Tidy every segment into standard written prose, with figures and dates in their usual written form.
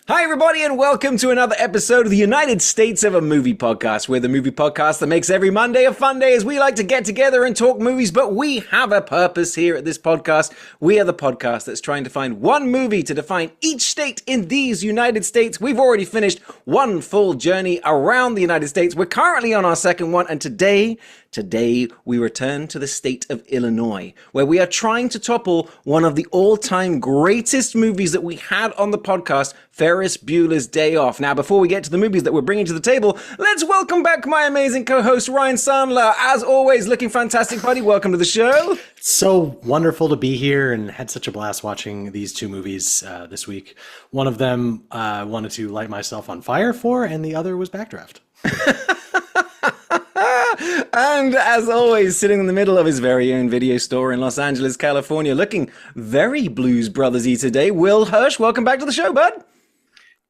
Hi, everybody, and welcome to another episode of the United States of a Movie podcast. We're the movie podcast that makes every Monday a fun day as we like to get together and talk movies, but we have a purpose here at this podcast. We are the podcast that's trying to find one movie to define each state in these United States. We've already finished one full journey around the United States. We're currently on our second one, and today we return to the state of Illinois, where we are trying to topple one of the all-time greatest movies that we had on the podcast, Ferris Bueller's Day Off. Now, before we get to the movies that we're bringing to the table, let's welcome back my amazing co-host, Ryan Sandler. As always, looking fantastic, buddy. Welcome to the show. So wonderful to be here and had such a blast watching these two movies this week. One of them I wanted to light myself on fire for, and the other was Backdraft. And as always, sitting in the middle of his very own video store in Los Angeles, California, looking very Blues Brothers-y today, Will Hirsch. Welcome back to the show, bud.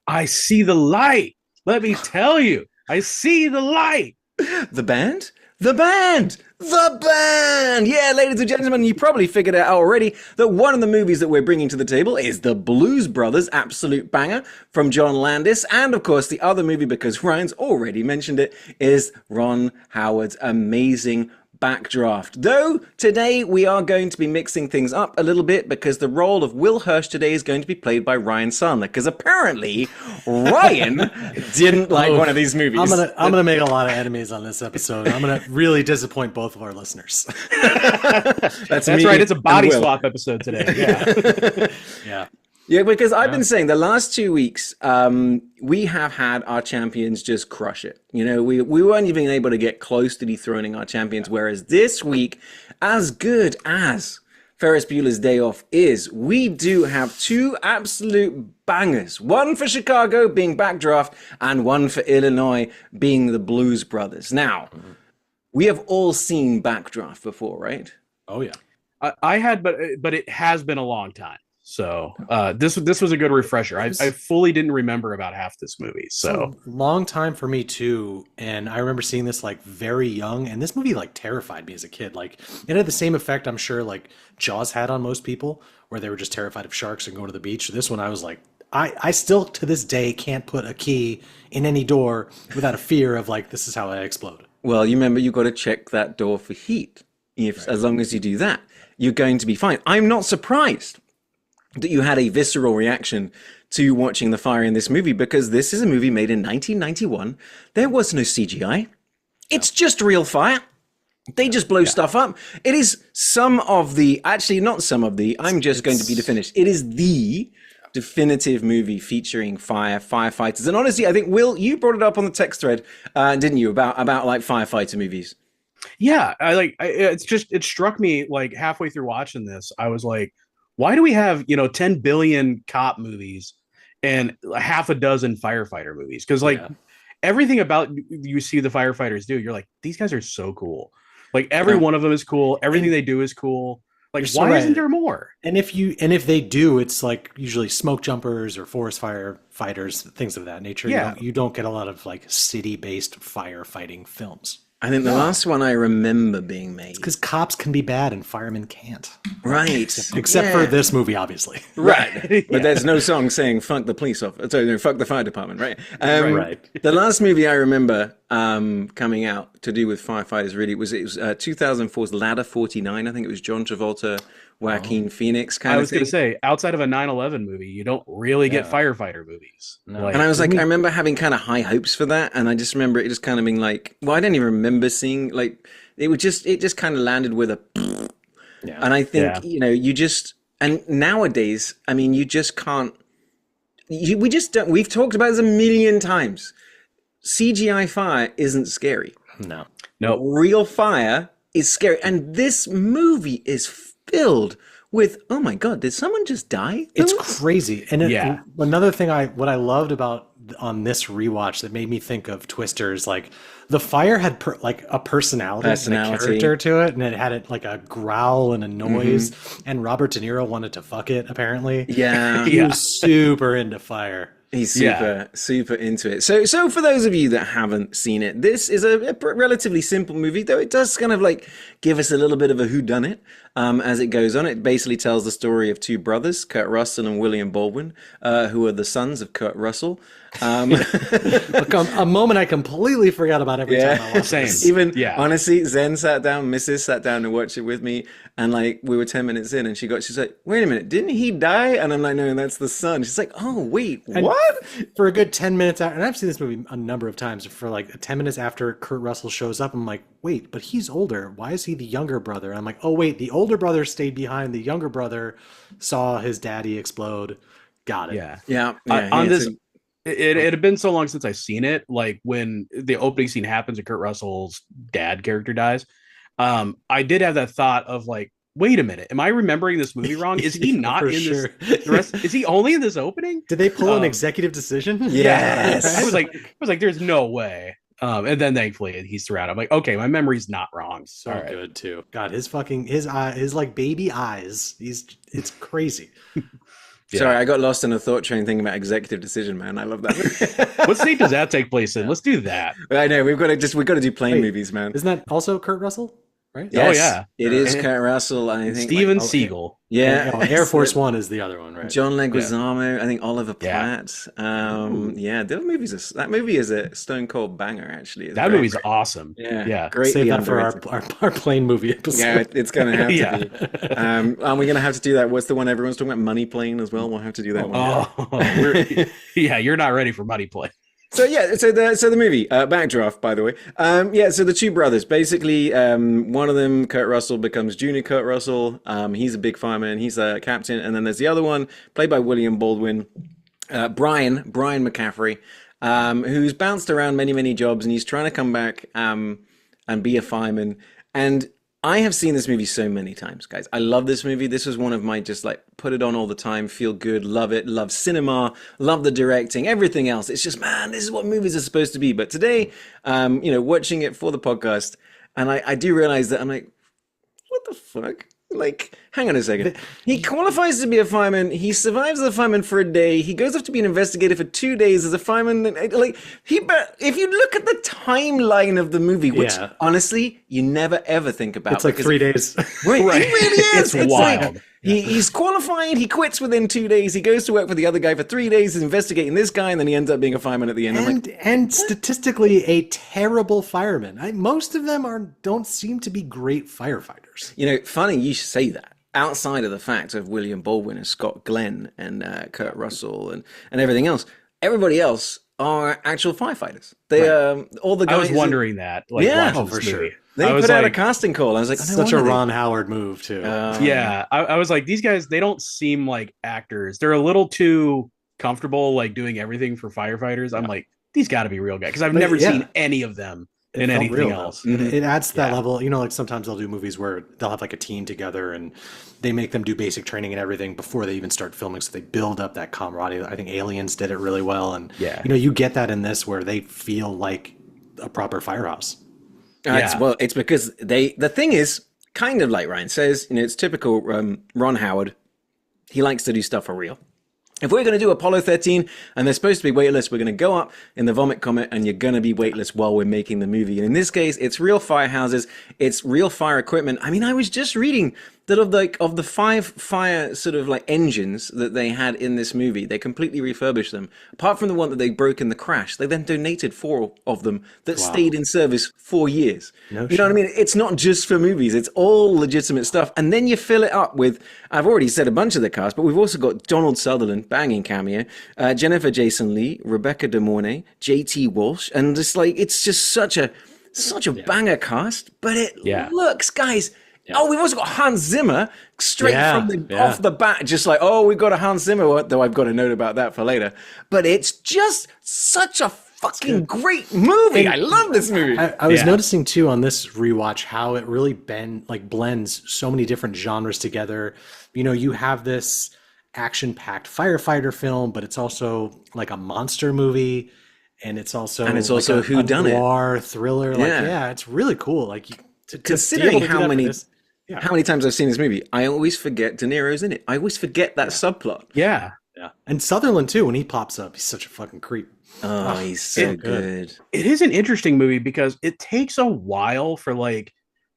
I see the light. Let me tell you, I see the light. The band? The band! The band! Yeah, ladies and gentlemen, you probably figured out already that one of the movies that we're bringing to the table is The Blues Brothers, absolute banger, from John Landis. And, of course, the other movie, because Ryan's already mentioned it, is Ron Howard's amazing Backdraft. Though, today we are going to be mixing things up a little bit because the role of Will Hirsch today is going to be played by Ryan Sandler, because apparently Ryan didn't like one of these movies. I'm gonna make a lot of enemies on this episode. I'm gonna really disappoint both of our listeners. That's right. It's a body swap episode today. Yeah. Yeah. Yeah, because I've been saying the last 2 weeks, we have had our champions just crush it. You know, we weren't even able to get close to dethroning our champions, whereas this week, as good as Ferris Bueller's Day Off is, we do have two absolute bangers. One for Chicago being Backdraft, and one for Illinois being the Blues Brothers. Now, we have all seen Backdraft before, right? Oh, yeah. I had, but it has been a long time. So this was a good refresher. I fully didn't remember about half this movie. So long time for me too. And I remember seeing this like very young, and this movie like terrified me as a kid. Like it had the same effect, I'm sure, like Jaws had on most people, where they were just terrified of sharks and going to the beach. This one I was like, I still to this day can't put a key in any door without a fear of like, this is how I explode. Well, you remember you got to check that door for heat. As long as you do that, you're going to be fine. I'm not surprised that you had a visceral reaction to watching the fire in this movie, because this is a movie made in 1991. There was no CGI. It's just real fire. They just blow stuff up. It is I'm just going to be the finish. It is the definitive movie featuring firefighters. And honestly, I think, Will, you brought it up on the text thread, didn't you, about like firefighter movies? Yeah, it struck me like halfway through watching this, I was like, why do we have, 10 billion cop movies and half a dozen firefighter movies? Because everything about you see the firefighters do, you're like, these guys are so cool. Like every one of them is cool. Everything they do is cool. Like, why isn't there more? And if they do, it's like usually smoke jumpers or forest fire fighters, things of that nature. Yeah. You don't get a lot of like city-based firefighting films. I think the last one I remember being made. Because cops can be bad and firemen can't. Right. Except for this movie, obviously. Right. But there's no song saying fuck the police officer. Sorry, no, fuck the fire department, right? Right. The last movie I remember coming out to do with firefighters really was 2004's Ladder 49. I think it was John Travolta, Joaquin Phoenix kind of thing. I was going to say, outside of a 9/11 movie, you don't really get firefighter movies. No. And I was like, I remember having kind of high hopes for that. And I just remember it just kind of being like, well, I don't even remember seeing, like, it just kind of landed with a, and I think, you just, and nowadays, I mean, you just can't, we just don't, we've talked about this a million times. CGI fire isn't scary. No. Real fire is scary. And this movie is filled with, oh my God, did someone just die? It's crazy. And another thing what I loved about on this rewatch that made me think of Twisters, like The fire had like a personality and a character to it, and it had like a growl and a noise. And Robert De Niro wanted to fuck it, apparently. Yeah. He was super into fire. He's super into it. So for those of you that haven't seen it, this is a relatively simple movie, though it does kind of like give us a little bit of a whodunit as it goes on. It basically tells the story of two brothers, Kurt Russell and William Baldwin, who are the sons of Kurt Russell. Look, a moment I completely forgot about every time I watched this. Even honestly, Zen sat down, Mrs. sat down to watch it with me, and like we were 10 minutes in, and she's like, "Wait a minute, didn't he die?" And I'm like, "No, that's the son." She's like, "Oh wait, what?" For a good 10 minutes after, and I've seen this movie a number of times. For like 10 minutes after Kurt Russell shows up, I'm like, "Wait, but he's older. Why is he the younger brother?" And I'm like, "Oh wait, the older brother stayed behind. The younger brother saw his daddy explode." Got it. Yeah. On this. It had been so long since I've seen it. Like when the opening scene happens and Kurt Russell's dad character dies, I did have that thought of like, wait a minute, am I remembering this movie wrong? Is he not in this? The rest, is he only in this opening? Did they pull an executive decision? Yes. I was like, there's no way. And then thankfully he's surrounded. I'm like, okay, my memory's not wrong. So good too. God, his like baby eyes. It's crazy. Sorry, I got lost in a thought train thinking about executive decision, man. I love that. What state does that take place in? Let's do that. I know we've got to do plane movies, man. Isn't that also Kurt Russell? Right? Yes, it is Kurt Russell. I think Steven Seagal. Yeah, Air Force One is the other one, right? John Leguizamo. I think Oliver Platt. That movie is a stone cold banger. Actually, that movie's awesome. Yeah, great. Save that for our plane movie episode. Yeah, it's gonna have to be. And we're gonna have to do that. What's the one everyone's talking about? Money Plane as well. We'll have to do that one. You're not ready for Money Plane. So the movie Backdraft, by the way. So the two brothers, basically, one of them, Kurt Russell, becomes Junior Kurt Russell. He's a big fireman. He's a captain, and then there's the other one, played by William Baldwin, Brian McCaffrey, who's bounced around many jobs, and he's trying to come back and be a fireman. And I have seen this movie so many times, guys. I love this movie. This was one of my just like put it on all the time, feel good, love it, love cinema, love the directing, everything else. It's just, man, this is what movies are supposed to be. But today, watching it for the podcast, and I do realize that I'm like, what the fuck? Like, hang on a second. He qualifies to be a fireman. He survives as a fireman for a day. He goes off to be an investigator for 2 days as a fireman. Like, if you look at the timeline of the movie, which honestly you never ever think about, it's like 3 days. Right, it really is. It's wild. Like, he's qualified. He quits within 2 days. He goes to work for the other guy for 3 days, investigating this guy, and then he ends up being a fireman at the end. And statistically, a terrible fireman. Most of them don't seem to be great firefighters. You know, funny you should say that. Outside of the fact of William Baldwin and Scott Glenn and Kurt Russell and everything else, everybody else are actual firefighters. They all the guys. I was wondering that. Like, yeah, for sure. They put out a casting call. I was like, such a Ron Howard move too. I was like, these guys, they don't seem like actors. They're a little too comfortable, like doing everything for firefighters. I'm like, these got to be real guys because I've never seen any of them in anything else. Mm-hmm. It adds to that level. You know, like sometimes they'll do movies where they'll have like a team together and they make them do basic training and everything before they even start filming. So they build up that camaraderie. I think Aliens did it really well. And, you get that in this where they feel like a proper firehouse. It's because the thing is, kind of like Ryan says, it's typical Ron Howard. He likes to do stuff for real. If we're going to do Apollo 13 and they're supposed to be weightless, we're going to go up in the Vomit Comet and you're going to be weightless while we're making the movie. And in this case, it's real firehouses. It's real fire equipment. I mean, I was just reading that of the 5 fire sort of like engines that they had in this movie, they completely refurbished them. Apart from the one that they broke in the crash, they then donated 4 of them that stayed in service 4 years. You know what I mean? It's not just for movies. It's all legitimate stuff. And then you fill it up with, I've already said a bunch of the cast, but we've also got Donald Sutherland, banging cameo, Jennifer Jason Leigh, Rebecca De Mornay, JT Walsh, and it's just such a banger cast, but it looks, guys. Yeah. Oh, we've also got Hans Zimmer straight from off the bat, just like, we've got a Hans Zimmer, though I've got a note about that for later. But it's just such a fucking great movie. I love this movie. I was noticing too on this rewatch how it really blends so many different genres together. You have this action-packed firefighter film, but it's also like a monster movie. and it's also a whodunit noir thriller. Like, it's really cool. Like, considering how many Yeah. how many times I've seen this movie, I always forget De Niro's in it. I always forget that subplot. Yeah. Yeah. And Sutherland too, when he pops up, he's such a fucking creep. Oh, he's so good. It is an interesting movie because it takes a while for like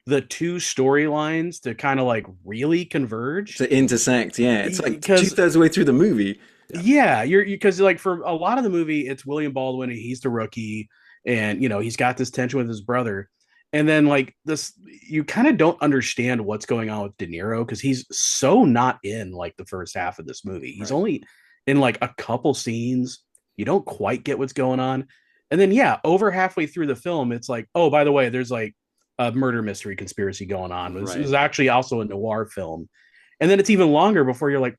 the two storylines to kind of like really converge. To intersect, yeah. It's like 2/3 of the way through the movie. Yeah, you're because like for a lot of the movie, it's William Baldwin and he's the rookie, and you know, he's got this tension with his brother. And then like this, you kind of don't understand what's going on with De Niro because he's so not in like the first half of this movie. He's only in like a couple scenes. You don't quite get what's going on. And then over halfway through the film, it's like, oh, by the way, there's like a murder mystery conspiracy going on. This is actually also a noir film. And then it's even longer before you're like,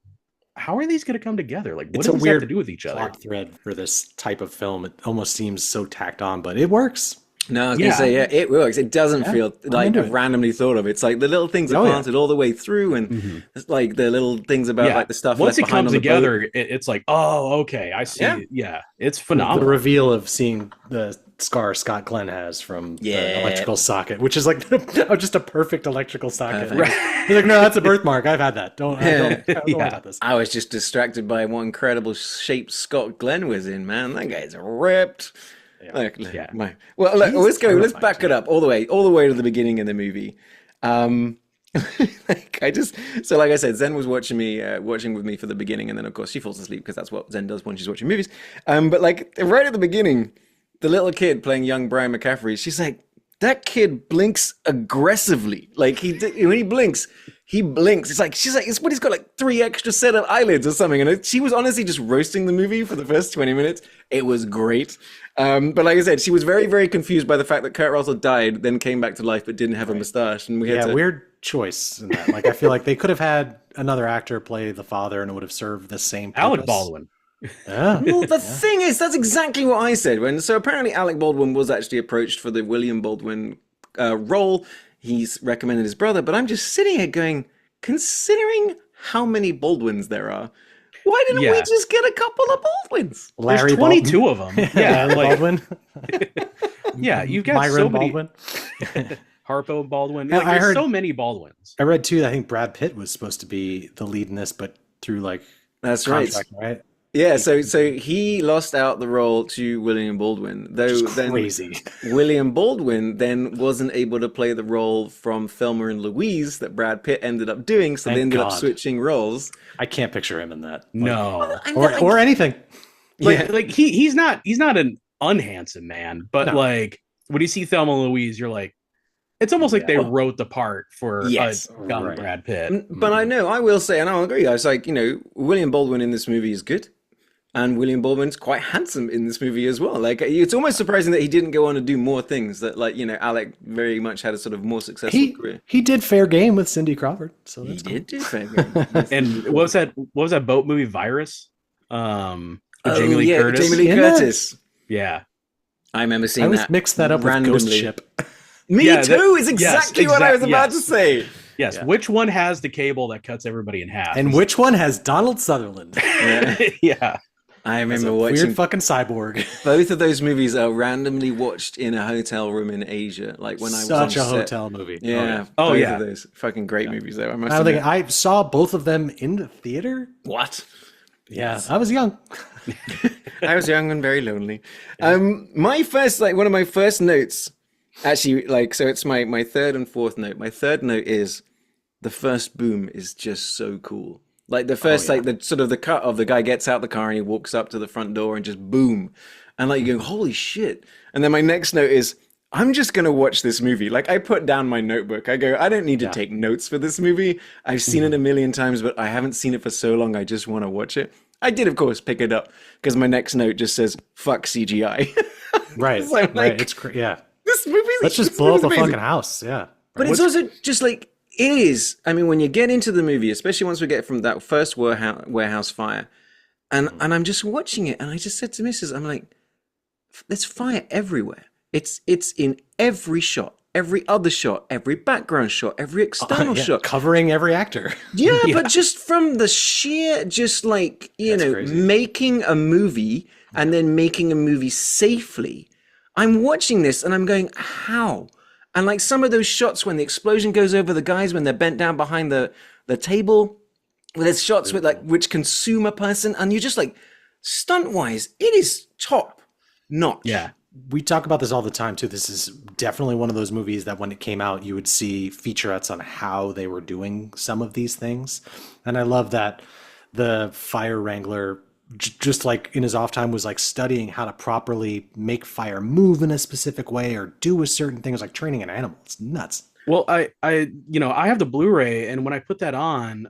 how are these going to come together? Like, what does this have to do with each other? Plot thread for this type of film. It almost seems so tacked on, but it works. No, I was going to say, it works. It doesn't feel like randomly thought of. It's like the little things are planted all the way through, and it's like the little things about like the stuff. Once it comes together, it's like, oh, okay, I see. Yeah, it's phenomenal. The reveal of seeing the scar Scott Glenn has from the electrical socket, which is like just a perfect electrical socket. He's like, no, that's a birthmark. I've had that. Don't worry about this. I was just distracted by what incredible shape Scott Glenn was in, man. That guy's ripped. Let's back it up all the way to the beginning of the movie. Like I said, Zen was watching with me for the beginning, and then of course she falls asleep because that's what Zen does when she's watching movies. But like right at the beginning, the little kid playing young Brian McCaffrey, she's like, that kid blinks aggressively. Like when he blinks. It's like she's like, it's what he's got like 3 extra set of eyelids or something. And she was honestly just roasting the movie for the first 20 minutes. It was great. But like I said, she was very, very confused by the fact that Kurt Russell died, then came back to life, but didn't have a mustache. And we had weird choice in that. Like I feel like they could have had another actor play the father, and it would have served the same purpose. Alec Baldwin. Well, the thing is, that's exactly what I said. So apparently Alec Baldwin was actually approached for the William Baldwin role. He's recommended his brother, but I'm just sitting here going, considering how many Baldwins there are, why didn't we just get a couple of Baldwins? There's 22 of them. Yeah, Baldwin. Yeah, you've got Myron so many. Baldwin. Harpo Baldwin. Like, there's so many Baldwins. I read too. I think Brad Pitt was supposed to be the lead in this, but through like contract, right? Yeah, so he lost out the role to William Baldwin, though then crazy. William Baldwin then wasn't able to play the role from Thelma and Louise that Brad Pitt ended up doing, so they ended up switching roles. I can't picture him in that. No. Or anything. Like he's not an unhandsome man, but like when you see Thelma and Louise, you're like, it's almost like they wrote the part for a young Brad Pitt. But I will say, and I'll agree, guys, like, William Baldwin in this movie is good. And William Baldwin's quite handsome in this movie as well. Like, it's almost surprising that he didn't go on to do more things. That, like, Alec very much had a sort of more successful career. He did Fair Game with Cindy Crawford, so that's he did do Fair Game. And what was that boat movie, Virus? Jamie Lee Curtis. Jamie Lee Curtis. Yeah, I remember seeing that. I mixed that up randomly. With Ghost Ship. Me too. Is exactly what I was about to say. Yes. Yeah. Which one has the cable that cuts everybody in half? And which one has Donald Sutherland? Yeah. I remember watching weird fucking cyborg. Both of those movies are randomly watched in a hotel room in Asia. Like when I was on such a hotel movie. Yeah. Both of those fucking great movies though. I saw both of them in the theater. What? Yeah, I was young. I was young and very lonely. My first, one of my first notes, actually, so it's my third and fourth note. My third note is the first boom is just so cool. Like the first, the sort of the cut of the guy gets out the car and he walks up to the front door and just boom. And like you go, holy shit. And then my next note is, I'm just going to watch this movie. Like I put down my notebook. I go, I don't need to take notes for this movie. I've seen it a million times, but I haven't seen it for so long. I just want to watch it. I did, of course, pick it up because my next note just says, fuck CGI. Right. So right. It's This movie. Let's just blow up a fucking house. Yeah. But it's also just like, it is. I mean, when you get into the movie, especially once we get from that first warehouse fire, and I'm just watching it, and I just said to Mrs., I'm like, there's fire everywhere. It's in every shot. every other shot, every background shot, every external shot. Covering every actor. Yeah, but just from the sheer, just like, That's crazy. making a movie and then making a movie safely. I'm watching this and I'm going, how? And like some of those shots when the explosion goes over the guys when they're bent down behind the table, where there's shots with like which consume a person, and you're just like, stunt wise, it is top notch. Yeah. We talk about this all the time too. This is definitely one of those movies that when it came out, you would see featurettes on how they were doing some of these things. And I love that the fire wrangler, just like in his off time, was like studying how to properly make fire move in a specific way or do a certain thing. It was like training an animal. It's nuts. Well, I have the Blu-ray, and when I put that on,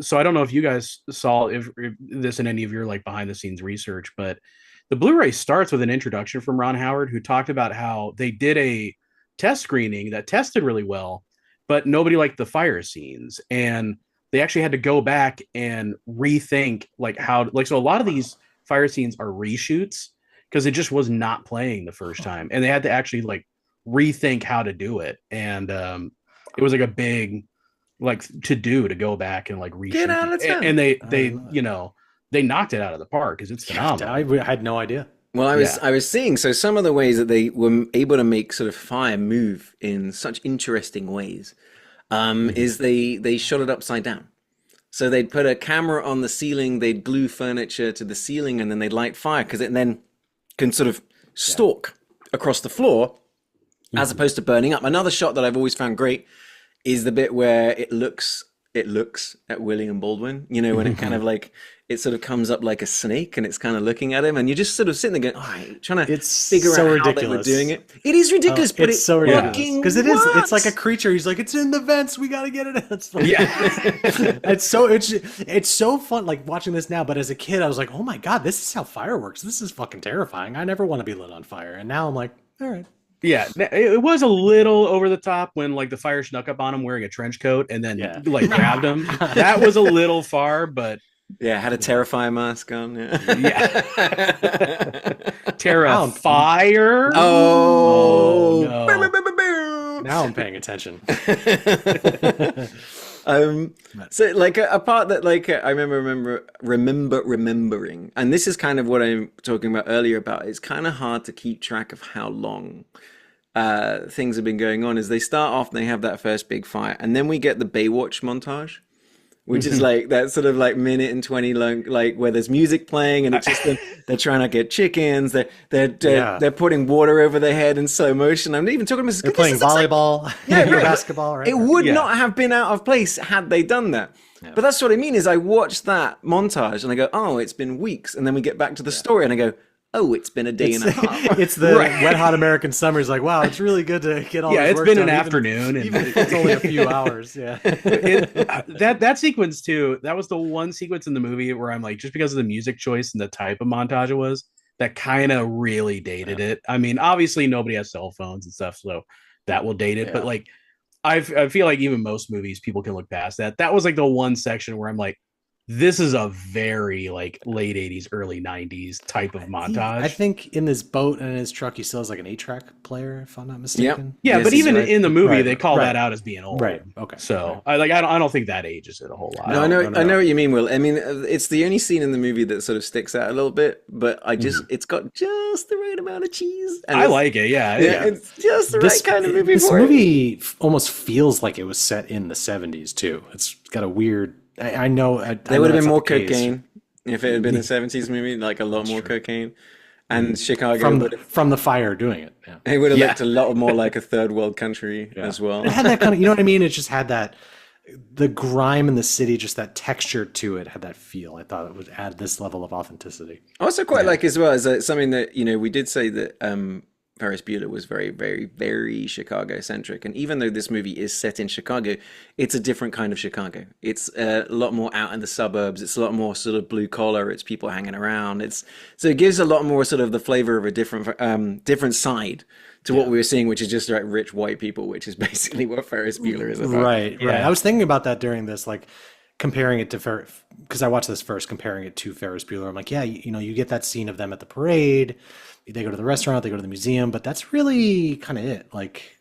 so I don't know if you guys saw if this in any of your like behind the scenes research, but the Blu-ray starts with an introduction from Ron Howard, who talked about how they did a test screening that tested really well, but nobody liked the fire scenes, and they actually had to go back and rethink like how, like, so a lot of these fire scenes are reshoots because it just was not playing the first time, and they had to actually like rethink how to do it, and it was like a big like to do to go back and like reshoot Get out of town. and they they knocked it out of the park because it's phenomenal. I had no idea. Well, I was seeing, so some of the ways that they were able to make sort of fire move in such interesting ways is they shot it upside down. So they'd put a camera on the ceiling, they'd glue furniture to the ceiling, and then they'd light fire because it then can sort of stalk across the floor as opposed to burning up. Another shot that I've always found great is the bit where it looks at William Baldwin, when it kind of like, it sort of comes up like a snake and it's kind of looking at him, and you're just sort of sitting there going, all right, trying to figure out how they were doing it. It is ridiculous, but it's so ridiculous because it's like a creature. He's like, it's in the vents, we got to get it out. It's it's so fun like watching this now, but as a kid I was like, oh my god, this is how fire works. This is fucking terrifying. I never want to be lit on fire. And now I'm like, all right. Yeah, it was a little over the top when like the fire snuck up on him wearing a trench coat and then like grabbed him. That was a little far, but had a Terrifier mask on. Terrifier. Oh no. Now I'm paying attention. So like a part that like I remembering, and this is kind of what I'm talking about earlier about, it's kind of hard to keep track of how long things have been going on, is they start off and they have that first big fire, and then we get the Baywatch montage, which is like that sort of like minute and 20 long, like where there's music playing and it's just they're trying to get chickens, they're putting water over their head in slow motion. I'm even talking about they're playing volleyball, basketball, right? It would not have been out of place had they done that. Yeah. But that's what I mean, is I watch that montage and I go, oh, it's been weeks, and then we get back to the story and I go, oh, it's been a day and a half. It's the wet hot American summer. It's like, wow, it's really good to get all this it's work been done, an afternoon, and even if it's only a few hours. That sequence too, that was the one sequence in the movie where I'm like, just because of the music choice and the type of montage it was, that kind of really dated it. I mean, obviously nobody has cell phones and stuff, so that will date it, but like I feel like even most movies people can look past that. That was like the one section where I'm like, this is a very like late 80s, early 90s type of montage. I think in this boat and in his truck, he still has like an 8-track player, if I'm not mistaken. Yeah, but even in the movie, they call that out as being old. Right. Okay. So I don't think that ages it a whole lot. No, I know what you mean, Will. I mean, it's the only scene in the movie that sort of sticks out a little bit, but it's got just the right amount of cheese. And I like it. Yeah. It's just the right kind of movie. This movie almost feels like it was set in the 70s too. It's got a weird. I know there would have been more cocaine if it had been a 70s movie, like a lot more cocaine. And Chicago from the fire doing it. Yeah. It would have looked a lot more like a third world country as well. It had that kind of, you know what I mean? It just had that, the grime in the city, just that texture to it, had that feel. I thought it would add this level of authenticity. I also quite like as well, as something that, we did say that Ferris Bueller was very, very, very Chicago-centric. And even though this movie is set in Chicago, it's a different kind of Chicago. It's a lot more out in the suburbs. It's a lot more sort of blue-collar. It's people hanging around. So it gives a lot more sort of the flavor of a different side to what we were seeing, which is just like rich white people, which is basically what Ferris Bueller is about. Right. I was thinking about that during this, like, comparing it to because I watched this first, comparing it to Ferris Bueller. I'm like, you get that scene of them at the parade. They go to the restaurant, they go to the museum, but that's really kind of it. Like,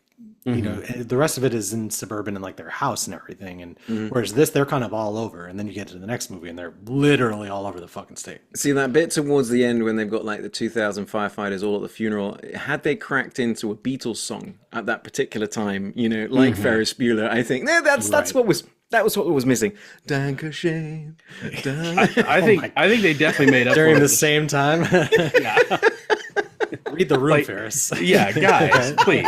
you know, the rest of it is in suburban and like their house and everything. And Mm-hmm. whereas this, they're kind of all over. And then you get to the next movie and they're literally all over the fucking state. See that bit towards the end when they've got like the 2,000 firefighters all at the funeral. Had they cracked into a Beatles song at that particular time, you know, like Ferris Bueller, I think that's what was what was missing. Dankeschön. I think they definitely made up During for the it. same time. Yeah. Read the room, Ferris. Yeah, guys, please.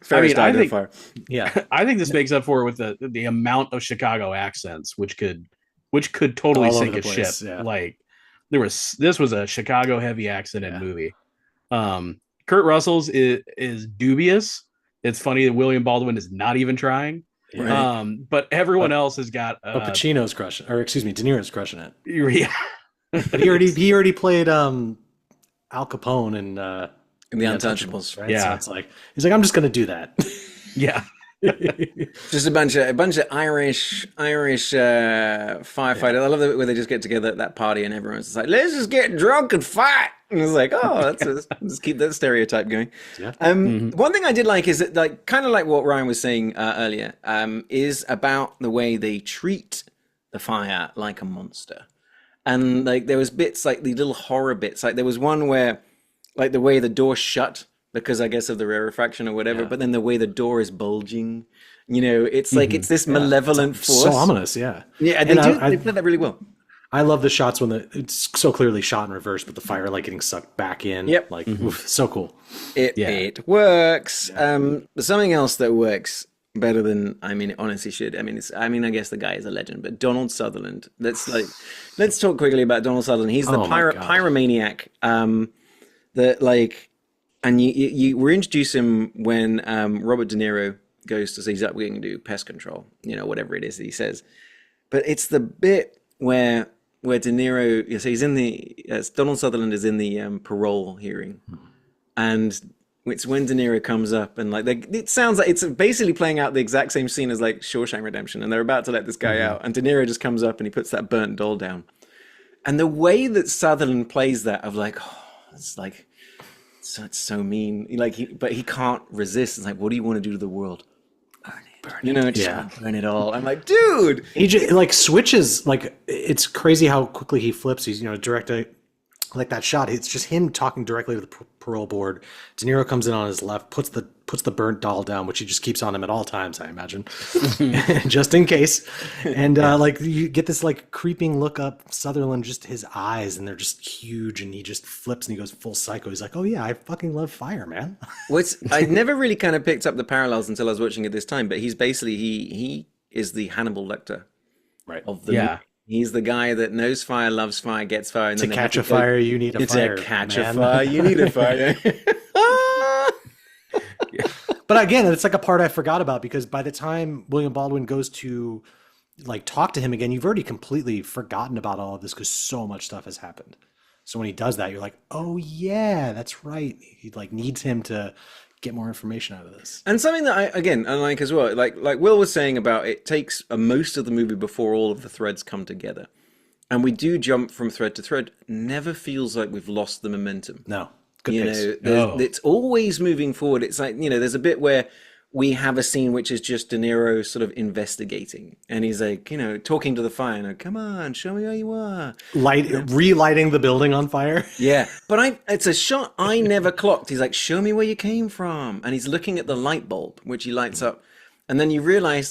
Ferris I died in a think- fire. Yeah. I think this makes up for it with the amount of Chicago accents, which could totally All over sink the a place, ship. yeah. Like this was a Chicago heavy accented movie. Kurt Russell's is dubious. It's funny that William Baldwin is not even trying. Right. But everyone else has got But Pacino's crushing, or excuse me, De Niro's crushing it. yeah. But he already played Al Capone in The Untouchables. right? Yeah. So it's like he's like, I'm just gonna do that. Yeah. Just a bunch of Irish firefighters. I love the where they just get together at that party and everyone's just like, let's just get drunk and fight. And it's like, oh, let's keep that stereotype going. Yeah. One thing I did like is that, like, kind of like what Ryan was saying earlier, is about the way they treat the fire like a monster. And like there was bits like the little horror bits. Like there was one where, like the way the door shut because I guess of the rarefaction or whatever, but then the way the door is bulging, you know, it's like it's this malevolent force. So ominous, yeah. Yeah, And they play that really well. I love the shots when it's so clearly shot in reverse, but the fire like getting sucked back in. Yep. Like oof, so cool. It works. Something else that works better than it honestly should. I guess the guy is a legend, but Donald Sutherland. Let's talk quickly about Donald Sutherland. He's the Oh my God. pyromaniac. That like, and you were introduced him when Robert De Niro goes to say he's up going to do pest control, you know, whatever it is that he says. But it's the bit where De Niro, so he's in Donald Sutherland is in the parole hearing, and it's when De Niro comes up and like it sounds like it's basically playing out the exact same scene as like Shawshank Redemption, and they're about to let this guy out, and De Niro just comes up and he puts that burnt doll down, and the way that Sutherland plays that of like, oh, it's like it's so mean, like but he can't resist. It's like, what do you want to do to the world? Burn it. You know, just burn it all. I'm like, dude. He just like switches, like it's crazy how quickly he flips. He's, you know, directing like that shot. It's just him talking directly to the parole board. De Niro comes in on his left, puts the burnt doll down, which he just keeps on him at all times, I imagine, just in case. And like you get this like creeping look up Sutherland, just his eyes, and they're just huge, and he just flips and he goes full psycho. He's like, oh yeah, I fucking love fire, man. I never really kind of picked up the parallels until I was watching it this time, but he's basically he is the Hannibal Lecter, Right. of the movie. He's the guy that knows fire, loves fire, gets fire, and To then catch a fire, you need a fire. To catch man. a fire, you need a fire. But again, it's like a part I forgot about, because by the time William Baldwin goes to like talk to him again, you've already completely forgotten about all of this because so much stuff has happened. So when he does that, you're like, oh yeah, that's right. He like needs him to get more information out of this. And something that I like as well, like Will was saying about it takes most of the movie before all of the threads come together. And we do jump from thread to thread. Never feels like we've lost the momentum. No, good You pace. know, it's always moving forward. It's like, you know, there's a bit where we have a scene which is just De Niro sort of investigating, and he's like, you know, talking to the fire, and like, come on, show me where you are. Relighting the building on fire. Yeah, but it's a shot I never clocked. He's like, show me where you came from, and he's looking at the light bulb, which he lights up. And then I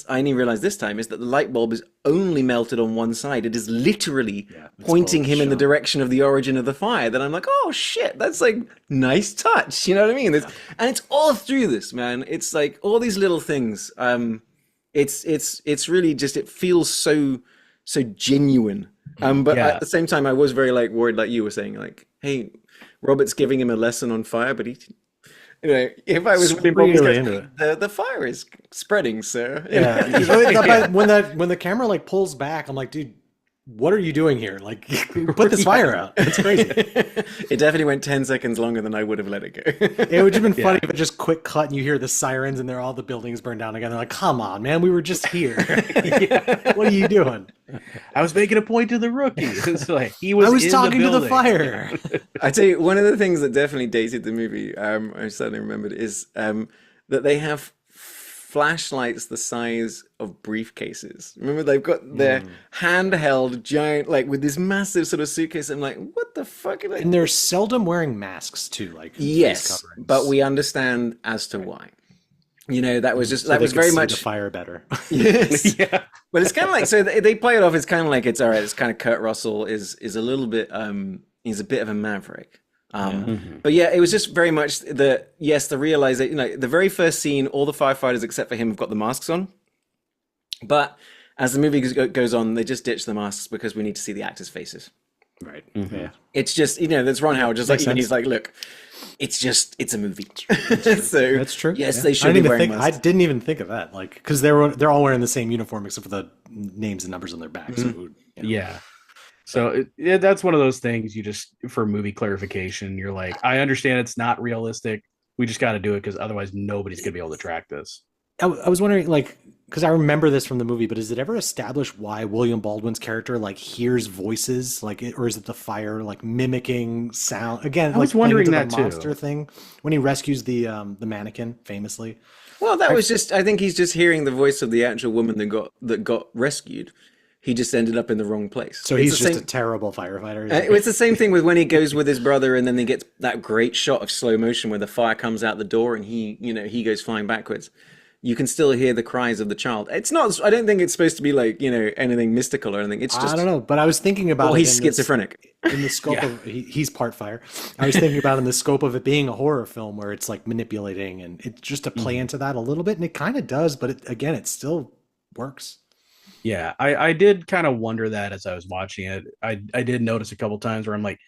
only realized this time, is that the light bulb is only melted on one side. It is literally pointing him in the direction of the origin of the fire. Then I'm like, oh shit, that's like nice touch. You know what I mean? And it's all through this, man. It's like all these little things. It's really just, it feels so genuine. But at the same time, I was very like worried, like you were saying, like, hey, Robert's giving him a lesson on fire, but he. You know, if I was really into it. The fire is spreading, sir. Yeah. When the camera like pulls back, I'm like, dude, what are you doing here? Like, put this fire out. It's crazy. It definitely went 10 seconds longer than I would have let it go. It would have been funny if it just quick cut and you hear the sirens and all the buildings burn down again. They're like, come on, man, we were just here. What are you doing? I was making a point to the rookie. It's like I was talking to the fire. I tell you, one of the things that definitely dated the movie, I suddenly remembered, is that they have flashlights the size of briefcases. Remember, they've got their handheld giant, like with this massive sort of suitcase. I'm like, what the fuck? And they're seldom wearing masks too. Like, yes, but we understand as to why. You know, that was just, that was very much the fire better. Yes. Yeah. But it's kind of like, so they play it off. It's kind of like, it's all right. It's kind of Kurt Russell is a little bit, he's a bit of a maverick. But yeah, it was just very much the realization, you know, the very first scene, all the firefighters except for him have got the masks on. But as the movie goes on, they just ditch the masks because we need to see the actors' faces. Right. Mm-hmm. Yeah. It's just, you know, that's Ron Howard, just like, even he's like, look, it's a movie. So that's true. Yes, they should be wearing masks. I didn't even think of that. Like, because they're all wearing the same uniform except for the names and numbers on their backs. Mm-hmm. So, you know. Yeah. So that's one of those things you just, for movie clarification, you're like, I understand it's not realistic. We just got to do it because otherwise nobody's going to be able to track this. I was wondering, like, because I remember this from the movie, but is it ever established why William Baldwin's character like hears voices, like, or is it the fire like mimicking sound? Again, I was wondering that the monster thing when he rescues the mannequin, famously. Well, that was just, I think he's just hearing the voice of the actual woman that got rescued. He just ended up in the wrong place. So he's just a terrible firefighter. It's the same thing with when he goes with his brother and then they get that great shot of slow motion where the fire comes out the door and he goes flying backwards. You can still hear the cries of the child. It's not, I don't think it's supposed to be like, you know, anything mystical or anything. It's just, I don't know, but I was thinking about well, he's schizophrenic. In the scope of, he's part fire. I was thinking about in the scope of it being a horror film where it's like manipulating and it's just to play into that a little bit. And it kind of does, but it still works. Yeah, I did kind of wonder that as I was watching it. I did notice a couple times where I'm like,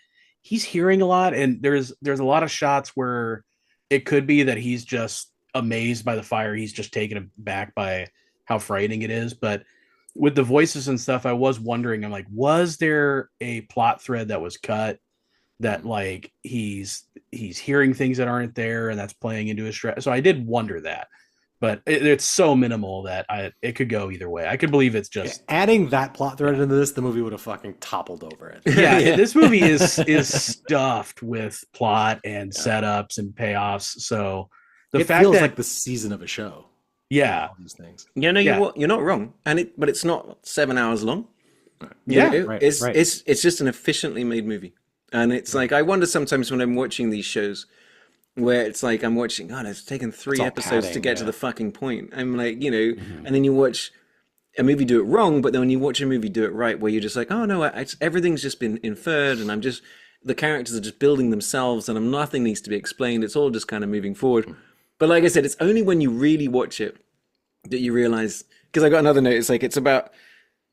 he's hearing a lot, and there's a lot of shots where it could be that he's just amazed by the fire. He's just taken aback by how frightening it is. But with the voices and stuff, I was wondering, I'm like, was there a plot thread that was cut that like he's hearing things that aren't there and that's playing into his stress? So I did wonder that. But it's so minimal that it could go either way. I could believe it's just adding that plot thread into this. The movie would have fucking toppled over it. Yeah, this movie is stuffed with plot and setups and payoffs. So it feels like the season of a show. Yeah, all these things. Yeah, no, you're not wrong, but it's not 7 hours long. Yeah, it's just an efficiently made movie, and it's like I wonder sometimes when I'm watching these shows. Where it's like I'm watching, God, it's taken 3 episodes to get to the fucking point. I'm like, you know, and then you watch a movie do it wrong, but then when you watch a movie do it right, where you're just like, oh no, everything's just been inferred, and the characters are just building themselves, and nothing needs to be explained. It's all just kind of moving forward. But like I said, it's only when you really watch it that you realize. Because I got another note. It's like it's about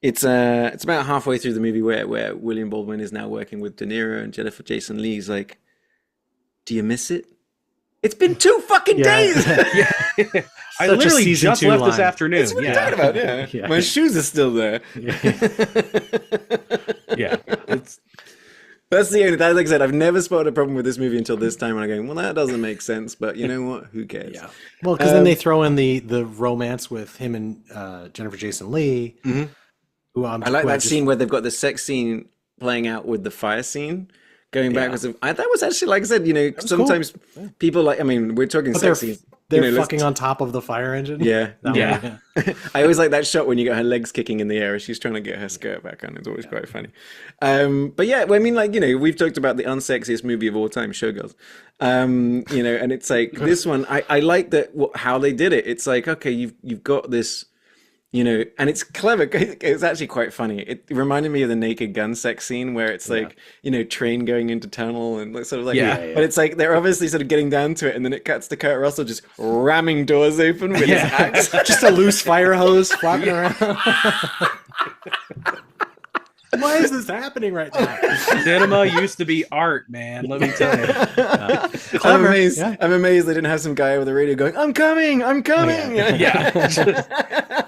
halfway through the movie where William Baldwin is now working with De Niro and Jennifer Jason Leigh's like, do you miss it? It's been 2 fucking days. I literally just left this afternoon. That's what you're talking about. Yeah. My shoes are still there. Yeah. That's the only thing. Like I said, I've never spotted a problem with this movie until this time. And I'm going, well, that doesn't make sense. But you know what? Who cares? Yeah. Well, because then they throw in the romance with him and Jennifer Jason Leigh. Mm-hmm. I like that scene where they've got the sex scene playing out with the fire scene. Going back, that was actually, like I said, you know, sometimes people like, I mean, we're talking sexy. They're fucking on top of the fire engine. Yeah. Yeah. I always like that shot when you got her legs kicking in the air as she's trying to get her skirt back on. It's always quite funny. But yeah, I mean, like, you know, we've talked about the unsexiest movie of all time, Showgirls. You know, and it's like this one, I like that how they did it. It's like, okay, you've got this, you know, and it's clever. It's actually quite funny. It reminded me of the Naked Gun sex scene where it's like, you know, train going into tunnel and sort of like, but it's like they're obviously sort of getting down to it, and then it cuts to Kurt Russell just ramming doors open with his axe. Just a loose fire hose flapping around. Why is this happening right now? Cinema used to be art, man. Let me tell you. I'm amazed. Yeah. I'm amazed they didn't have some guy with a radio going, "I'm coming, I'm coming." Yeah.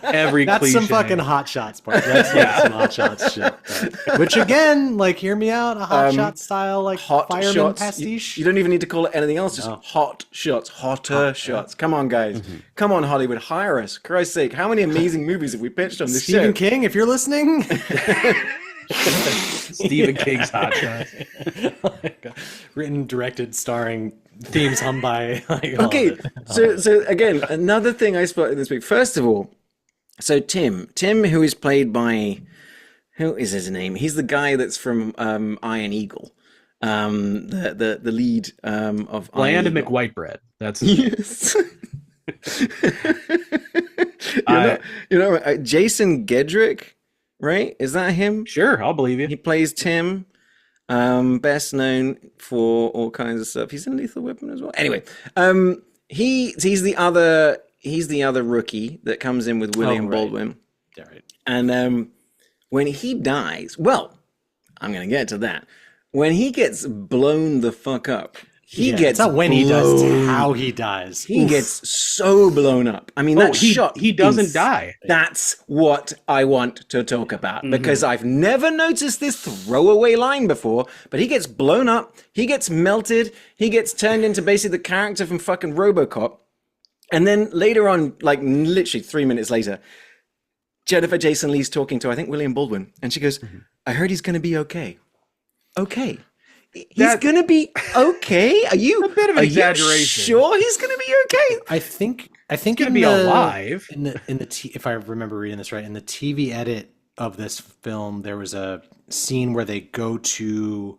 Every that's cliche. some fucking Hot Shots part. That's some Hot Shots shit. Which again, like, hear me out, a Hot Shot style, like hot fireman shots. pastiche. You don't even need to call it anything else. Just hot shots, hotter shots. Come on, guys. Come on, Hollywood, hire us. Christ's sake, how many amazing movies have we pitched on this show? Stephen King, if you're listening. Stephen King's Hot Shots. Written, directed, starring, themes hummed by. Okay, so again, another thing I spotted this week. First of all, so Tim, who is played by, who is his name? He's the guy that's from Iron Eagle, the lead of Bland Iron Eagle. McWhitebread. That's yes. Jason Gedrick, right? Is that him? Sure, I'll believe you. He plays Tim, best known for all kinds of stuff. He's in Lethal Weapon as well. Anyway, he's the other rookie that comes in with William Baldwin. Yeah, right. And when he dies, well, I'm gonna get to that. When he gets blown the fuck up. It's not when he dies, it's how he dies. He gets so blown up. I mean, that shot. He doesn't die. That's what I want to talk about because I've never noticed this throwaway line before, but he gets blown up, he gets melted, he gets turned into basically the character from fucking RoboCop. And then later on, like literally 3 minutes later, Jennifer Jason Leigh's talking to, I think, William Baldwin. And she goes, I heard he's going to be okay. Okay. He's going to be okay? Are you a bit of an exaggeration? Sure he's going to be okay? I think he's going to be alive. If I remember reading this right, in the TV edit of this film, there was a scene where they go to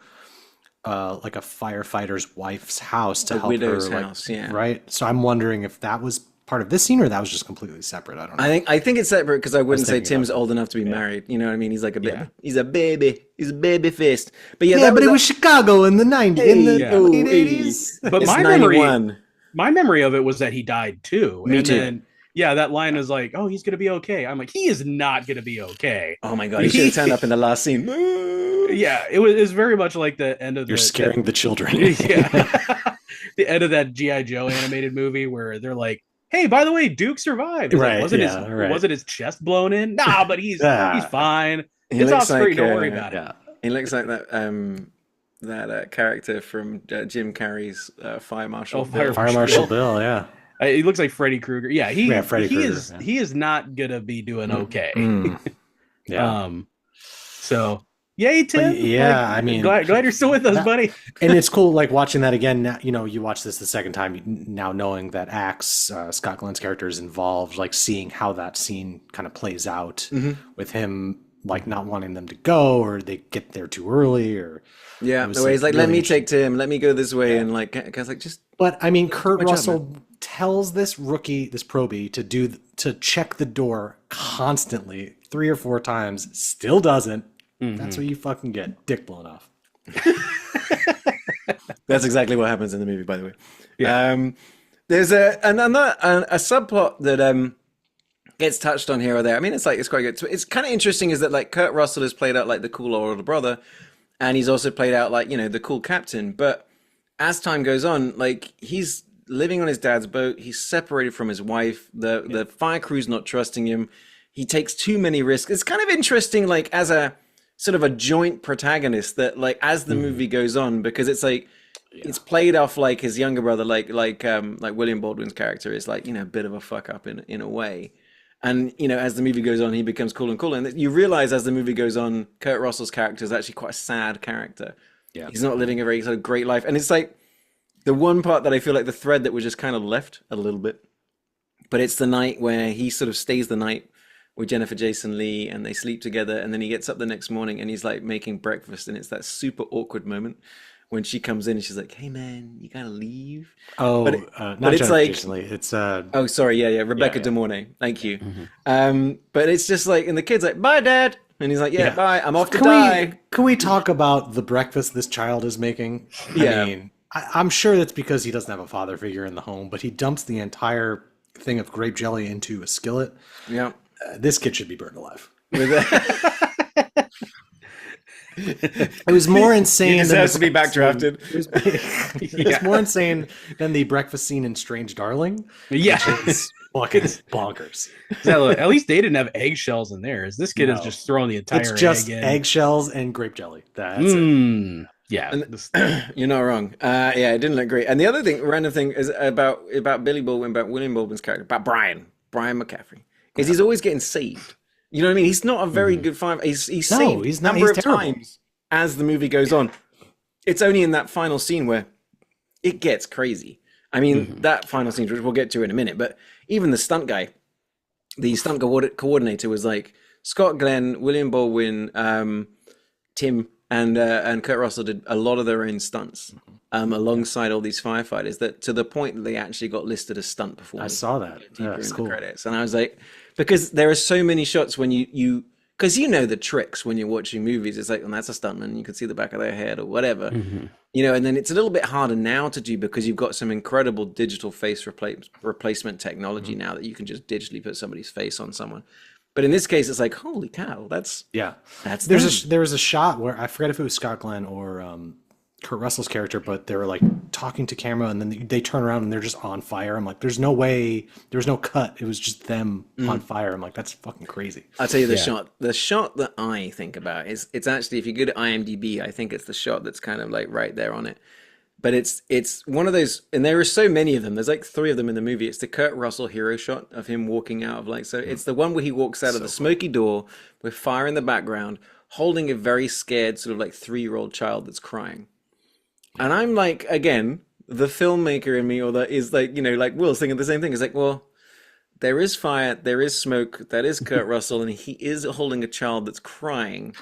like a firefighter's wife's house to help widow's her. House, yeah. Right? So I'm wondering if that was part of this scene or that was just completely separate. I don't know. I think it's separate because I wouldn't say Tim's old enough to be married. You know what I mean? He's like a baby. Yeah. He's a baby. He's a baby fist. But yeah, but it was Chicago in the 90s, in the 80s. But my memory of it was that he died too. Me too. Then, that line is like, oh, he's gonna be okay. I'm like, he is not gonna be okay. Oh my god, he should have turned up in the last scene. Yeah, it was very much like the end of You're scaring the children. Yeah. The end of that G.I. Joe animated movie where they're like, hey, by the way, Duke survived. Right, like, wasn't his chest blown in? Nah, but he's fine. It's off screen. Don't worry about it. He looks like that character from Jim Carrey's Fire Marshal Bill. Fire Marshal Bill, yeah. He looks like Freddy Krueger. Yeah, he Krueger, he is not gonna be doing okay. Yeah. So yay, Tim. I mean, glad you're still with us, buddy. And it's cool, like watching that again. Now, you watch this the second time now, knowing that Axe, Scott Glenn's character, is involved. Like seeing how that scene kind of plays out with him, like not wanting them to go, or they get there too early, or the way he's like, let me take Tim, let me go this way, and like, guys, like just. But I mean, Kurt Russell tells this rookie, this probie, to check the door constantly 3 or 4 times, still doesn't. That's what you fucking get. Dick blown off. That's exactly what happens in the movie, by the way. Yeah. There's a subplot that gets touched on here or there. I mean, it's quite good. It's kind of interesting is that like Kurt Russell has played out like the cool older brother, and he's also played out like, the cool captain. But as time goes on, like he's living on his dad's boat. He's separated from his wife. The fire crew's not trusting him. He takes too many risks. It's kind of interesting, like as a sort of a joint protagonist that like as the movie goes on, because it's like it's played off like his younger brother, like William Baldwin's character is like, a bit of a fuck up in a way. And, as the movie goes on, he becomes cooler and cooler. And you realize as the movie goes on, Kurt Russell's character is actually quite a sad character. Yeah. He's not living a very sort of great life. And it's like the one part that I feel like the thread that was just kind of left a little bit, but it's the night where he sort of stays the night with Jennifer Jason Leigh and they sleep together, and then he gets up the next morning and he's like making breakfast, and it's that super awkward moment when she comes in and she's like, "Hey man, you gotta leave." Oh, but it's Jennifer like Jason Leigh. It's oh sorry, Rebecca De Mornay. Thank you. But it's just like, and the kid's like, "Bye, Dad," and he's like, "Yeah, bye. I'm off to die." Can we talk about the breakfast this child is making? I mean, I'm sure that's because he doesn't have a father figure in the home, but he dumps the entire thing of grape jelly into a skillet. Yeah. This kid should be burned alive. It was more insane. He deserves to be backdrafted. It's more insane than the breakfast scene in Strange Darling. Yeah. Which is fucking bonkers. At least they didn't have eggshells in theirs. This kid is just throwing the entire It's just egg in. eggshells and grape jelly. That's it. Yeah. You're not wrong. Yeah, it didn't look great. And the other thing, random thing, is about Billy Baldwin, about William Baldwin's character, about Brian McCaffrey, is he's always getting saved. You know what I mean? He's not a very good fighter. He's saved he's a not, number he's of terrible. times as the movie goes on. It's only in that final scene where it gets crazy. I mean, that final scene, which we'll get to in a minute, but even the stunt guy, the stunt coordinator was like Scott Glenn, William Baldwin, Tim, and Kurt Russell did a lot of their own stunts alongside all these firefighters, that to the point that they actually got listed as stunt performers. I saw that. Yeah, that's cool. Credits. And I was like, because there are so many shots when you because you know the tricks when you're watching movies. It's like, well, that's a stuntman. You can see the back of their head or whatever, you know. And then it's a little bit harder now to do because you've got some incredible digital face replacement technology now that you can just digitally put somebody's face on someone. But in this case, it's like, holy cow, that's there was a shot where I forget if it was Scott Glenn or Kurt Russell's character, but they were like talking to camera, and then they turn around and they're just on fire. I'm like, there's no way, there was no cut. It was just them on fire. I'm like, that's fucking crazy. I'll tell you the shot that I think about is, it's actually, if you go to IMDb, I think it's the shot that's kind of like right there on it. But it's one of those, and there are so many of them. There's like 3 of them in the movie. It's the Kurt Russell hero shot of him walking out of so it's the one where he walks out of the smoky door with fire in the background, holding a very scared sort of like 3-year-old child that's crying. And I'm like, again, the filmmaker in me, or that is like, you know, like Will's thinking the same thing. It's like, well, there is fire, there is smoke, that is Kurt Russell, and he is holding a child that's crying.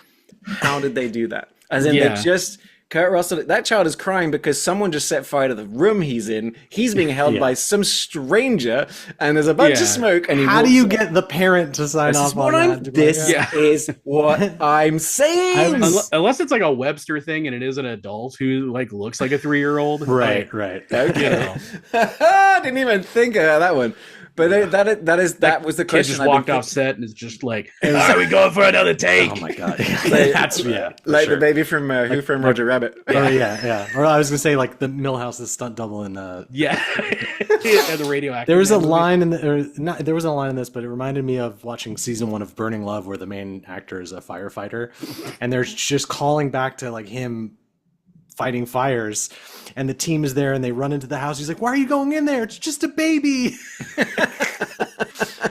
How did they do that? As in, they just... Kurt Russell, that child is crying because someone just set fire to the room he's in. He's being held by some stranger, and there's a bunch of smoke. And how do you get the parent to sign off on that? This is what I'm saying. Unless it's like a Webster thing, and it is an adult who like looks like a 3-year-old. Right. Okay. You know. I didn't even think of that one. But that was the question. Kid just walked off set and is just like, "Are we going for another take?" Oh my god, that's the baby from Who Framed Roger Rabbit. Oh yeah. Or I was gonna say like the Millhouse's stunt double in and the radioactive. There was a line in there was a line in this, but it reminded me of watching season 1 of Burning Love, where the main actor is a firefighter, and they're just calling back to like him fighting fires, and the team is there and they run into the house. He's like, "Why are you going in there? It's just a baby."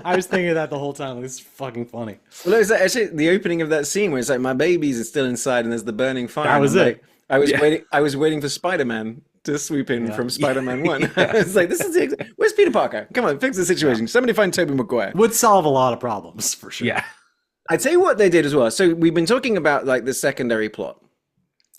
I was thinking of that the whole time. Like, it's fucking funny. Well, it's actually the opening of that scene where it's like, my baby's is still inside and there's the burning fire. That was it. Like, I was waiting for Spider-Man to swoop in from Spider-Man 1. It's like, this is where's Peter Parker? Come on, fix the situation. Somebody find Tobey Maguire. Would solve a lot of problems for sure. Yeah. I'd tell you what they did as well. So we've been talking about like the secondary plot,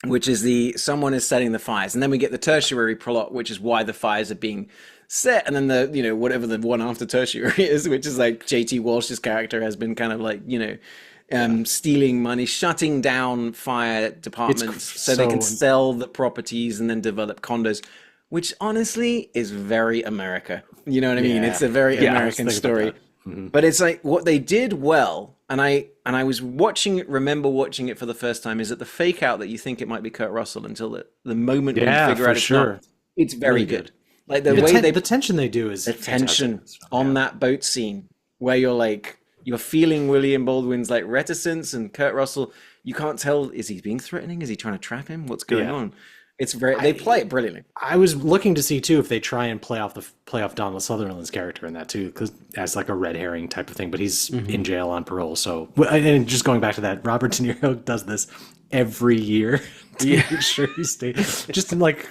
which is someone is setting the fires, and then we get the tertiary plot, which is why the fires are being set, and then the, you know, whatever the one after tertiary is, which is like JT Walsh's character has been kind of like, you know, stealing money, shutting down fire departments so they can sell the properties and then develop condos, which honestly is very America. You know what I mean? It's a very American story. But it's like what they did well, and I was remember watching it for the first time, is that the fake out that you think it might be Kurt Russell until the moment when you figure out it's not. It's very really good. Like the way the tension they do is the tension on that boat scene where you're feeling William Baldwin's like reticence, and Kurt Russell, you can't tell, is he being threatening? Is he trying to trap him? What's going on? It's they play it brilliantly. I was looking to see too if they try and play off Donald Sutherland's character in that too, because as like a red herring type of thing, but he's in jail on parole. So, and just going back to that, Robert De Niro does this every year to make sure he stays. Just like,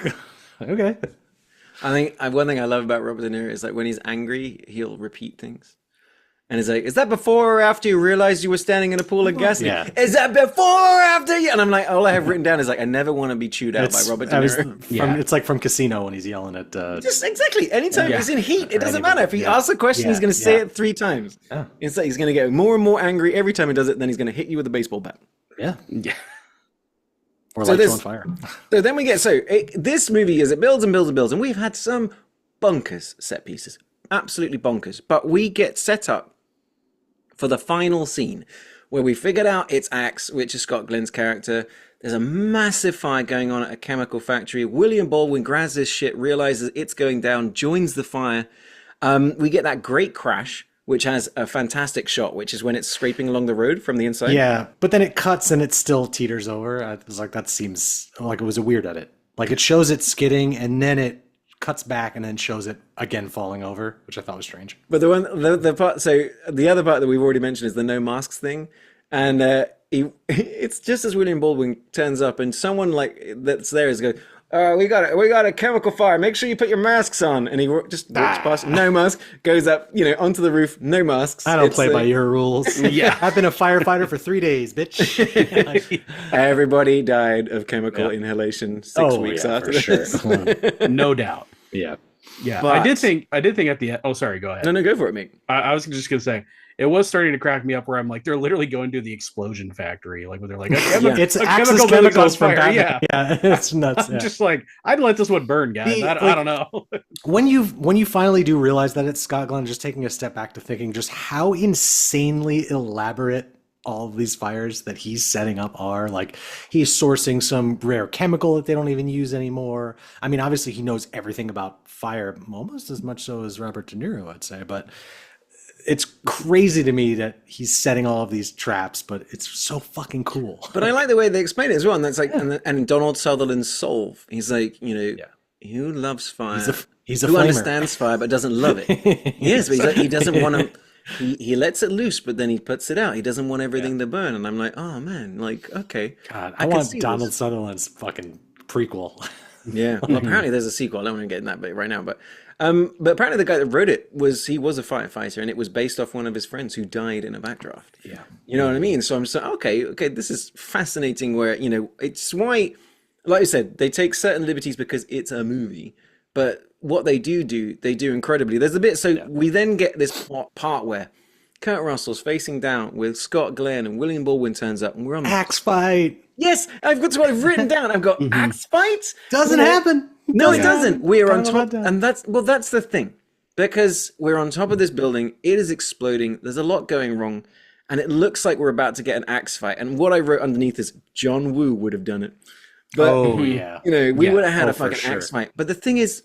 okay. I think one thing I love about Robert De Niro is like when he's angry, he'll repeat things. And it's like, is that before or after you realized you were standing in a pool of gas? Yeah. Is that before or after you? And I'm like, all I have written down is like, I never want to be chewed out by Robert De Niro. It's like from Casino when he's yelling at... Just exactly. Anytime he's in heat, it doesn't matter. If he asks a question, he's going to say it 3 times. Yeah. It's like he's going to get more and more angry every time he does it, then he's going to hit you with a baseball bat. Yeah. Or light you on fire. So then we get... this movie, as it builds and builds and builds, and we've had some bonkers set pieces. Absolutely bonkers. But we get set up for the final scene where we figured out it's Axe, which is Scott Glenn's character. There's a massive fire going on at a chemical factory. William Baldwin grabs this shit, realizes it's going down, joins the fire. We get that great crash, which has a fantastic shot, which is when it's scraping along the road from the inside. Yeah, but then it cuts and it still teeters over. I was like, that seems like it was a weird edit. Like it shows it skidding and then it cuts back and then shows it again falling over, which I thought was strange. But the part, so the other part that we've already mentioned is the no masks thing, and it's just as William Baldwin turns up and someone like that's there is going, we got a chemical fire. Make sure you put your masks on. And he just walks past, no mask, goes up, onto the roof, no masks. I don't play by your rules. Yeah. I've been a firefighter for 3 days, bitch. Everybody died of chemical inhalation 6 weeks after for this. Sure. No doubt. Yeah. Yeah. But- I did think at the end. Oh, sorry. Go ahead. No, go for it, mate. I was just gonna say it was starting to crack me up where I'm like, they're literally going to the explosion factory, like where they're like, It's a Axis chemical chemicals from fire. Batman. Yeah, it's nuts. I'm just like, I'd let this one burn, guys. I don't know. When you finally do realize that it's Scott Glenn, just taking a step back to thinking just how insanely elaborate all of these fires that he's setting up are. Like he's sourcing some rare chemical that they don't even use anymore. I mean, obviously he knows everything about fire, almost as much so as Robert De Niro, I'd say, but it's crazy to me that he's setting all of these traps, but it's so fucking cool. But I like the way they explain it as well. And that's like, and Donald Sutherland's solve. He's like, who loves fire? He's a who flamer. understands fire but doesn't love it. Yes, but he's like, he doesn't want to. He lets it loose, but then he puts it out. He doesn't want everything to burn. And I'm like, oh man, like okay. God, I I can want see Donald this. Sutherland's fucking prequel. Yeah. Well, apparently there's a sequel. I don't want to get in that bit right now, but apparently the guy that wrote it was a firefighter, and it was based off one of his friends who died in a backdraft. Yeah. You know what I mean? So I'm so okay, this is fascinating where, it's why, like I said, they take certain liberties because it's a movie, but what they do incredibly. There's a bit, so we then get this part where Kurt Russell's facing down with Scott Glenn and William Baldwin turns up and we're on Axe fight. Yes, I've got what I've written down. I've got axe fights. Doesn't happen. No, it doesn't. We're on Don't know top, about that. and that's the thing, because we're on top of this building. It is exploding. There's a lot going wrong, and it looks like we're about to get an axe fight. And what I wrote underneath is John Woo would have done it. But, yeah. we would have had a for fucking sure. axe fight. But the thing is,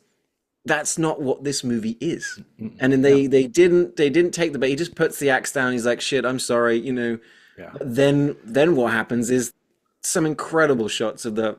that's not what this movie is. And then they didn't take the bait. He just puts the axe down. He's like, shit, I'm sorry, Yeah. But then what happens is some incredible shots of the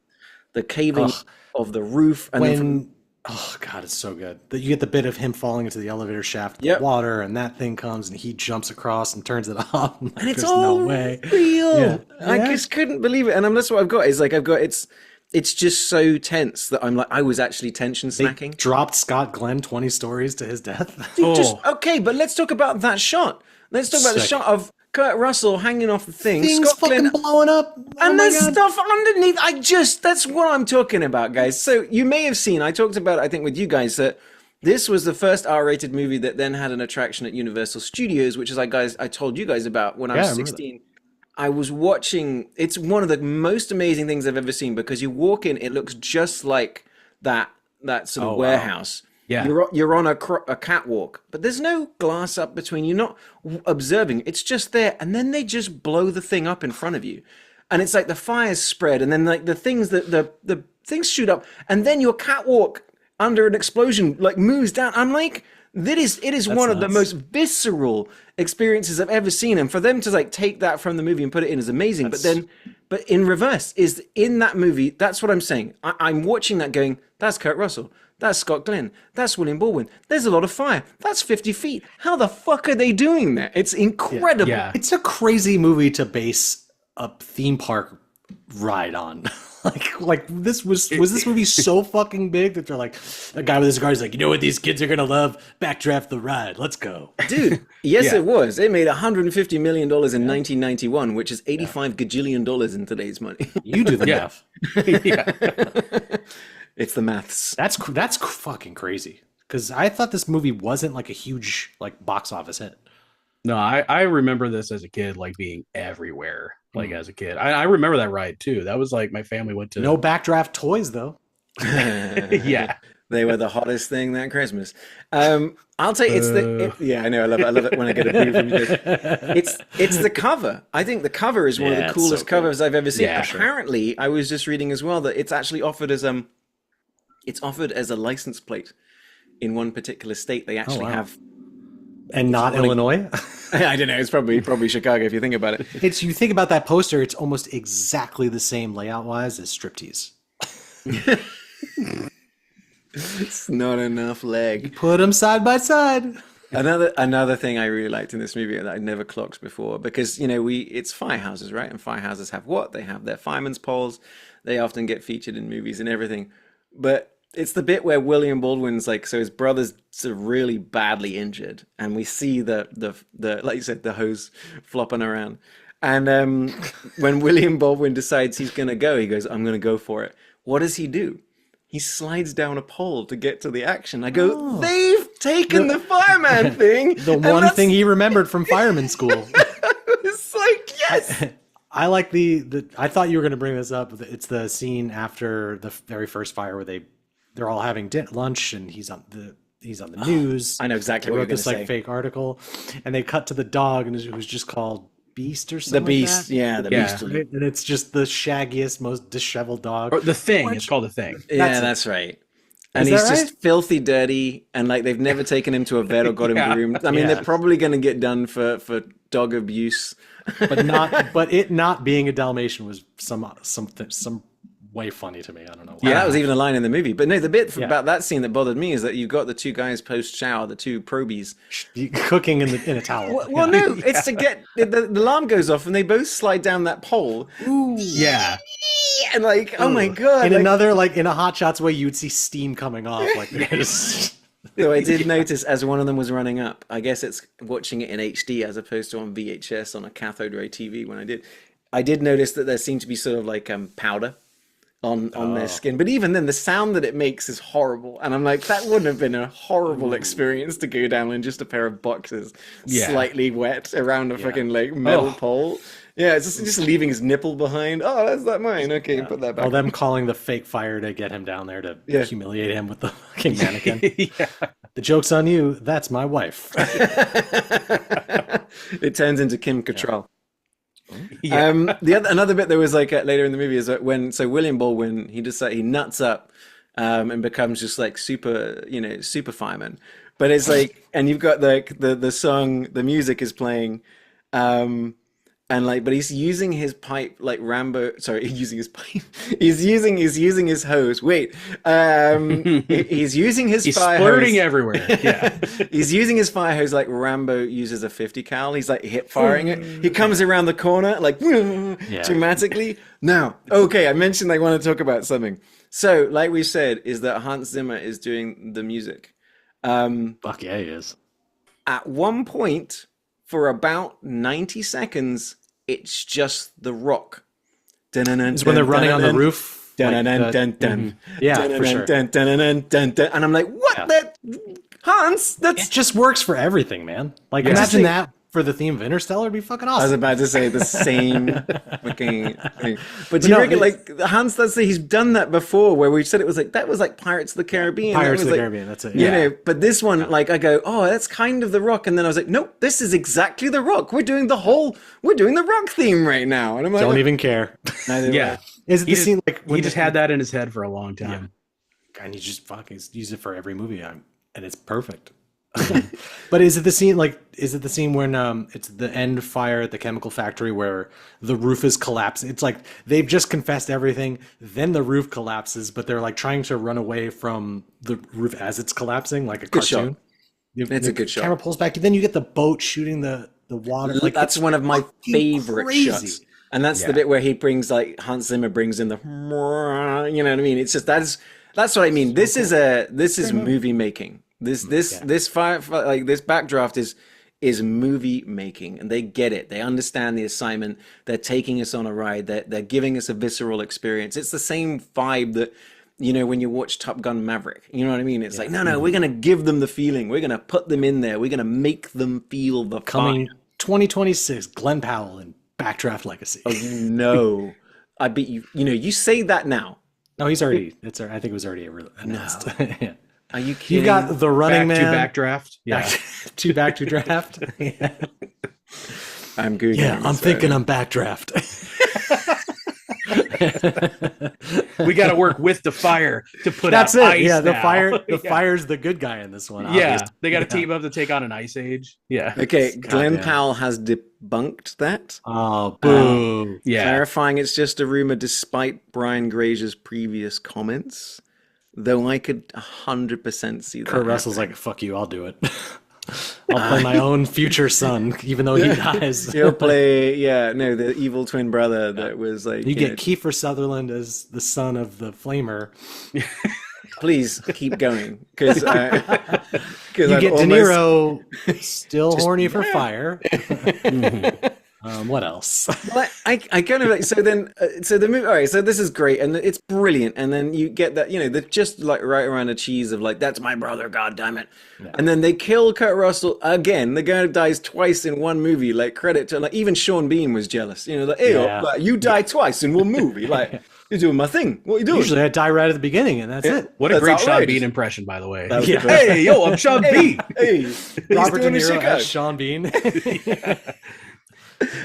caving of the roof, and oh god, it's so good that you get the bit of him falling into the elevator shaft, Yep. the water, and that thing comes and he jumps across and turns it off. and it's There's all no way. real. Yeah. I Yeah. just couldn't believe it, and that's what I've got. Is like it's just so tense that I'm like I was actually tension snacking. Dropped Scott Glenn 20 stories to his death. Okay, but let's talk about that shot. Let's talk about the Sick. shot of Kurt Russell hanging off the thing. Things Scott fucking Glenn. blowing up. Oh And my there's God. stuff underneath. That's what I'm talking about, guys. So you may have seen, I talked about it, I think, with you guys, that this was the first R-rated movie that then had an attraction at Universal Studios, which is I told you guys about when I was I remember 16. I was watching, it's one of the most amazing things I've ever seen, because you walk in, it looks just like that sort of warehouse. Yeah. You're on a catwalk, but there's no glass up between. You're not observing. It's just there, and then they just blow the thing up in front of you, and it's like the fires spread, and then like the things that the things shoot up, and then your catwalk under an explosion like moves down. I'm like, it is one of the most visceral experiences I've ever seen, and for them to like take that from the movie and put it in is amazing. But in reverse is in that movie. That's what I'm saying. I'm watching that going, that's Kurt Russell. That's Scott Glenn. That's William Baldwin. There's a lot of fire. That's 50 feet. How the fuck are they doing that? It's incredible. Yeah. It's a crazy movie to base a theme park ride on. like this was this movie so fucking big that they're like, a guy with his car is like, you know what these kids are gonna love? Backdraft the ride. Let's go. Dude, yes, it was. It made $150 million in 1991, which is $85 gajillion in today's money. You do the math. Yeah. It's the maths. That's fucking crazy. Because I thought this movie wasn't like a huge like box office hit. No, I remember this as a kid, like being everywhere. Like as a kid, I remember that ride too. That was like my family went to. No Backdraft toys though. Yeah. They were the hottest thing that Christmas. I'll tell you, yeah, I know, I love it when I get a boo from you guys. It's the cover. I think the cover is one of the coolest covers I've ever seen. Yeah, sure. Apparently, I was just reading as well that it's actually offered as a license plate in one particular state. They actually have, and not Illinois. I don't know. It's probably Chicago if you think about it. It's you think about that poster. It's almost exactly the same layout wise as striptease. It's not enough leg. Put them side by side. Another thing I really liked in this movie that I never clocked before, because it's firehouses, right? And firehouses have what? They have their fireman's poles. They often get featured in movies and everything. But it's the bit where William Baldwin's like, so his brother's sort of really badly injured, and we see the like you said, the hose flopping around. And when William Baldwin decides he's gonna go, he goes, "I'm gonna go for it." What does he do? He slides down a pole to get to the action. I go, they've taken the fireman thing. The one thing he remembered from fireman school. It's like, yes. I like the. I thought you were going to bring this up. It's the scene after the very first fire where they're all having lunch, and he's on the news. I know exactly they what wrote you're going this to say. fake article, and they cut to the dog, and it was just called Beast or something. The Beast, like that. yeah, the Beast. Right? And it's just the shaggiest, most disheveled dog. Or the Thing. It's called The Thing. Yeah, that's right. And he's just filthy dirty, and like they've never taken him to a vet or got him groomed. I mean, they're probably going to get done for dog abuse, but it not being a Dalmatian was some way funny to me. I don't know why. Yeah, that was even a line in the movie. But no, the bit about that scene that bothered me is that you've got the two guys post shower, the two probies, cooking in a towel. Well, no, it's to get the alarm goes off and they both slide down that pole. Ooh. Yeah. And like, oh my god! In another, like in a Hot Shots way, you'd see steam coming off. Like there's. So I did notice as one of them was running up. I guess it's watching it in HD as opposed to on VHS on a cathode ray TV. When I did notice that there seemed to be sort of like powder on their skin. But even then, the sound that it makes is horrible. And I'm like, that wouldn't have been a horrible experience to go down in just a pair of boxers, slightly wet around a fucking like metal pole. Yeah, it's just leaving his nipple behind. Oh, that's not mine. Okay, put that back. Well, them calling the fake fire to get him down there to humiliate him with the fucking mannequin. The joke's on you. That's my wife. It turns into Kim Cattrall. Another bit there was like later in the movie is that when William Baldwin he nuts up and becomes just like super fireman, but it's like, and you've got like the song, the music is playing, and like, but he's using his pipe like Rambo. Sorry, he's using his pipe. He's using his hose. Wait, he's using his fire splurting hose everywhere. Yeah, he's using his fire hose like Rambo uses a 50 cal. He's like hip firing it. He comes around the corner like dramatically. Now, okay, I mentioned I want to talk about something. So, like we said, is that Hans Zimmer is doing the music. Fuck yeah, he is. At one point, for about 90 seconds, it's just the rock. It's when they're running on the roof. Yeah, for sure. And I'm like, what the Hans? It just works for everything, man. Like imagine that for the theme of Interstellar, it'd be fucking awesome. I was about to say the same fucking thing. But do you reckon, like, Hans, he's done that before, where we said it was like, that was like Pirates of the Caribbean. Pirates of the like, Caribbean, that's it. You know, but this one, like, I go, oh, that's kind of the rock. And then I was like, nope, this is exactly the rock. We're doing the rock theme right now. And I'm like, don't even care. Yeah. Is it the scene like he just had that in his head for a long time? Yeah. And he just fucking use it for every movie, and it's perfect. But is it the scene when it's the end fire at the chemical factory where the roof is collapsing? It's like they've just confessed everything, then the roof collapses, but they're like trying to run away from the roof as it's collapsing, like a cartoon. It's a good shot. Camera pulls back, then you get the boat shooting the water. Like, that's one of my favorite shots. And that's the bit where he brings, like, Hans Zimmer brings in the, you know what I mean? It's just that's what I mean. This is movie making. This Backdraft is movie making, and they get it. They understand the assignment. They're taking us on a ride. They're giving us a visceral experience. It's the same vibe that, you know, when you watch Top Gun Maverick. You know what I mean? It's like, no, we're gonna give them the feeling. We're gonna put them in there. We're gonna make them feel the coming fire. 2026. Glenn Powell and Backdraft Legacy. Oh, no. I beat you. You know, you say that now. No, he's already. I think it was already announced. Yeah. Are you kidding? You've got the Running Man. Backdraft. Yeah. Back to draft. Yeah. I'm Googling. Yeah, I'm thinking I'm Backdraft. We got to work with the fire to put That's out it. ice Yeah, the now. fire. The fire's the good guy in this one. Yeah, Obviously. they got to team up to take on an ice age. Yeah. Okay, Glenn Goddamn. Powell has debunked that. Oh, boo. Yeah. Clarifying it's just a rumor despite Brian Grazier's previous comments. Though I could 100% see that. Kurt Russell's like, fuck you, I'll do it. I'll play my own future son, even though he dies. He'll play, the evil twin brother that was like. You get Kiefer Sutherland as the son of the Flamer. Please keep going, because You get De Niro still horny for fire. What else? Well, I kind of like, so the movie, all right, so this is great and it's brilliant, and then you get that, they're just like right around the cheese of like, that's my brother, god damn it. Yeah. And then they kill Kurt Russell again. The guy dies twice in one movie. Like, credit to, like, even Sean Bean was jealous, like, hey, like, you die twice in one movie, like, you're doing my thing, what are you doing? Usually I die right at the beginning and that's it. What a That's great outrageous. Sean Bean impression, by the way. Yeah. Hey, yo, I'm Sean Bean. Hey, Robert De doing the Niro shit as out. Sean Bean.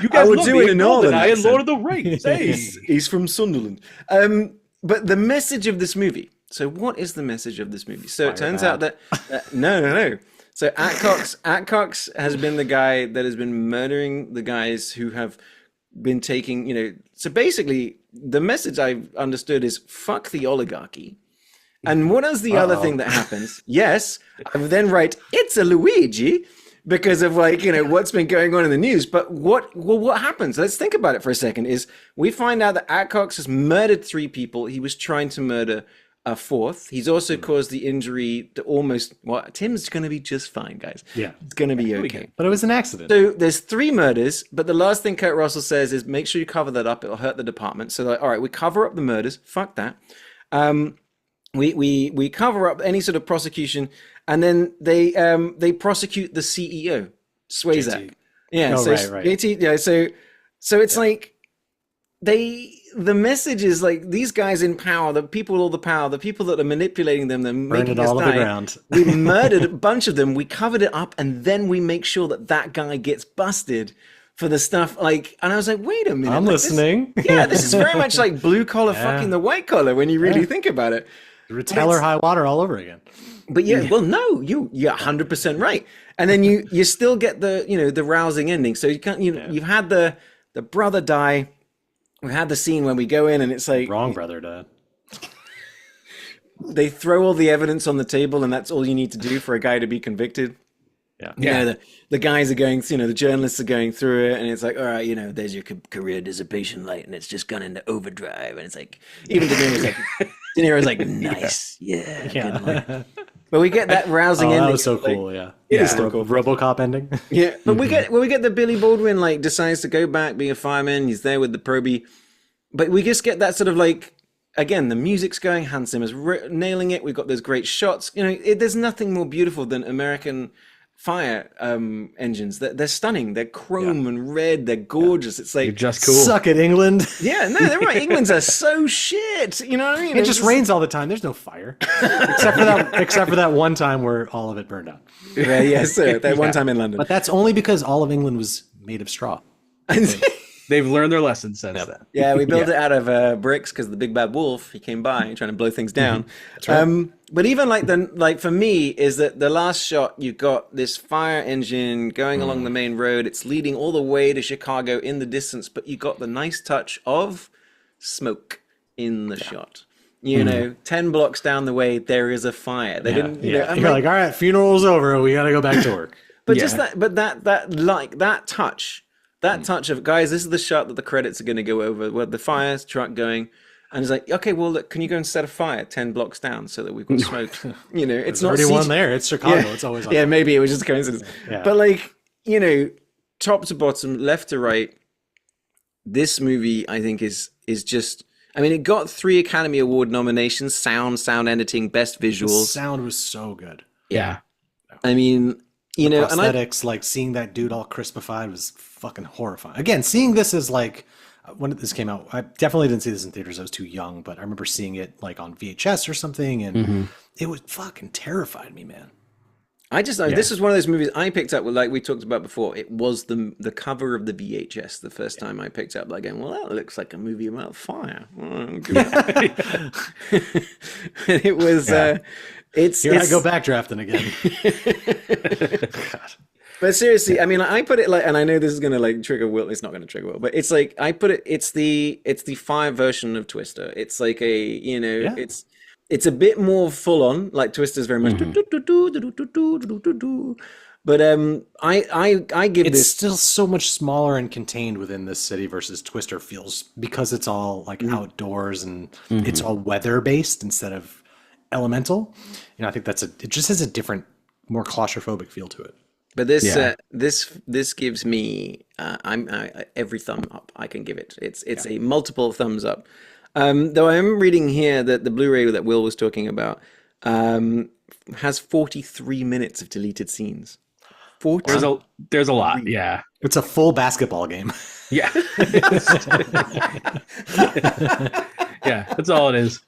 You guys would love do me it in Northern Goldeneye and accent. Lord of the Rings. Hey. He's from Sunderland. But the message of this movie. So what is the message of this movie? So it turns out that no. So Atcox has been the guy that has been murdering the guys who have been taking, so basically the message I've understood is fuck the oligarchy. And what is the other thing that happens? Yes, I then write, it's a Luigi, because of like, what's been going on in the news. But what happens? Let's think about it for a second. Is we find out that Atcox has murdered 3 people. He was trying to murder a 4th. He's also caused the injury to almost, Tim's going to be just fine, guys. Yeah. It's going to be okay. But it was an accident. So there's 3 murders, but the last thing Kurt Russell says is make sure you cover that up. It'll hurt the department. So like, all right, we cover up the murders. Fuck that. We cover up any sort of prosecution, and then they prosecute the CEO, Swayzak. Yeah, right. JT, yeah, so it's like the message is like, these guys in power, the people with all the power, the people that are manipulating them, they're making us all to die. the ground. We murdered a bunch of them, we covered it up, and then we make sure that guy gets busted for the stuff, like, and I was like, wait a minute. I'm listening. This is very much like blue collar fucking the white collar when you really think about it. Taylor High Water all over again. But well, no, you're 100% right. And then you still get the, the rousing ending. So you can't, you've had the brother die. We had the scene when we go in and it's like, Wrong brother died. They throw all the evidence on the table and that's all you need to do for a guy to be convicted. Yeah. The guys are going, the journalists are going through it, and it's like, all right, there's your career dissipation light, and it's just gone into overdrive, and it's like, even De Niro's like, nice, yeah. Good one. But we get that rousing ending. That was so like, cool, yeah. It is so cool. RoboCop ending. Yeah, but we get the Billy Baldwin like decides to go back being a fireman. He's there with the Proby, but we just get that sort of like, again, the music's going. Hans Zimmer's nailing it. We've got those great shots. There's nothing more beautiful than American fire engines. They're stunning. They're chrome and red. They're gorgeous. It's like, You're just cool. Suck it, England. yeah, no, they're right. England's are so shit. You know what I mean? It just rains all the time. There's no fire, except for that one time where all of it burned out. Yeah, yes, sir. That one time in London. But that's only because all of England was made of straw. They've learned their lesson since then. Yeah, we built it out of bricks because the big bad wolf, he came by trying to blow things down. That's right. But even like for me is that the last shot, you've got this fire engine going along the main road. It's leading all the way to Chicago in the distance, but you got the nice touch of smoke in the shot. 10 blocks down the way, there is a fire. They didn't. You're like, all right, funeral's over. We got to go back to work. But just that touch. That touch of, guys, this is the shot that the credits are going to go over, where the fire truck going, and it's like, okay, well, look, can you go and set a fire 10 blocks down so that we've got smoke? It's not already one there. It's Chicago. It's always on. Yeah, maybe it was just a coincidence. Yeah. But like, top to bottom, left to right, this movie I think is just. I mean, it got 3 Academy Award nominations: sound editing, best visuals. The sound was so good. Yeah. I mean. Prosthetics, like seeing that dude all crispified was fucking horrifying. Again, seeing this as like when this came out, I definitely didn't see this in theaters. I was too young, but I remember seeing it like on VHS or something, and it was fucking terrified me, man. I just know this is one of those movies I picked up with, like we talked about before. It was the cover of the VHS the first time I picked up, like going, well, that looks like a movie about fire. It was Here I go backdrafting again. God. But seriously, I mean, I put it like, and I know this is gonna like trigger Will. It's not gonna trigger Will, but it's like I put it. It's the fire version of Twister. It's like it's a bit more full on. Like Twister's very much. But I give It's this still so much smaller and contained within this city versus Twister feels, because it's all like outdoors and it's all weather based instead of elemental. I think it just has a different, more claustrophobic feel to it. But this gives me every thumb up I can give it. It's a multiple thumbs up. Though I am reading here that the Blu-ray that Will was talking about has 43 minutes of deleted scenes. There's a lot. Yeah, it's a full basketball game. Yeah. Yeah, that's all it is.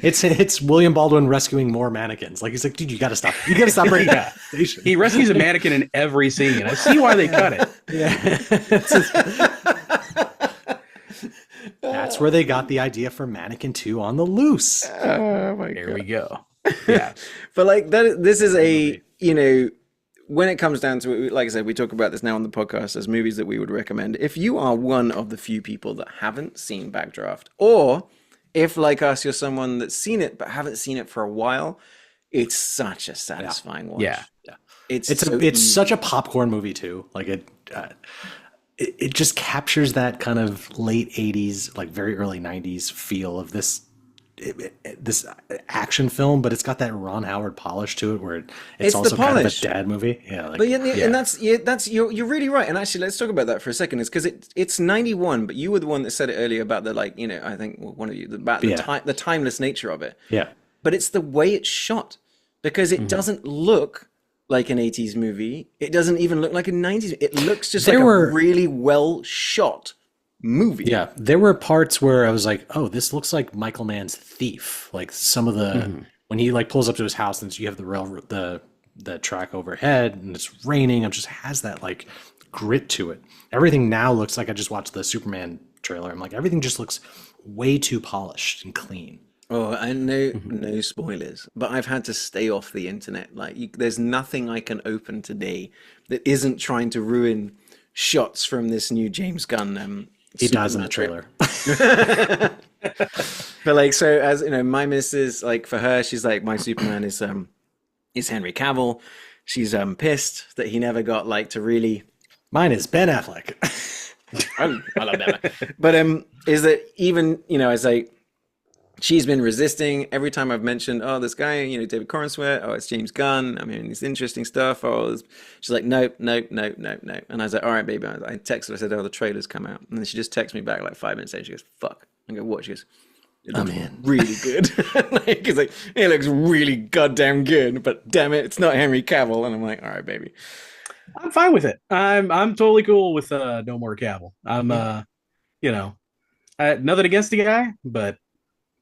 It's William Baldwin rescuing more mannequins. Like, he's like, dude, you gotta stop. You gotta stop right now. He rescues a mannequin in every scene. I see why they cut it. Yeah. That's where they got the idea for Mannequin 2 on the Loose. Oh my God. There we go. Yeah. But like this is when it comes down to it, like I said, we talk about this now on the podcast as movies that we would recommend. If you are one of the few people that haven't seen Backdraft, or if, like us, you're someone that's seen it but haven't seen it for a while, it's such a satisfying watch. Yeah. It's such a popcorn movie too. Like it just captures that kind of late 80s, like very early 90s feel of this action film, but it's got that Ron Howard polish to it, where it's also kind of a dad movie. Yeah, like, and that's you're really right. And actually, let's talk about that for a second. Is because it's 91, but you were the one that said it earlier about the I think one of you about the timeless nature of it. Yeah, but it's the way it's shot, because it doesn't look like an 80s movie. It doesn't even look like a 90s. It looks just like a really well shot movie. Yeah, there were parts where I was like, oh, this looks like Michael Mann's Thief. Like some of the when he like pulls up to his house and you have the track overhead and it's raining, it just has that like grit to it. Everything now looks like, I just watched the Superman trailer. I'm like, everything just looks way too polished and clean. Oh, and no spoilers, but I've had to stay off the internet. Like, there's nothing I can open today that isn't trying to ruin shots from this new James Gunn. He dies in the trailer. But like, so as you know, my missus, like for her, she's like, my Superman is Henry Cavill. She's pissed that he never got like to really. Mine is Ben Affleck. I love Ben Affleck. But is that even as like. She's been resisting every time I've mentioned, oh, this guy, David Corenswet, oh, it's James Gunn. I mean, it's interesting stuff. Oh, she's like, nope. And I was like, all right, baby. I texted her, I said, oh, the trailer's come out. And then she just texted me back like 5 minutes later. She goes, fuck. I go, what? She goes, it looks really good. He's like, it looks really goddamn good, but damn it, it's not Henry Cavill. And I'm like, all right, baby. I'm fine with it. I'm totally cool with no more Cavill. I'm, nothing against the guy, but.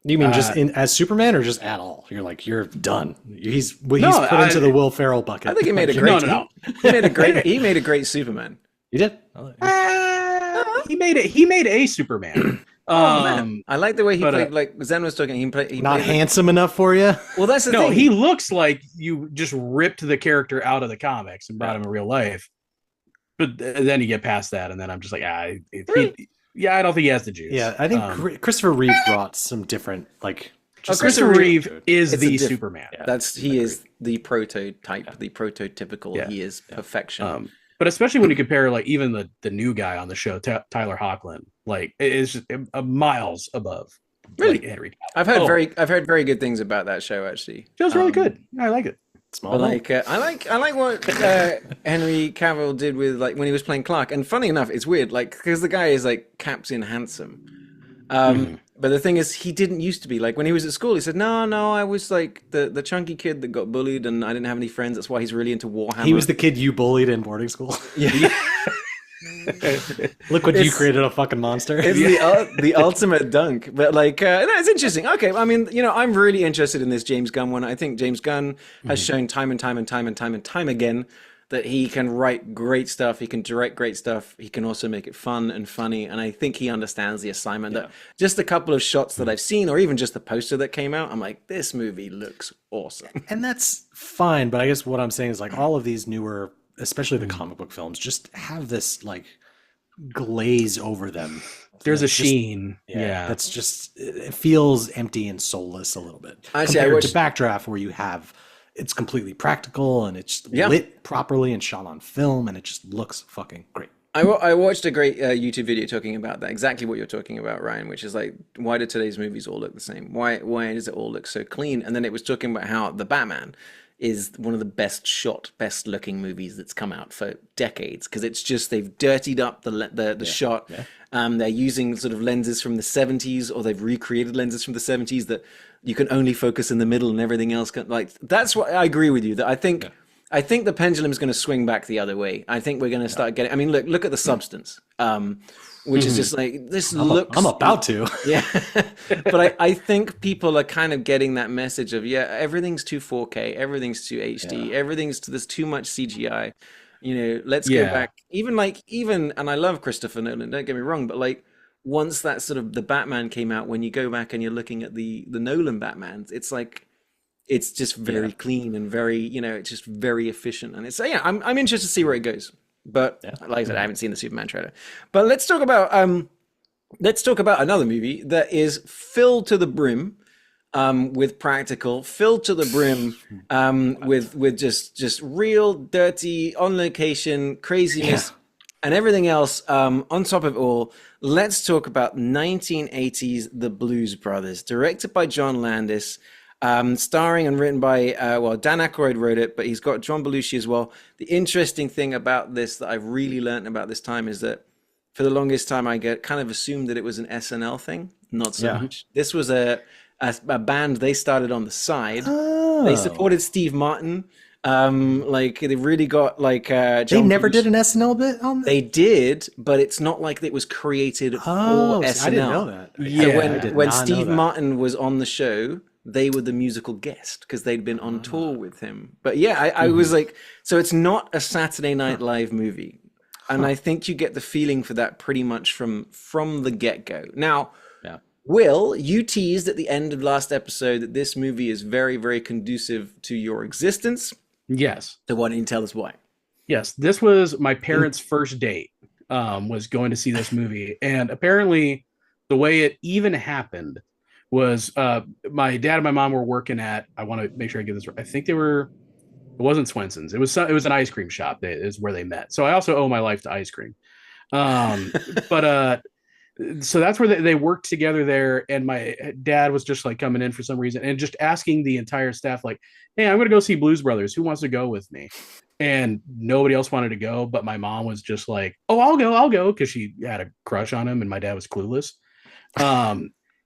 You mean just as Superman, or just at all? You're like, you're done. He's put into the Will Ferrell bucket. I think he made a great. He made a great. He made a great Superman. You did. He made a Superman. Man. I like the way he played. Like Zen was talking, he not played handsome enough for you. Well, that's the thing. He looks like you just ripped the character out of the comics and brought him in real life. But then you get past that, and then I'm just like, I don't think he has the juice. Yeah, I think Christopher Reeve brought some different, like... Christopher Reeve is the Superman. Yeah, he is the prototype, the prototypical. Yeah. He is perfection. But especially when you compare, like, even the new guy on the show, Tyler Hoechlin, like, it's just miles above really? Like, Henry Cavill. I've heard very good things about that show, actually. Show's really good. I like it. But like I like what Henry Cavill did with like when he was playing Clark. And funny enough, it's weird, like because the guy is like Captain Handsome. But the thing is, he didn't used to be like when he was at school. He said, "No, I was like the chunky kid that got bullied, and I didn't have any friends. That's why he's really into Warhammer." He was the kid you bullied in boarding school. Yeah. Look what you created, a fucking monster. It's the ultimate dunk. But like, no, it's interesting. Okay, I mean, I'm really interested in this James Gunn one. I think James Gunn has shown time and time and time and time and time again that he can write great stuff, he can direct great stuff, he can also make it fun and funny, and I think he understands the assignment. That just a couple of shots that I've seen, or even just the poster that came out, I'm like, this movie looks awesome. And that's fine, but I guess what I'm saying is like all of these newer, especially the comic book films, just have this like glaze over them. There's a sheen. That's just, it feels empty and soulless a little bit. Actually, compared to Backdraft, where you have, it's completely practical and it's lit properly and shot on film and it just looks fucking great. I watched a great YouTube video talking about that, exactly what you're talking about, Ryan, which is like, why do today's movies all look the same? Why does it all look so clean? And then it was talking about how The Batman is one of the best shot, best looking movies that's come out for decades, because it's just, they've dirtied up the shot. They're using sort of lenses from the 70s, or they've recreated lenses from the 70s that you can only focus in the middle and everything else that's what I agree with you, that I think the pendulum is going to swing back the other way. I think we're going to start getting, I mean, look at The Substance, which is just like, this looks... I'm about to. Yeah. But I think people are kind of getting that message of, everything's too 4K, everything's too HD, there's too much CGI. Let's go back. Even, and I love Christopher Nolan, don't get me wrong, but like, once that sort of, the Batman came out, when you go back and you're looking at the Nolan Batmans, it's like, it's just very clean and very, it's just very efficient. And it's, I'm interested to see where it goes. But like I said, I haven't seen the Superman trailer. But let's talk about another movie that is filled to the brim with practical, filled to the brim with just real dirty, on location craziness and everything else on top of it all. Let's talk about 1980s The Blues Brothers, directed by John Landis. Starring and written by, Dan Aykroyd wrote it, but he's got John Belushi as well. The interesting thing about this that I've really learned about this time is that for the longest time, I kind of assumed that it was an SNL thing. Not so much. This was a band they started on the side. Oh. They supported Steve Martin. They really got John they never Belushi. did an SNL bit on that? They did, but it's not like it was created for SNL. I didn't know that. So when Steve Martin was on the show, they were the musical guest because they'd been on tour with him. But I was like, so it's not a Saturday Night Live movie. And I think you get the feeling for that pretty much from the get-go. Now, Will, you teased at the end of last episode that this movie is very, very conducive to your existence. Yes. So why don't you tell us why? Yes, this was my parents' first date, was going to see this movie. And apparently the way it even happened was my dad and my mom were working at, I want to make sure I get this right. I think it wasn't Swenson's. It was an ice cream shop is where they met. So I also owe my life to ice cream. So that's where they worked together there. And my dad was just like coming in for some reason and just asking the entire staff, like, hey, I'm going to go see Blues Brothers. Who wants to go with me? And nobody else wanted to go. But my mom was just like, oh, I'll go. Because she had a crush on him and my dad was clueless.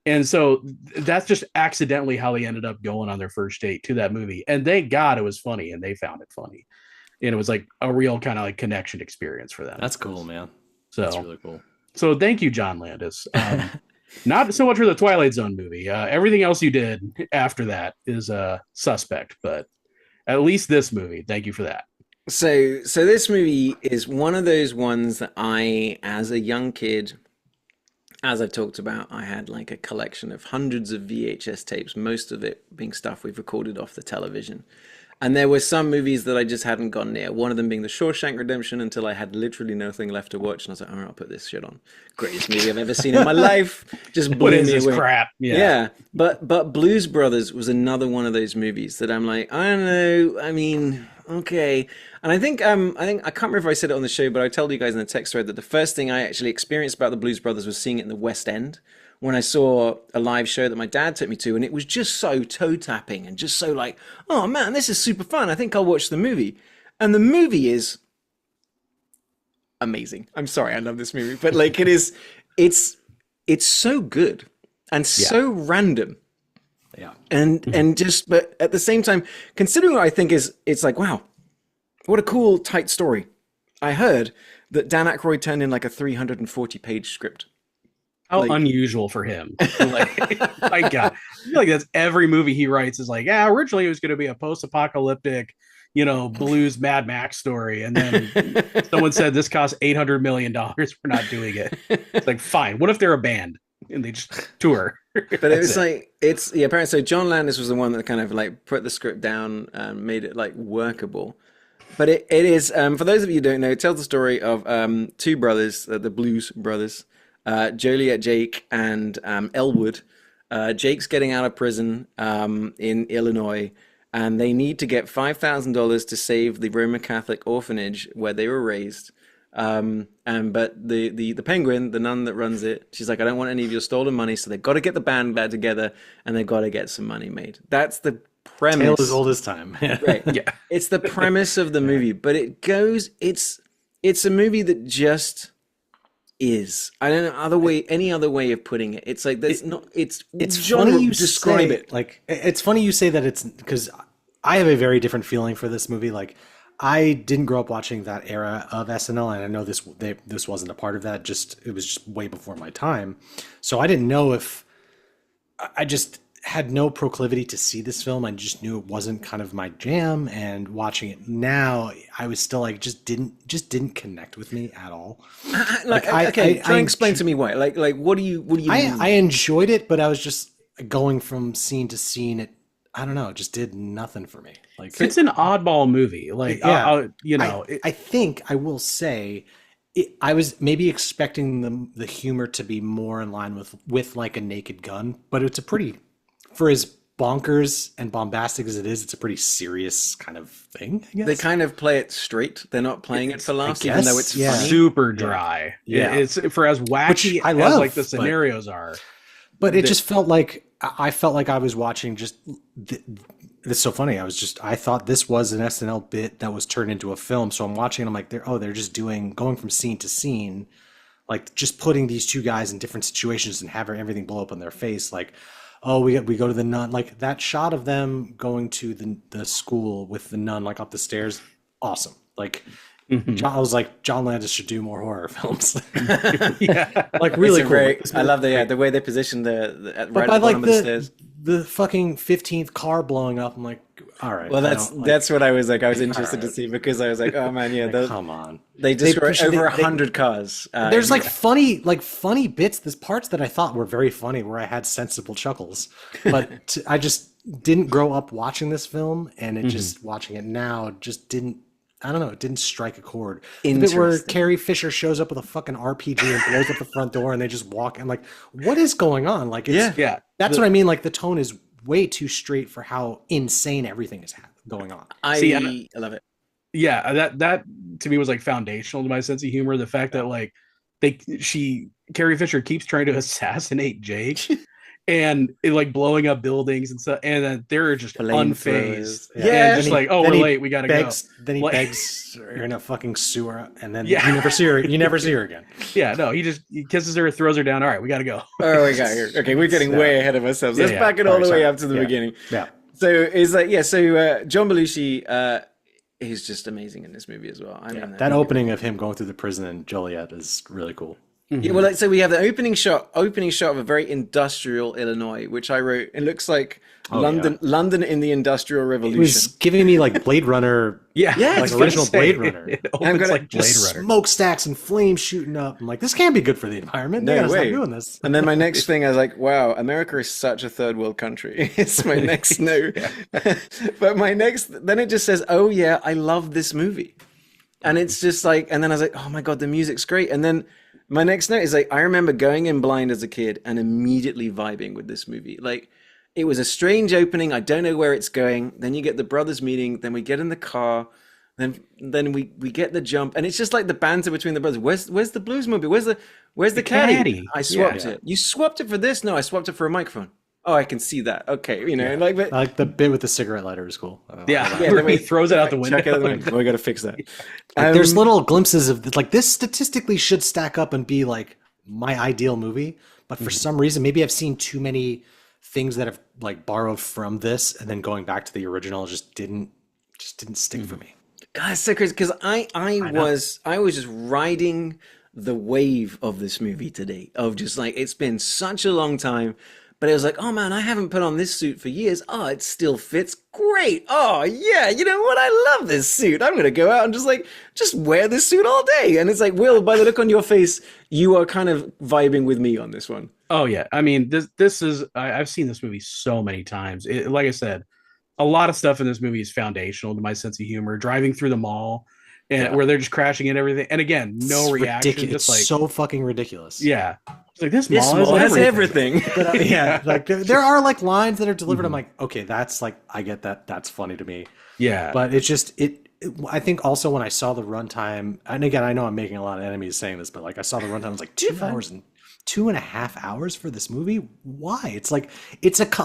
And so that's just accidentally how they ended up going on their first date to that movie. And thank God it was funny and they found it funny. And it was like a real kind of like connection experience for them. That's cool, man. So that's really cool. So thank you, John Landis. Not so much for the Twilight Zone movie. Everything else you did after that is suspect, but at least this movie, thank you for that. So this movie is one of those ones that I, as a young kid, as I've talked about, I had like a collection of hundreds of VHS tapes, most of it being stuff we've recorded off the television. And there were some movies that I just hadn't gone near. One of them being The Shawshank Redemption, until I had literally nothing left to watch. And I was like, all right, I'll put this shit on. Greatest movie I've ever seen in my life. Just blew me away. Crap? Yeah. But Blues Brothers was another one of those movies that I'm like, I don't know. I mean, okay. And I think I can't remember if I said it on the show, but I told you guys in the text thread that the first thing I actually experienced about the Blues Brothers was seeing it in the West End, when I saw a live show that my dad took me to, and it was just so toe-tapping and just so like, oh man, this is super fun. I think I'll watch the movie. And the movie is amazing. I'm sorry, I love this movie, but like it's so good and so random. Yeah. And just, but at the same time, considering what I think is, it's like, wow, what a cool, tight story. I heard that Dan Aykroyd turned in like a 340-page script. How Like- unusual for him. Like, my God. I feel like that's every movie he writes is like, yeah, originally it was going to be a post-apocalyptic, blues Mad Max story. And then someone said this costs $800 million. We're not doing it. It's like, fine. What if they're a band and they just tour? But it was like, apparently, so John Landis was the one that kind of like put the script down and made it like workable. But it is, for those of you who don't know, it tells the story of two brothers, the Blues brothers, Joliet Jake and Elwood. Jake's getting out of prison in Illinois, and they need to get $5,000 to save the Roman Catholic orphanage where they were raised. But the penguin, the nun that runs it, she's like, I don't want any of your stolen money, so they've got to get the band back together, and they've got to get some money made. That's the premise. Tale as old as time. Right. Yeah. It's the premise of the movie, but it's a movie that just is. I don't know any other way of putting it. It's like it's funny you describe say, it. Like, it's funny you say that, it's because I have a very different feeling for this movie. Like, I didn't grow up watching that era of SNL, and I know this wasn't a part of that. It was just way before my time, so I didn't know if I just had no proclivity to see this film. I just knew it wasn't kind of my jam, and watching it now, I was still like, just didn't connect with me at all. Try and explain to me why. Like what do you mean? I enjoyed it, but I was just going from scene to scene. I don't know, it just did nothing for me. Like, it's an oddball movie. Like, yeah, I think I will say, I was maybe expecting the humor to be more in line with like a Naked Gun, but it's a pretty, for as bonkers and bombastic as it is, it's a pretty serious kind of thing, I guess. They kind of play it straight. They're not playing it for laughs, even though it's funny. Super dry. Yeah. It's for as wacky I love, as like the scenarios are. But it just felt like, I felt like I was watching just it's so funny. I thought this was an SNL bit that was turned into a film. So I'm watching and I'm like, they're just going from scene to scene, like just putting these two guys in different situations and having everything blow up in their face. Like, oh, we go to the nun, like that shot of them going to the school with the nun, like up the stairs. Awesome. Like, I was like, John Landis should do more horror films. Yeah. Like, really cool. I love the way they position the right at the by bottom of the stairs. The fucking 15th car blowing up. I'm like, all right. Well, that's what I was like. I was interested to see, because I was like, oh man, yeah. Come on. They destroyed over 100 cars. There's funny bits. There's parts that I thought were very funny where I had sensible chuckles, but I just didn't grow up watching this film, and it just watching it now just didn't. I don't know. It didn't strike a chord. The bit where Carrie Fisher shows up with a fucking RPG and blows up the front door, and they just walk. I'm like, what is going on? Like, yeah. That's what I mean. Like, the tone is way too straight for how insane everything is going on. I love it. Yeah, that to me was like foundational to my sense of humor. The fact that like Carrie Fisher keeps trying to assassinate Jake. And it, like, blowing up buildings and stuff, and then they're just unfazed. Yeah, just like, oh, we're late, we gotta go. Then he begs her in a fucking sewer, and then you never see her. You never see her again. Yeah, no, he kisses her, throws her down. All right, we gotta go. Oh, we got here. Okay, we're getting way ahead of ourselves. Let's back it all the way up to the beginning. Yeah. So it's like, So John Belushi, he's just amazing in this movie as well. I mean, that opening of him going through the prison in Joliet is really cool. Yeah, well, so we have the opening shot of a very industrial Illinois, which I wrote. It looks like London in the Industrial Revolution. It was giving me like Blade Runner, like original Blade Runner. It opens like Blade Runner. Smokestacks and flames shooting up. I'm like, this can't be good for the environment. They gotta stop doing this. And then my next thing, I was like, wow, America is such a third world country. It's my next note. But then it just says, oh yeah, I love this movie. And it's just like, and then I was like, oh my God, the music's great. And then my next note is like, I remember going in blind as a kid and immediately vibing with this movie. Like, it was a strange opening. I don't know where it's going. Then you get the brothers meeting. Then we get in the car. Then we get the jump. And it's just like the banter between the brothers. Where's the blues movie? Where's the caddy? I swapped it. You swapped it for this? No, I swapped it for a microphone. Oh, I can see that. Okay, like the bit with the cigarette lighter is cool. Where he throws it out the window. We got to fix that. There's little glimpses of like this statistically should stack up and be like my ideal movie, but for some reason, maybe I've seen too many things that have like borrowed from this, and then going back to the original just didn't stick for me. God, it's so crazy because I was just riding the wave of this movie today of just like it's been such a long time, but it was like, oh man, I haven't put on this suit for years. Oh, it still fits great. Oh yeah, you know what? I love this suit. I'm gonna go out and just wear this suit all day. And it's like, Will, by the look on your face, you are kind of vibing with me on this one. Oh yeah, I mean this is I've seen this movie so many times. Like I said, a lot of stuff in this movie is foundational to my sense of humor. Driving through the mall, and Yeah. where they're just crashing and everything, and again, no It's reaction, ridiculous. just like It's so fucking ridiculous. yeah, it's like this This mall mall has has everything. everything. But yeah, like there are like lines that are delivered. I'm like, okay, that's like I get that. That's funny to me. Yeah, But it's just I think also when I saw the runtime, and again, I know I'm making a lot of enemies saying this, but like I saw the runtime, I was like 2 hours and 2.5 hours for this movie. Why? It's like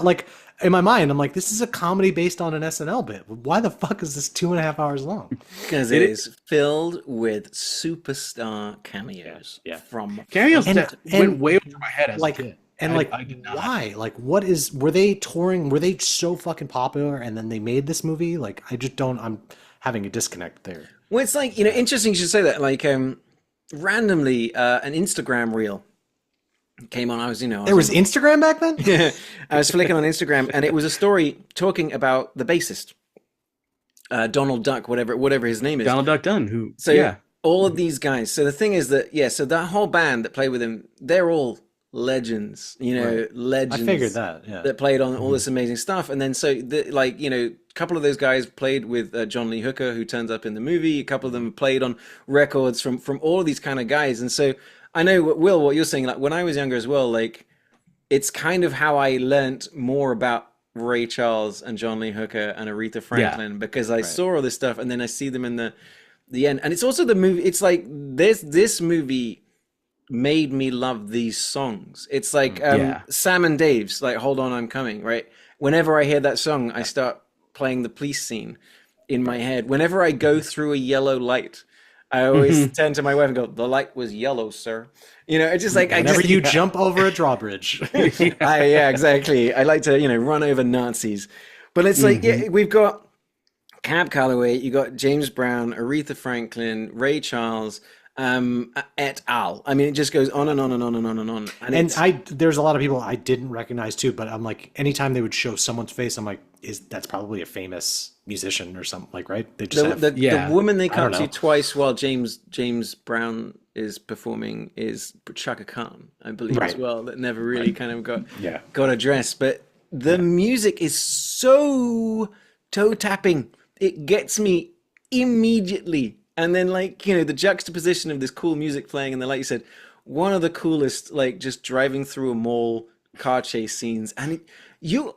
like in my mind, I'm like, this is a comedy based on an SNL bit. Why the fuck is this 2.5 hours long? Because it is filled with superstar cameos Yeah. from cameos And- that and, went way over my head as Like a kid. and I- like I did not. why? Like what is? Were they touring? Were they so fucking popular and then they made this movie? Like I just don't. I'm having a disconnect there. Well, it's like, you know, interesting you should say that. Like, randomly, an Instagram reel came on. I was, you know, There was Instagram back then. I was flicking on Instagram, and it was a story talking about the bassist, Donald Duck, whatever his name is. Donald Duck Dunn, who So yeah, all of these guys. So the thing is that so that whole band that played with him, they're all legends. You know, Right. I legends. figured that. Yeah. That played on all this amazing stuff, and then so like, you know, a couple of those guys played with John Lee Hooker, who turns up in the movie. A couple of them played on records from all of these kind of guys, and so I know Will, what you're saying. Like when I was younger as well, like it's kind of how I learnt more about Ray Charles and John Lee Hooker and Aretha Franklin, because I saw all this stuff, and then I see them in the end, and it's also the movie. It's like this movie made me love these songs. It's like Sam and Dave's like "Hold On, I'm Coming," right? Whenever I hear that song, I start playing the police scene in my head. Whenever I go through a yellow light, I always turn to my wife and go, "The light was yellow, sir." You know, it's just like Whenever you jump over a drawbridge. yeah, exactly. I like to, you know, run over Nazis, but it's like we've got Cab Calloway, you got James Brown, Aretha Franklin, Ray Charles, et al. I mean, it just goes on and on and on and on and on. And there's a lot of people I didn't recognize too, but I'm like, anytime they would show someone's face, I'm like, that's probably a famous musician or something, like, right? They just the woman they cut know. to twice while James Brown is performing is Chaka Khan, I believe, as well. That never really kind of got addressed. But the music is so toe tapping; it gets me immediately. And then, like, you know, the juxtaposition of this cool music playing, and then, like you said, one of the coolest, like, just driving through a mall car chase scenes. And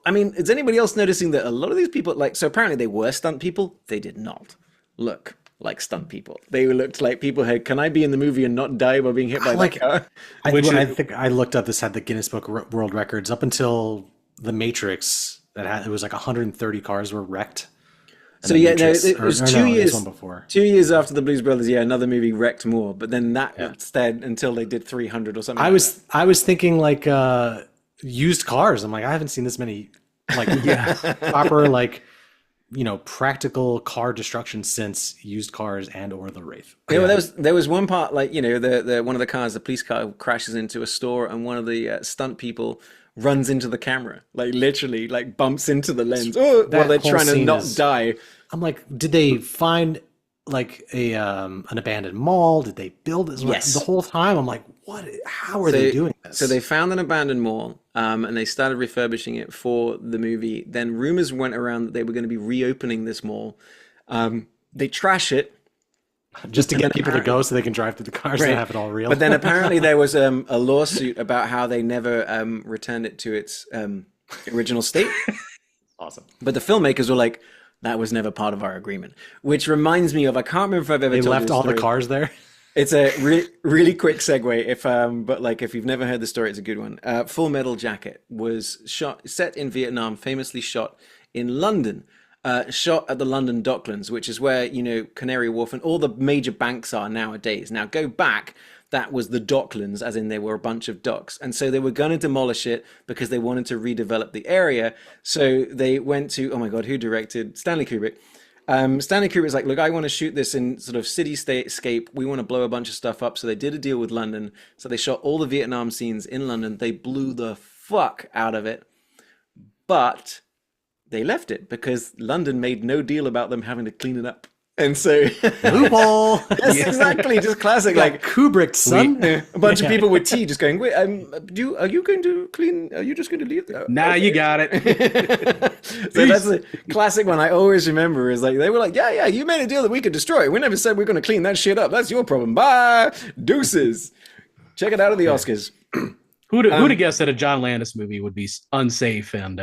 I mean, is anybody else noticing that a lot of these people, like, so apparently they were stunt people? They did not look like stunt people. They looked like people had, can I be in the movie and not die by being hit by that car? I think I looked up, this had the Guinness Book of World Records up until The Matrix. It was like 130 cars were wrecked. So yeah, it was 2 years. One before. 2 years after the Blues Brothers, another movie wrecked more. But then that instead, until they did 300 or something. I was thinking like used cars. I'm like, I haven't seen this many like proper like, you know, practical car destruction since used cars and or the Wraith. Yeah, well, there was one part, like, you know, the one of the cars, the police car, crashes into a store, and one of the stunt people runs into the camera, like literally, like bumps into the lens while they're trying to not die. I'm like, did they find like an abandoned mall? Did they build this? Yes. The whole time I'm like, what? How are they doing this? So they found an abandoned mall, and they started refurbishing it for the movie. Then rumors went around that they were going to be reopening this mall. They trash it. Just to get people to go so they can drive through the cars and have it all real. But then apparently there was a lawsuit about how they never returned it to its original state. Awesome. But the filmmakers were like, that was never part of our agreement. Which reminds me of, I can't remember if I've ever They told left this all story. the cars there. It's a really quick segue. But like, if you've never heard the story, it's a good one. Full Metal Jacket was set in Vietnam, famously shot in London. Shot at the London Docklands, which is where, you know, Canary Wharf and all the major banks are nowadays. Now, go back, that was the Docklands, as in there were a bunch of docks. And so they were going to demolish it because they wanted to redevelop the area. So they went to, oh my God, who directed? Stanley Kubrick. Stanley Kubrick was like, look, I want to shoot this in sort of city-scape. We want to blow a bunch of stuff up. So they did a deal with London. So they shot all the Vietnam scenes in London. They blew the fuck out of it. But they left it because London made no deal about them having to clean it up. And so loophole. That's exactly just classic. Like Kubrick, son. A bunch of people with tea just going, wait, are you going to clean? Are you just going to leave? Nah, okay. you got it. So that's a classic one I always remember is like, they were like, yeah, you made a deal that we could destroy. We never said we're going to clean that shit up. That's your problem. Bye. Deuces. Check it out at the Oscars. Who'd have guessed that a John Landis movie would be unsafe and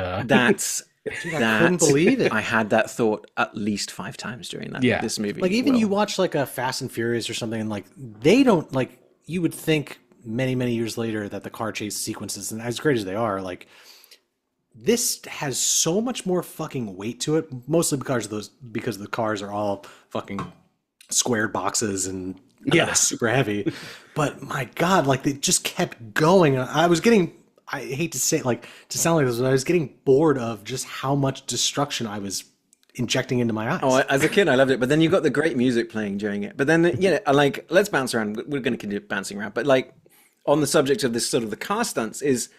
Dude, I couldn't believe it. I had that thought at least 5 times during this movie. Like even you watch like a Fast and Furious or something, and like they don't like. You would think many years later that the car chase sequences, and as great as they are, like this has so much more fucking weight to it. Mostly because the cars are all fucking squared boxes and super heavy. But my God, like they just kept going. I hate to say to sound like this, but I was getting bored of just how much destruction I was injecting into my eyes. Oh, as a kid, I loved it. But then you got the great music playing during it. But then, like, let's bounce around. We're going to continue bouncing around. But like, on the subject of this sort of the car stunts is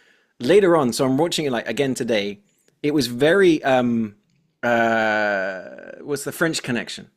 later on. So I'm watching it like again today. It was very, what's the French Connection?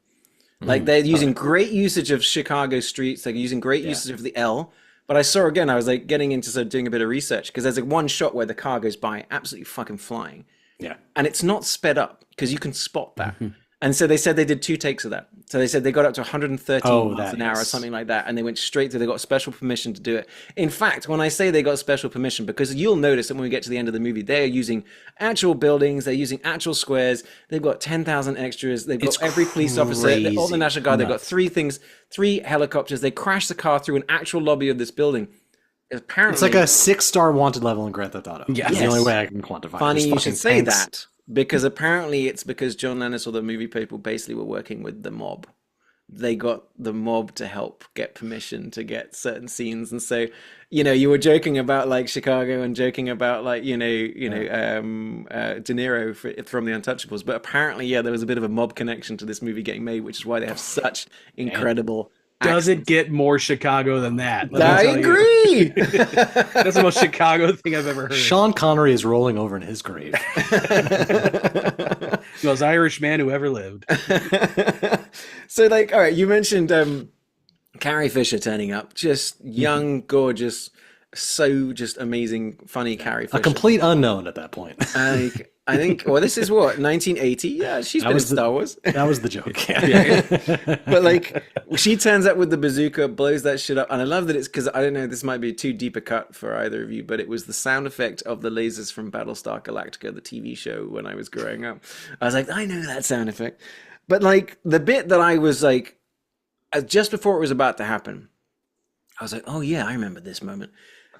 Like they're using great usage of Chicago streets. They're using great usage of the L. But I saw again, I was like getting into sort of doing a bit of research because there's like one shot where the car goes by absolutely fucking flying. Yeah. And it's not sped up because you can spot that. And so they said they did 2 takes of that. So they said they got up to 113 miles an hour or something like that. And they went straight through. They got special permission to do it. In fact, when I say they got special permission, because you'll notice that when we get to the end of the movie, they're using actual buildings. They're using actual squares. They've got 10,000 extras. They've got every police officer, all the National Guard. They've got 3 helicopters. They crashed the car through an actual lobby of this building. Apparently, it's like a 6-star wanted level in Grand Theft Auto. Yes. That's the only way I can quantify. Funny you should say that. Because apparently it's because John Lennon or the movie people basically were working with the mob. They got the mob to help get permission to get certain scenes. And so, you were joking about like Chicago and joking about like, De Niro from The Untouchables. But apparently, there was a bit of a mob connection to this movie getting made, which is why they have such incredible Does it get more Chicago than that? I agree. That's the most Chicago thing I've ever heard. Sean Connery is rolling over in his grave. The most Irish man who ever lived. So, like, all right, you mentioned Carrie Fisher turning up. Just young, gorgeous, so just amazing, funny Carrie Fisher. A complete unknown at that point. I think, this is what, 1980? Yeah, she's been in Star Wars. That was the joke. Yeah. But like, she turns up with the bazooka, blows that shit up. And I love that it's because, I don't know, this might be too deep a cut for either of you, but it was the sound effect of the lasers from Battlestar Galactica, the TV show when I was growing up. I was like, I know that sound effect. But like, the bit that I was like, just before it was about to happen, I was like, oh yeah, I remember this moment.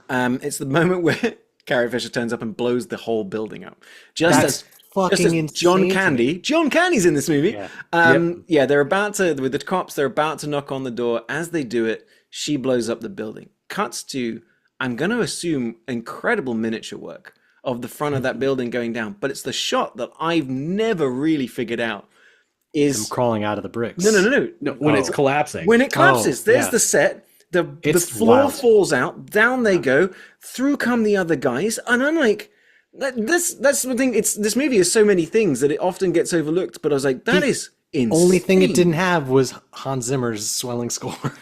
It's the moment where Carrie Fisher turns up and blows the whole building up. Just as John Candy. John Candy's in this movie. Yeah. They're about to, with the cops, they're about to knock on the door. As they do it, she blows up the building. Cuts to, I'm going to assume, incredible miniature work of the front of that building going down. But it's the shot that I've never really figured out is... Them crawling out of the bricks. No. When it's collapsing. When it collapses, there's the set. The floor falls out, down they go, through come the other guys, and I'm like, that's the thing. This movie has so many things that it often gets overlooked. But I was like, that is insane. Only thing it didn't have was Hans Zimmer's swelling score. But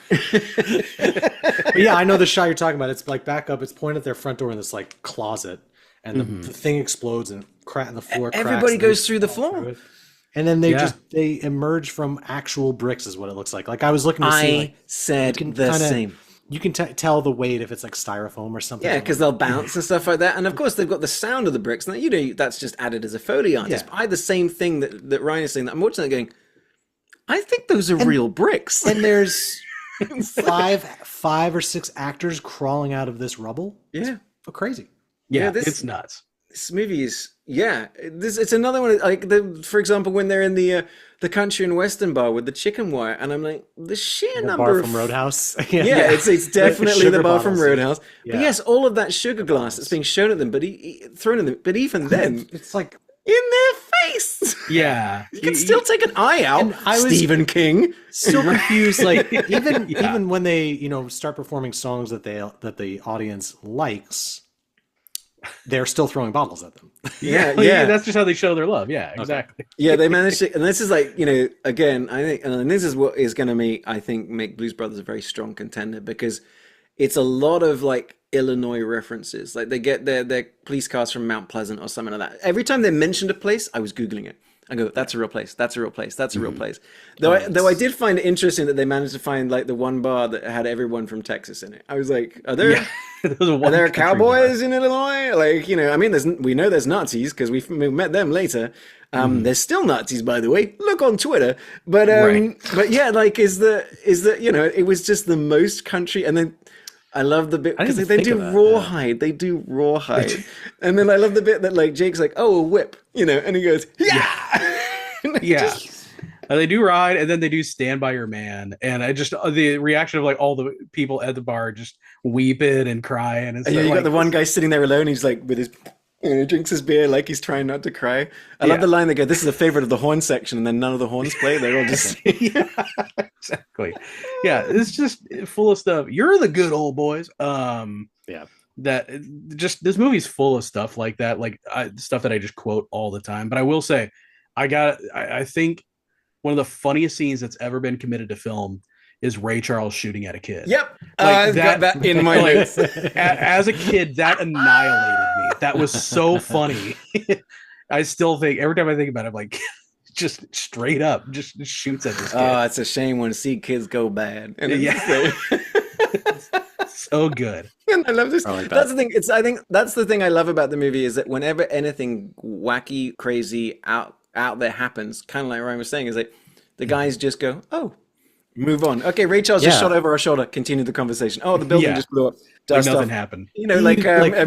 yeah, I know the shot you're talking about. It's like back up. It's pointed at their front door in this like closet, and the thing explodes and the floor cracks. Everybody goes through the floor. And then they emerge from actual bricks is what it looks like. Like I was looking to see. I said the same. You can tell the weight if it's like styrofoam or something. Yeah, because they'll bounce and stuff like that. And of course, they've got the sound of the bricks. Now, that's just added as a Foley artist. Yeah. But I had the same thing that Ryan is saying. That I'm watching that going, I think those are real bricks. And there's five or six actors crawling out of this rubble. Yeah. It's crazy. Yeah, it's nuts. This movie is, it's another one, like, for example, when they're in the country and western bar with the chicken wire, and I'm like, the sheer number bar of... from Roadhouse. It's definitely the bar from Roadhouse. Yeah. But yes, all of that sugar glass that's being shown at them, thrown at them, but even then... It's like... In their face. Yeah, You can still take an eye out. And I was- Stephen King. So confused, like even when they start performing songs that the audience likes, they're still throwing bottles at them. Yeah, That's just how they show their love. Yeah, exactly. Yeah, they managed to, and this is like, again, I think, and this is what is going to make Blues Brothers a very strong contender, because it's a lot of like Illinois references. Like they get their police cars from Mount Pleasant or something like that. Every time they mentioned a place, I was Googling it. I go, that's a real place. That's a real place. That's a real place. Though I did find it interesting that they managed to find like the one bar that had everyone from Texas in it. I was like, are there cowboys in Illinois? Like, I mean, we know there's Nazis because we met them later. There's still Nazis, by the way. Look on Twitter. But but yeah, like is the it was just the most country. And then I love the bit because they do rawhide. They do rawhide. And then I love the bit that like Jake's like, oh, a whip, and he goes, yeah. Yeah. They do ride, and then they do Stand By Your Man, and I just the reaction of like all the people at the bar just weeping and crying. And you got the one guy sitting there alone. He's like with his, drinks his beer like he's trying not to cry. I love the line they go, "This is a favorite of the horn section," and then none of the horns play. They're all just exactly. Yeah, it's just full of stuff. You're the good old boys. That just this movie's full of stuff like that, like stuff that I just quote all the time. But I will say, I think one of the funniest scenes that's ever been committed to film is Ray Charles shooting at a kid. Yep. I've got that in my notes. As a kid, that annihilated me. That was so funny. I still think, every time I think about it, I'm like, just straight up, just shoots at this kid. Oh, it's a shame when see kids go bad. And so good. And I love this. That's the thing. I think that's the thing I love about the movie, is that whenever anything wacky, crazy, out there happens, kind of like Ryan was saying, is like the guys just go, oh, move on. Okay, Ray Charles just shot over our shoulder. Continue the conversation. Oh, the building just blew up. Like nothing happened.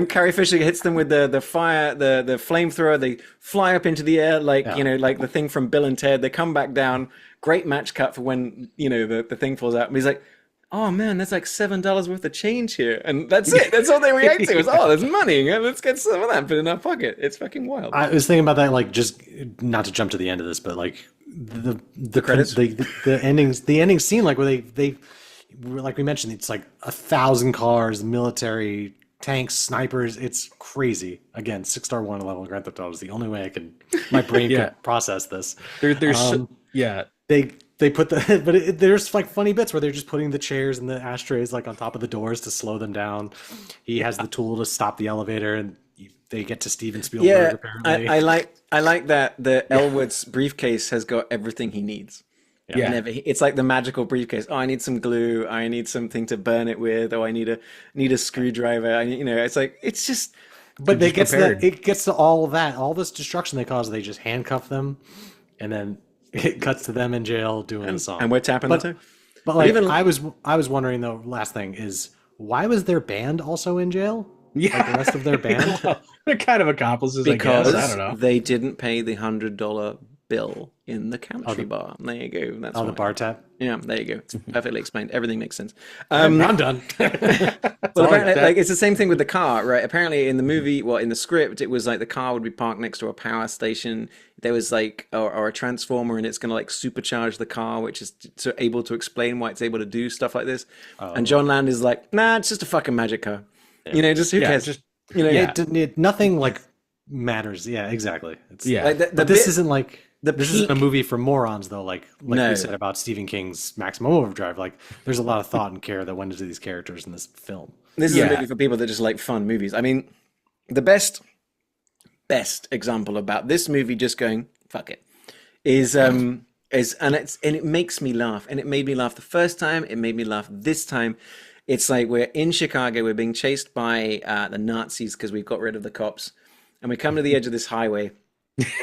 Carrie Fisher hits them with the fire, the flamethrower. They fly up into the air like like the thing from Bill and Ted. They come back down. Great match cut for when the thing falls out. And he's like, oh man, that's like $7 worth of change here, and that's it. That's all they react to is, oh, there's money. Let's get some of that, put it in our pocket. It's fucking wild. I was thinking about that, like, just not to jump to the end of this, but like the credits, the ending scene, like where they like we mentioned, it's like 1,000 cars, military, tanks, snipers. It's crazy. Again, 6-star 1 level Grand Theft Auto is the only way my brain can process this. They put there's like funny bits where they're just putting the chairs and the ashtrays like on top of the doors to slow them down. He has the tool to stop the elevator, and they get to Steven Spielberg. Apparently, I like that the Elwood's briefcase has got everything he needs. Yeah, it's like the magical briefcase. Oh, I need some glue. I need something to burn it with. Oh, I need a screwdriver. It's like, it's just. But it gets to all of that, all this destruction they cause. They just handcuff them, and then it cuts to them in jail doing the song. And we're tapping the two. But like, I was wondering though. Last thing is, why was their band also in jail? Yeah, like the rest of their band. They're kind of accomplices, because I guess. I don't know. They didn't pay the $100 bill in the country bar. There you go. That's the bar tab. Yeah, there you go. It's perfectly explained. Everything makes sense. I'm done. Well, apparently, like, it's the same thing with the car, right? Apparently, in the movie, in the script, it was like the car would be parked next to a power station. There was like or a transformer, and it's going to like supercharge the car, which is able to explain why it's able to do stuff like this. And John Land is like, nah, it's just a fucking magic car. Yeah. Just who cares? Just nothing like matters. Yeah, exactly. It's, like but this isn't like. This isn't a movie for morons, though. Like we said about Stephen King's Maximum Overdrive. Like, there's a lot of thought and care that went into these characters in this film. This is a movie for people that just like fun movies. I mean, the best example about this movie just going fuck it is and it makes me laugh, and it made me laugh the first time. It made me laugh this time. It's like we're in Chicago. We're being chased by the Nazis because we've got rid of the cops, and we come to the edge of this highway.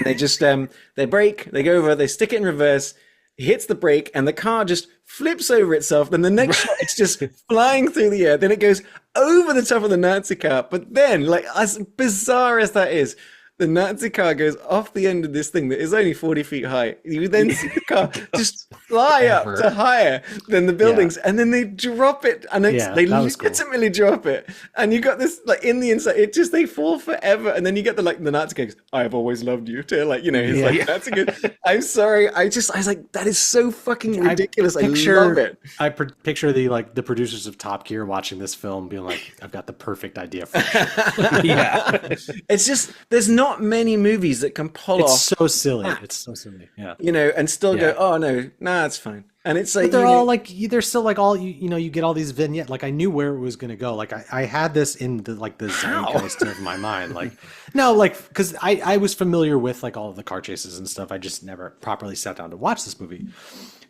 They just they brake, they go over, they stick it in reverse, he hits the brake, and the car just flips over itself. Then the next shot, it's just flying through the air. Then it goes over the top of the Nazi car. But then, like, as bizarre as that is, the Nazi car goes off the end of this thing that is only 40 feet high. You then see the car just fly up to higher than the buildings, and then they drop it, and they legitimately drop it. And you got this like in the inside, it just they fall forever, and then you get the Nazi guy goes, "I have always loved you," to like he's like that's a good. I'm sorry, I was like that is so fucking ridiculous. I love it. I picture the producers of Top Gear watching this film, being like, "I've got the perfect idea for it." Yeah, it's just there's not many movies that can pull off. It's so silly. It's so silly. Yeah, and still go, "Oh no, nah, it's fine." And it's like but they're all like they're still like all you get all these vignettes. Like I knew where it was going to go. Like I had this in the zeitgeist of my mind. Like no, like because I was familiar with like all of the car chases and stuff. I just never properly sat down to watch this movie.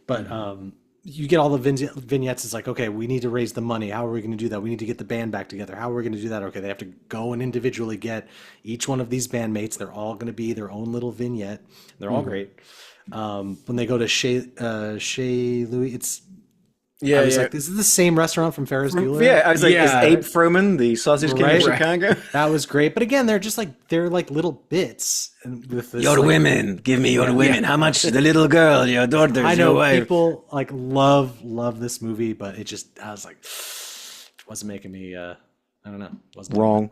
But you get all the vignettes. It's like, okay, we need to raise the money. How are we going to do that? We need to get the band back together. How are we going to do that? Okay, they have to go and individually get each one of these bandmates. They're all going to be their own little vignette. They're all great. When they go to Chez Louis, it's I was like, this is the same restaurant from Ferris Bueller. Yeah, I was like, is Abe Froman the Sausage King of Chicago? That was great, but again, they're like little bits. And with this, your women, give me your women. How much the little girl, your daughter's I know your wife. People like love this movie, but it just I was like, it wasn't making me. I don't know, wasn't wrong.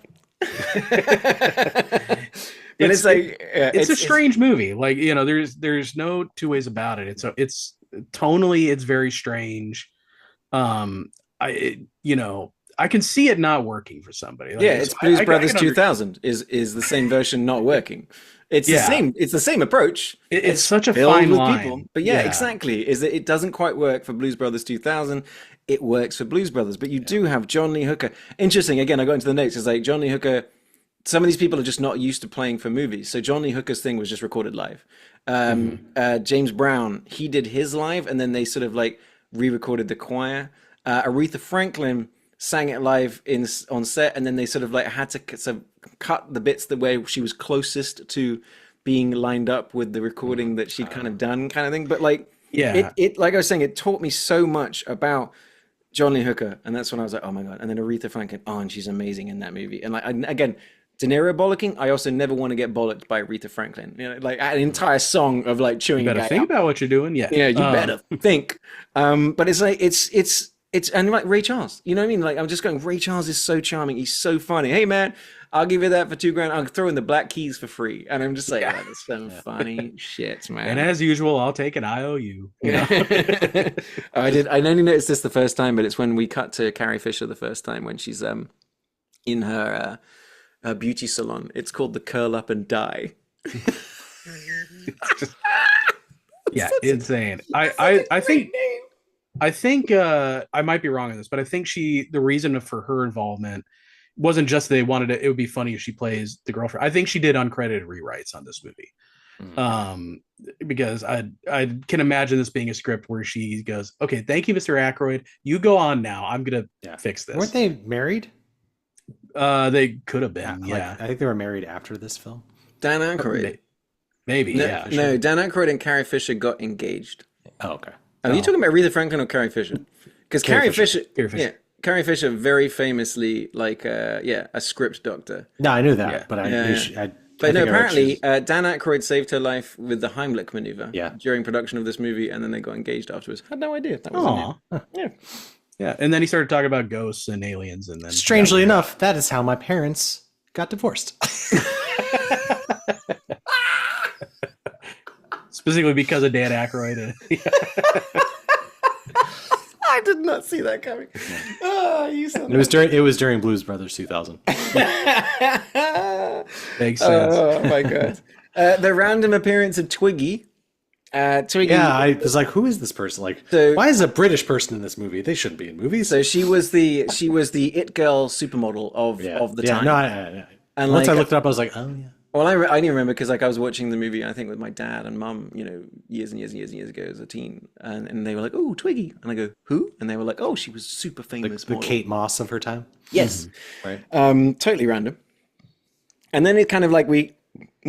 And it's like it's a strange movie. Like there's no two ways about it. It's tonally it's very strange. I can see it not working for somebody. Like, it's Blues Brothers 2000 is the same version not working. It's the same. It's the same approach. It's such a fine line. People. But exactly. Is that it doesn't quite work for Blues Brothers 2000. It works for Blues Brothers, but you do have John Lee Hooker. Interesting. Again, I got into the notes. It's like John Lee Hooker. Some of these people are just not used to playing for movies. So John Lee Hooker's thing was just recorded live. James Brown, he did his live, and then they sort of like re-recorded the choir. Aretha Franklin sang it live on set, and then they sort of like had to sort of cut the bits the way she was closest to being lined up with the recording that she'd kind of done, kind of thing. But like, it like I was saying, it taught me so much about John Lee Hooker, and that's when I was like, oh my god. And then Aretha Franklin, and she's amazing in that movie. And like, again, De Niro bollocking, I also never want to get bollocked by Aretha Franklin. Like an entire song of like chewing. You better think about what you're doing. Yeah, you better think. But it's like it's and like Ray Charles, you know what I mean? Like I'm just going, Ray Charles is so charming. He's so funny. Hey man, I'll give you that for $2,000. I'll throw in the Black Keys for free. And I'm just like, that's some funny shit, man. And as usual, I'll take an IOU. I only noticed this the first time, but it's when we cut to Carrie Fisher the first time when she's in her beauty salon. It's called the Curl Up and Die. Insane. I think I might be wrong on this, but I think the reason for her involvement wasn't just they wanted it would be funny if she plays the girlfriend. I think she did uncredited rewrites on this movie. Because I can imagine this being a script where she goes, okay, thank you, Mr. Aykroyd. You go on now. I'm going to fix this. Weren't they married? They could have been. I think they were married after this film. Dan Aykroyd. Maybe. No, Dan Aykroyd and Carrie Fisher got engaged. Oh, okay. Are you talking about Aretha Franklin or Carrie Fisher? Because Carrie Fisher very famously a script doctor. No, I knew that, but apparently Dan Aykroyd saved her life with the Heimlich maneuver during production of this movie, and then they got engaged afterwards. Had no idea that was Yeah, and then he started talking about ghosts and aliens, and then strangely enough, that is how my parents got divorced. Specifically because of Dan Aykroyd. I did not see that coming. It was during Blues Brothers 2000. Makes sense. Oh my god. The random appearance of Twiggy. Twiggy. Yeah, I was like, who is this person? Like, why is a British person in this movie? They shouldn't be in movies. So she was the it girl supermodel of the time. No, and once I looked it up, I was like, oh yeah. Well, I only remember because like I was watching the movie, I think with my dad and mum, years and years and years and years ago as a teen, and they were like, "Oh, Twiggy," and I go, "Who?" And they were like, "Oh, she was super famous." The Kate Moss of her time. Yes, right. Totally random. And then it kind of like we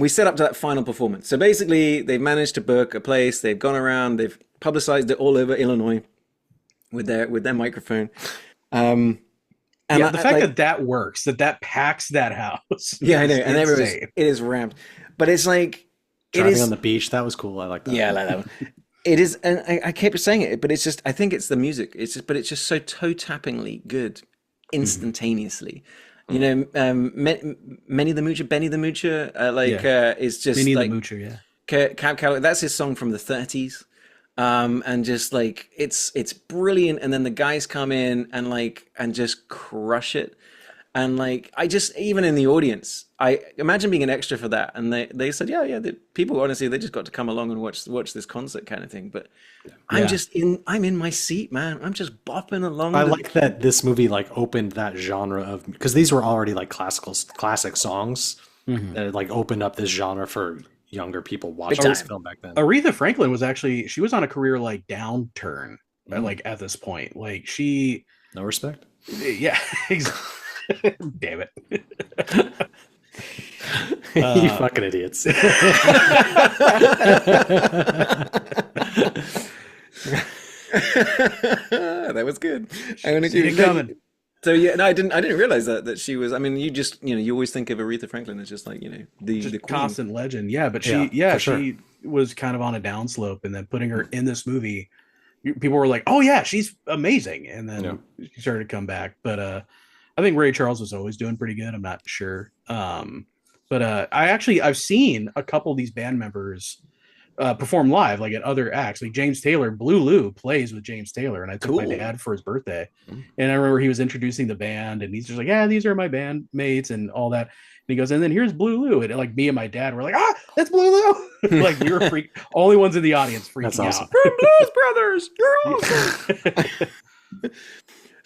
set up to that final performance. So basically, they've managed to book a place. They've gone around. They've publicized it all over Illinois with their microphone. And Yeah, the fact that works, that packs that house. Yeah, I know, and insane. it is ramped, but it's like Driving on the beach, that was cool. I like that. Yeah, I like that one. It is, and I keep saying it, but it's just I think it's the music. It's just, but it's just so toe tappingly good, instantaneously. You know, Benny the Moocher, is just Minnie like the Moocher, yeah. Cab Calloway. That's his song from the 30s. And just like it's brilliant, and then the guys come in and just crush it. And like I just even in the audience, I imagine being an extra for that, and they said the people honestly they just got to come along and watch this concert kind of thing. But I'm in my seat, man. I'm just bopping along. I like that this movie like opened that genre of, because these were already like classic songs that like opened up this genre for younger people watching this film back then. Aretha Franklin she was on a career like downturn, like at this point. Like she No respect. Yeah, exactly. Damn it. You fucking idiots. That was good. I'm gonna See it coming. So yeah, no, I didn't realize that she was. I mean, you just you always think of Aretha Franklin as just like the constant legend. Yeah, but she she was kind of on a downslope, and then putting her in this movie, people were like, "Oh yeah, she's amazing," and then she started to come back. But I think Ray Charles was always doing pretty good. I'm not sure. But I've seen a couple of these band members perform live, like at other acts. Like James Taylor, Blue Lou plays with James Taylor, and I took my dad for his birthday. And I remember he was introducing the band, and he's just like, "Yeah, these are my band mates," and all that. And he goes, "And then here's Blue Lou," and like me and my dad were like, "Ah, that's Blue Lou!" Like we were only ones in the audience freaking out. Blues Brothers, you're awesome.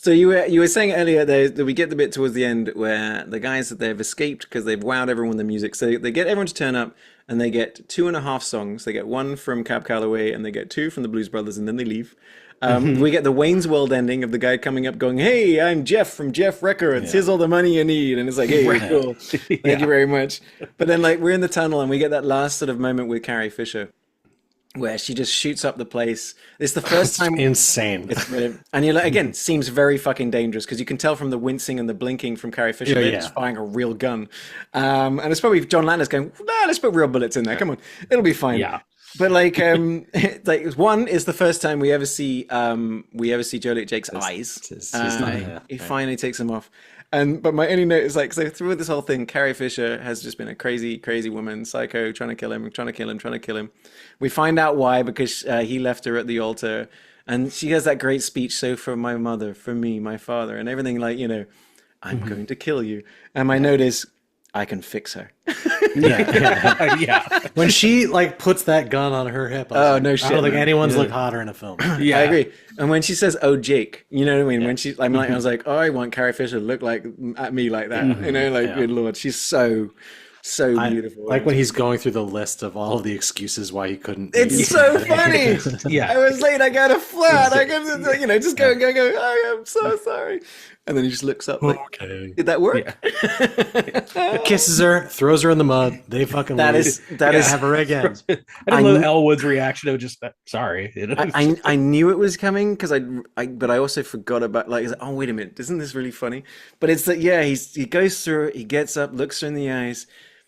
So you were saying earlier that we get the bit towards the end where the guys that they've escaped because they've wowed everyone with the music. So they get everyone to turn up, and they get 2.5 songs. They get one from Cab Calloway, and they get 2 from the Blues Brothers, and then they leave. We get the Wayne's World ending of the guy coming up going, "Hey, I'm Jeff from Jeff Records. Here's all the money you need." And it's like, "Hey, cool. Thank you very much." But then like we're in the tunnel, and we get that last sort of moment with Carrie Fisher, where she just shoots up the place. It's the first time. Insane. It's brilliant. And you're like, again, seems very fucking dangerous because you can tell from the wincing and the blinking from Carrie Fisher that it's firing a real gun. And it's probably John Landis going, "Nah, let's put real bullets in there. Come on, it'll be fine." Yeah. But like, like one is the first time we ever see Jolie Jake's eyes. He finally takes them off. But my only note is like, so through this whole thing, Carrie Fisher has just been a crazy, crazy woman, psycho, trying to kill him. We find out why, because he left her at the altar, and she has that great speech. "So for my mother, for me, my father, and everything, like, I'm going to kill you." And my note is, I can fix her. Yeah. When she like puts that gun on her hip, no shit. I don't think anyone's looked hotter in a film. Yeah, I agree. And when she says, "Oh, Jake," you know what I mean? When I was like, "Oh, I want Carrie Fisher to look like at me like that." Good Lord, she's so beautiful. Like when he's going through the list of all of the excuses why he couldn't. It's so funny. Yeah. I was late. I got a flat. I got, just go. "I am so sorry." And then he just looks up. Like, Okay. Did that work? Yeah. Kisses her, throws her in the mud. They fucking That leave. is have her again. I didn't love Elwood's reaction of just sorry. I knew it was coming because but I also forgot about oh wait a minute, isn't this really funny? But it's that he goes through it, he gets up, looks her in the eyes,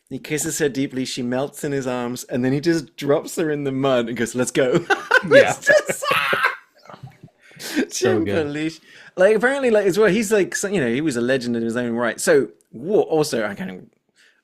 he kisses her deeply, she melts in his arms, and then he just drops her in the mud and goes, "Let's go." Yeah. So good. Like apparently, like as well, he's like he was a legend in his own right. So also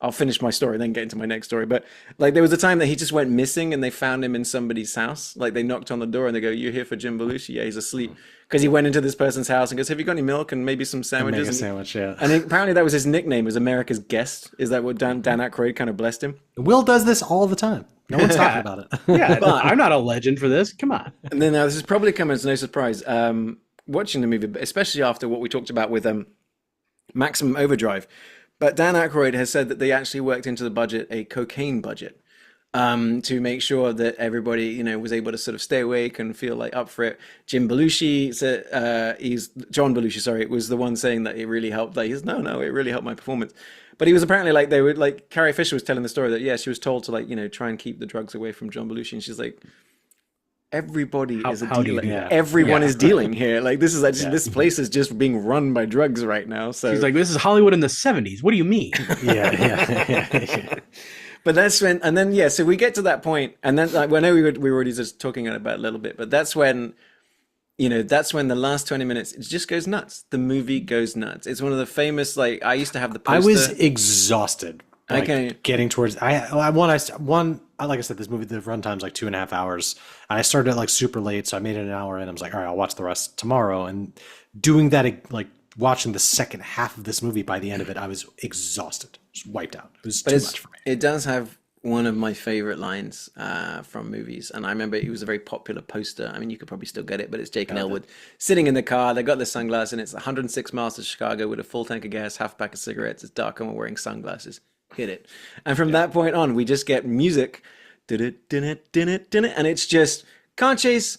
I'll finish my story, then get into my next story. But like there was a time that he just went missing, and they found him in somebody's house. Like they knocked on the door, and they go, "You're here for Jim Belushi?" "Yeah, he's asleep." Because he went into this person's house and goes, "Have you got any milk and maybe some sandwiches?" Make a sandwich, yeah. And apparently that was his nickname, was America's Guest. Is that what Dan Aykroyd kind of blessed him? Will does this all the time. No one's talking about it. Yeah, I'm not a legend for this. Come on. And then this is probably coming as no surprise. Watching the movie, especially after what we talked about with Maximum Overdrive. But Dan Aykroyd has said that they actually worked into the budget a cocaine budget to make sure that everybody, was able to sort of stay awake and feel like up for it. John Belushi, was the one saying that it really helped. Like, no, it really helped my performance. But he was apparently like Carrie Fisher was telling the story that she was told to try and keep the drugs away from John Belushi, and she's like, everybody is a how do you dealer. do that? Everyone Yeah. is dealing here. Like this is this place is just being run by drugs right now. So He's like, this is Hollywood in the 70s. What do you mean? Yeah. but that's when, and then so we get to that point, and then like, I know we were already just talking about it a little bit, but that's when, that's when the last 20 minutes it just goes nuts. The movie goes nuts. It's one of the famous, like, I used to have the poster. I was exhausted. Like, Okay. Getting towards like I said, this movie, the runtime's like 2.5 hours, and I started like super late, so I made it an hour in. I was like, all right, I'll watch the rest tomorrow. And doing that, like watching the second half of this movie, by the end of it, I was exhausted, just wiped out. It was too much for me. It does have one of my favorite lines from movies, and I remember it was a very popular poster. I mean, you could probably still get it, but it's Jake and Elwood sitting in the car. They got the sunglasses, and it's 106 miles to Chicago with a full tank of gas, half pack of cigarettes. It's dark, and we're wearing sunglasses. Hit it. And from that point on, we just get music, and it's just car chase.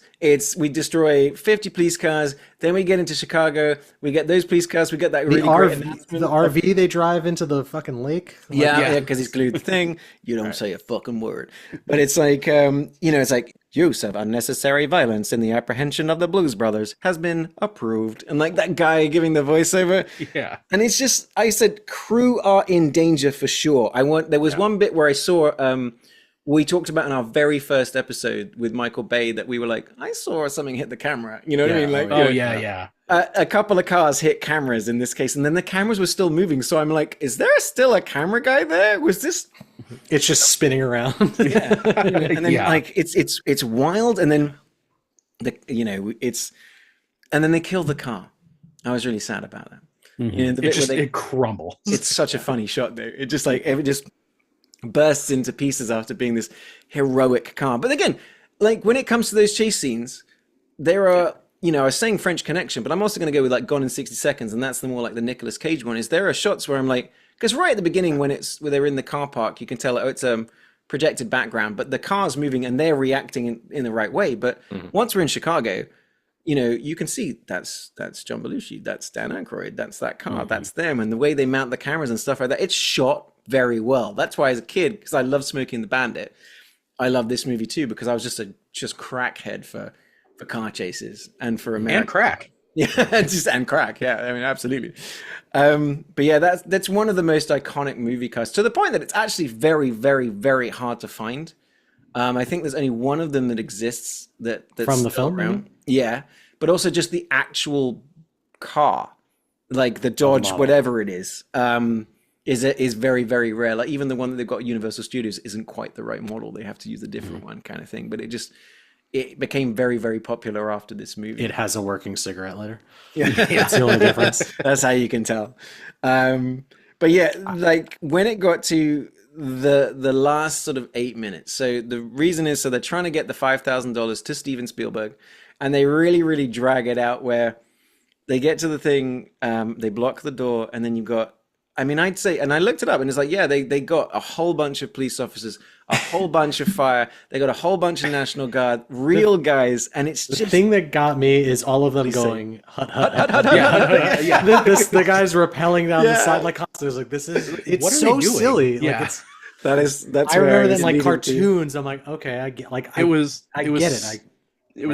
We destroy 50 police cars. Then we get into Chicago. We get those police cars. We get that really great announcement. The RV they drive into the fucking lake. Like, Yeah, because he's glued the thing. You don't say a fucking word. But it's like, it's like, use of unnecessary violence in the apprehension of the Blues Brothers has been approved. And like that guy giving the voiceover. Yeah. And it's just, I said, crew are in danger for sure. There was one bit where I saw, we talked about in our very first episode with Michael Bay that we were like, I saw something hit the camera. You know what I mean? Like, Yeah. a couple of cars hit cameras in this case, and then the cameras were still moving. So I'm like, is there still a camera guy there? Was this? It's just spinning around. Yeah. And then like it's wild, and then and then they kill the car. I was really sad about that. Mm-hmm. The bit where it crumbles. It's such a funny shot though. It just bursts into pieces after being this heroic car. But again, like when it comes to those chase scenes, there are, I was saying French Connection, but I'm also going to go with like Gone in 60 Seconds, and that's the more like the Nicolas Cage one. Is there are shots where I'm like, because right at the beginning where they're in the car park, you can tell it's a projected background, but the car's moving and they're reacting in the right way. But once we're in Chicago, you can see that's John Belushi, that's Dan Aykroyd, that's that car, that's them, and the way they mount the cameras and stuff like that. It's shot very well. That's why as a kid, because I love Smokey and the Bandit, I love this movie too, because I was just crackhead for car chases and for America. And crack. Yeah, and crack. Yeah, I mean, absolutely. But yeah, that's one of the most iconic movie casts, to the point that it's actually very, very, very hard to find. I think there's only one of them that exists that's from the film. Around. Yeah, but also just the actual car, like the Dodge, whatever it is very, very rare. Like even the one that they've got at Universal Studios isn't quite the right model. They have to use a different one, kind of thing. But it became very, very popular after this movie. It has a working cigarette lighter. Yeah, that's the only difference. That's how you can tell. But yeah, like when it got to the last sort of 8 minutes. So the reason is, so they're trying to get the $5,000 to Steven Spielberg, and they really, really drag it out where they get to the thing, they block the door, and then you've got, I mean, I'd say, and I looked it up, and it's like, yeah, they got a whole bunch of police officers, a whole bunch of fire, they got a whole bunch of National Guard, real guys, and it's just... The thing that got me is all of them going, hut, hut, hut, hut, Yeah. Yeah. The guy's rappelling down the side like hostages. Like, it's What are so they doing? silly. Yeah. Like, That's I where remember that was in like leading to. cartoons. I'm like, okay, I get. Like, It was right?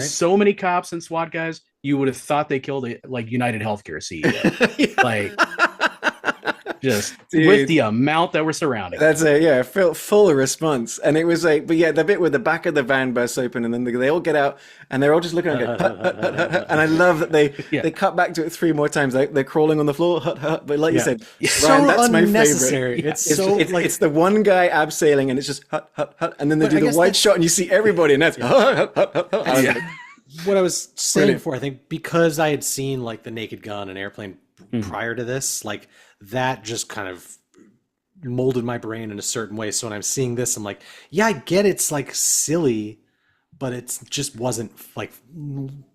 so many cops and SWAT guys. You would have thought they killed like United Healthcare CEO. Like just Dude. with the amount that we're surrounding. That's full response. And it was like, but yeah, the bit where the back of the van bursts open and then they all get out and they're all just looking and go, hut, hut, hut, hut, hut. And I love that they cut back to it 3 more times. Like they're crawling on the floor, hut, hut. But like you said, so Ryan, that's my unnecessary. favorite. It's the one guy abseiling and it's just hut, hut, hut. And then they do the wide shot and you see everybody and that's hut, hut, hut, hut, hut. I was like, what I was saying Brilliant. before, I think because I had seen like The Naked Gun and Airplane prior to this, like that just kind of molded my brain in a certain way. So when I'm seeing this, I'm like, yeah, I get it's like silly, but it just wasn't like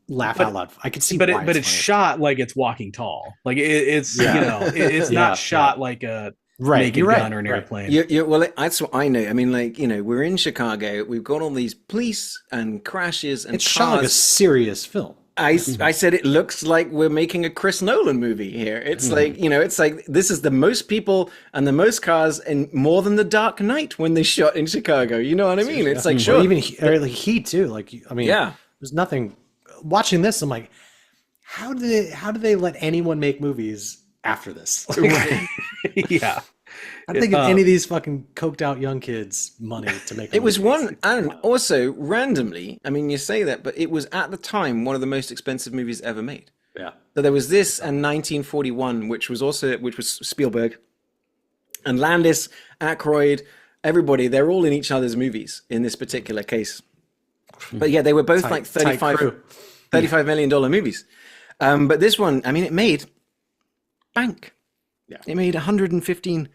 laugh out loud. I could see, but why it's funny. shot like it's Walking Tall. Like it's it's not shot like a Naked Gun or an airplane. Well, that's what I know. I mean, like, we're in Chicago. We've got all these police and crashes and It's cars. shot like a serious film. I said it looks like we're making a Chris Nolan movie here. It's like, it's like this is the most people and the most cars and more than The Dark Knight when they shot in Chicago. You know what I mean? It's like, sure. Or even like Heat too. Like, I mean, there's nothing. Watching this, I'm like, how do they let anyone make movies after this? Like, Yeah. I don't think any of these fucking coked out young kids money to make. It was one, and also randomly, I mean, you say that, but it was at the time one of the most expensive movies ever made. Yeah. So there was this and 1941, which was Spielberg, and Landis, Aykroyd, everybody. They're all in each other's movies in this particular case. But yeah, they were both like $35 million movies. But this one, I mean, it made bank. Yeah. It made $115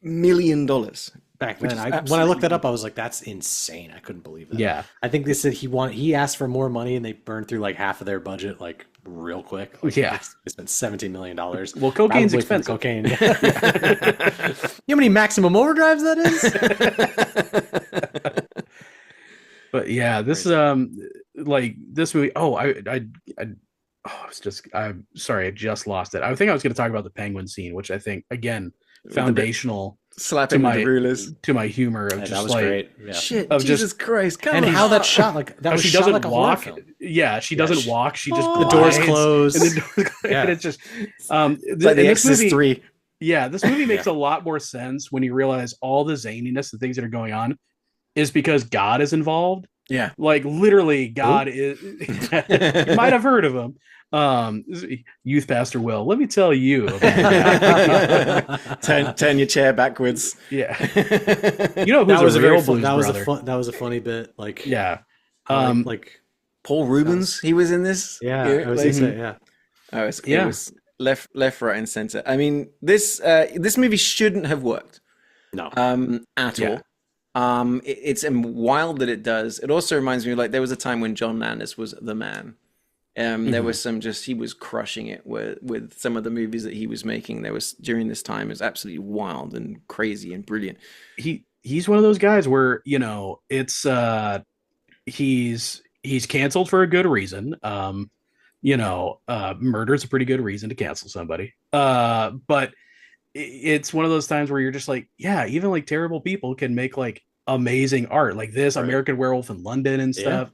million. Back then, when I looked that up, I was like, "That's insane!" I couldn't believe that. Yeah, I think they said he asked for more money, and they burned through like half of their budget, like real quick. Like, yeah, they spent $17 million. Well, cocaine's expensive. Cocaine. Yeah. You know how many maximum overdrives that is? But yeah, this like this movie. Oh, I'm sorry, I just lost it. I think I was going to talk about the penguin scene, which I think again foundational. Slapping the rulers to my humor of just that was like great. Yeah. shit. Of Jesus Christ! Come on. How that shot like that was she shot doesn't like a horror walk. film. Yeah, she doesn't walk. She just The doors glides, close. and the doors close, and it's just like the Exorcist 3. Yeah, this movie makes a lot more sense when you realize all the zaniness, the things that are going on, is because God is involved. Yeah, like literally, God is. You might have heard of him. Youth pastor Will, let me tell you about turn your chair backwards. Yeah. You know who's that was a funny bit. Like, yeah. Like Paul Rubens, he was in this. Yeah, I was gonna say, yeah. Oh, it was left, right, and center. I mean, this movie shouldn't have worked. No. At all. It's wild that it does. It also reminds me of, like, there was a time when John Landis was the man. There was he was crushing it with some of the movies that he was making. There was during this time, it was absolutely wild and crazy and brilliant. He's one of those guys where, it's he's canceled for a good reason. Murder is a pretty good reason to cancel somebody. But it's one of those times where you're just like, yeah, even like terrible people can make like amazing art like this, right. American Werewolf in London and stuff.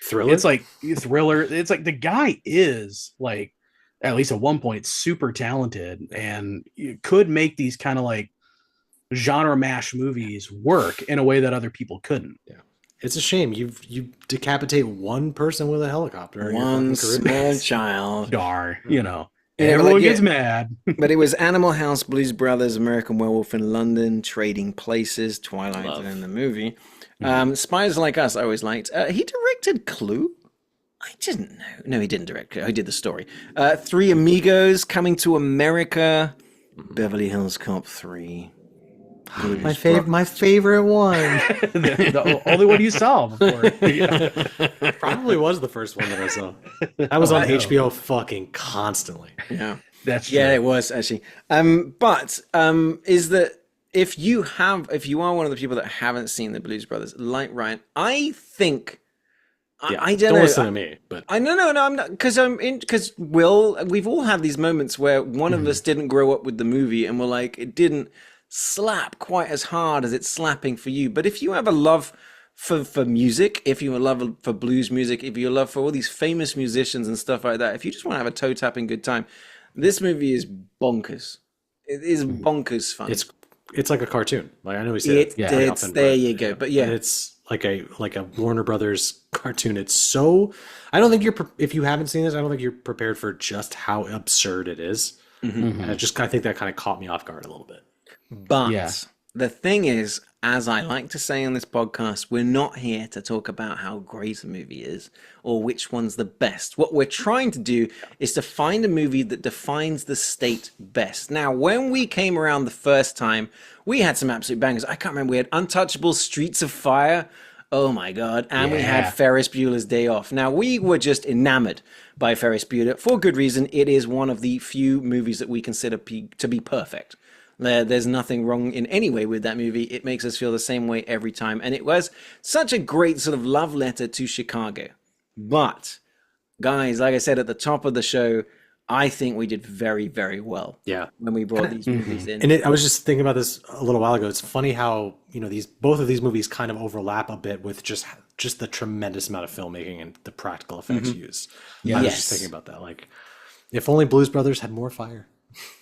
Thriller. It's like Thriller. It's like the guy is like, at least at one point, super talented and could make these kind of like genre mash movies work in a way that other people couldn't. Yeah, it's a shame you decapitate one person with a helicopter. One small child. Darn, Everyone gets mad. But it was Animal House, Blues Brothers, American Werewolf in London, Trading Places, Twilight in the movie. Spies Like Us, I always liked. He directed Clue? I didn't know. No, he didn't direct Clue. He did the story. Three Amigos, Coming to America, Beverly Hills Cop 3. My favorite one. the only one you saw before. Probably was the first one that I saw. I was on HBO fucking constantly. Yeah, that's true. Yeah, it was actually. But is that if you are one of the people that haven't seen the Blues Brothers, like Ryan, I think. Yeah, I don't know. Listen to me, but I no, I'm not because we've all had these moments where one of us didn't grow up with the movie and we're like, it didn't slap quite as hard as it's slapping for you. But if you have a love for music, if you have a love for blues music, if you have a love for all these famous musicians and stuff like that, if you just want to have a toe tapping good time, this movie is bonkers. It is bonkers fun. It's like a cartoon. Like I know we say it's there you go. But yeah, it's like a Warner Brothers cartoon. It's so I don't think if you haven't seen this, I don't think you're prepared for just how absurd it is. And I think that kind of caught me off guard a little bit. But the thing is, as I like to say on this podcast, we're not here to talk about how great a movie is or which one's the best. What we're trying to do is to find a movie that defines the state best. Now, when we came around the first time, we had some absolute bangers. I can't remember. We had Untouchable, Streets of Fire. Oh my God. And we had Ferris Bueller's Day Off. Now, we were just enamored by Ferris Bueller for good reason. It is one of the few movies that we consider to be perfect. There's nothing wrong in any way with that movie. It makes us feel the same way every time. And it was such a great sort of love letter to Chicago. But guys, like I said at the top of the show, I think we did very, very well. Yeah. When we brought these movies in. And I was just thinking about this a little while ago. It's funny how, both of these movies kind of overlap a bit with just the tremendous amount of filmmaking and the practical effects used. I was just thinking about that. Like, if only Blues Brothers had more fire.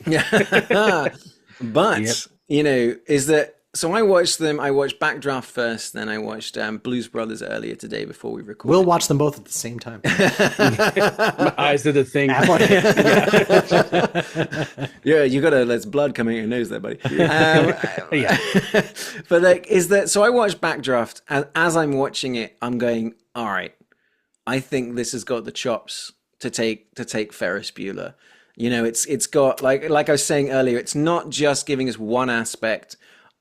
Yeah. But, is that so I watched them. I watched Backdraft first, then I watched Blues Brothers earlier today before we recorded. We'll watch them both at the same time. My eyes did the thing. Yeah, you got to let blood come out your nose there, buddy. Yeah. But like, so I watched Backdraft, and as I'm watching it, I'm going, all right, I think this has got the chops to take Ferris Bueller. It's got like I was saying earlier, it's not just giving us one aspect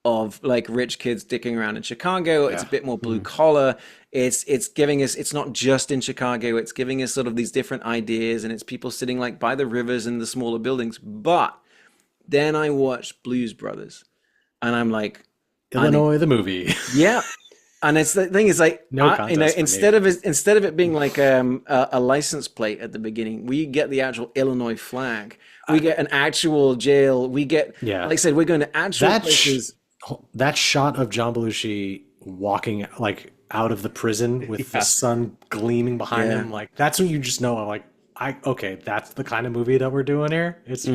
of like rich kids dicking around in Chicago. It's a bit more blue collar. It's giving us, it's not just in Chicago. It's giving us sort of these different ideas, and it's people sitting like by the rivers in the smaller buildings. But then I watched Blues Brothers, and I'm like, Illinois, the movie. Yeah. And it's the thing is like, instead of it being like a license plate at the beginning, we get the actual Illinois flag. We get an actual jail. We get, like I said, we're going to actual places. That shot of John Belushi walking like out of the prison with the sun gleaming behind him, like that's when you just know, like, okay, that's the kind of movie that we're doing here. It's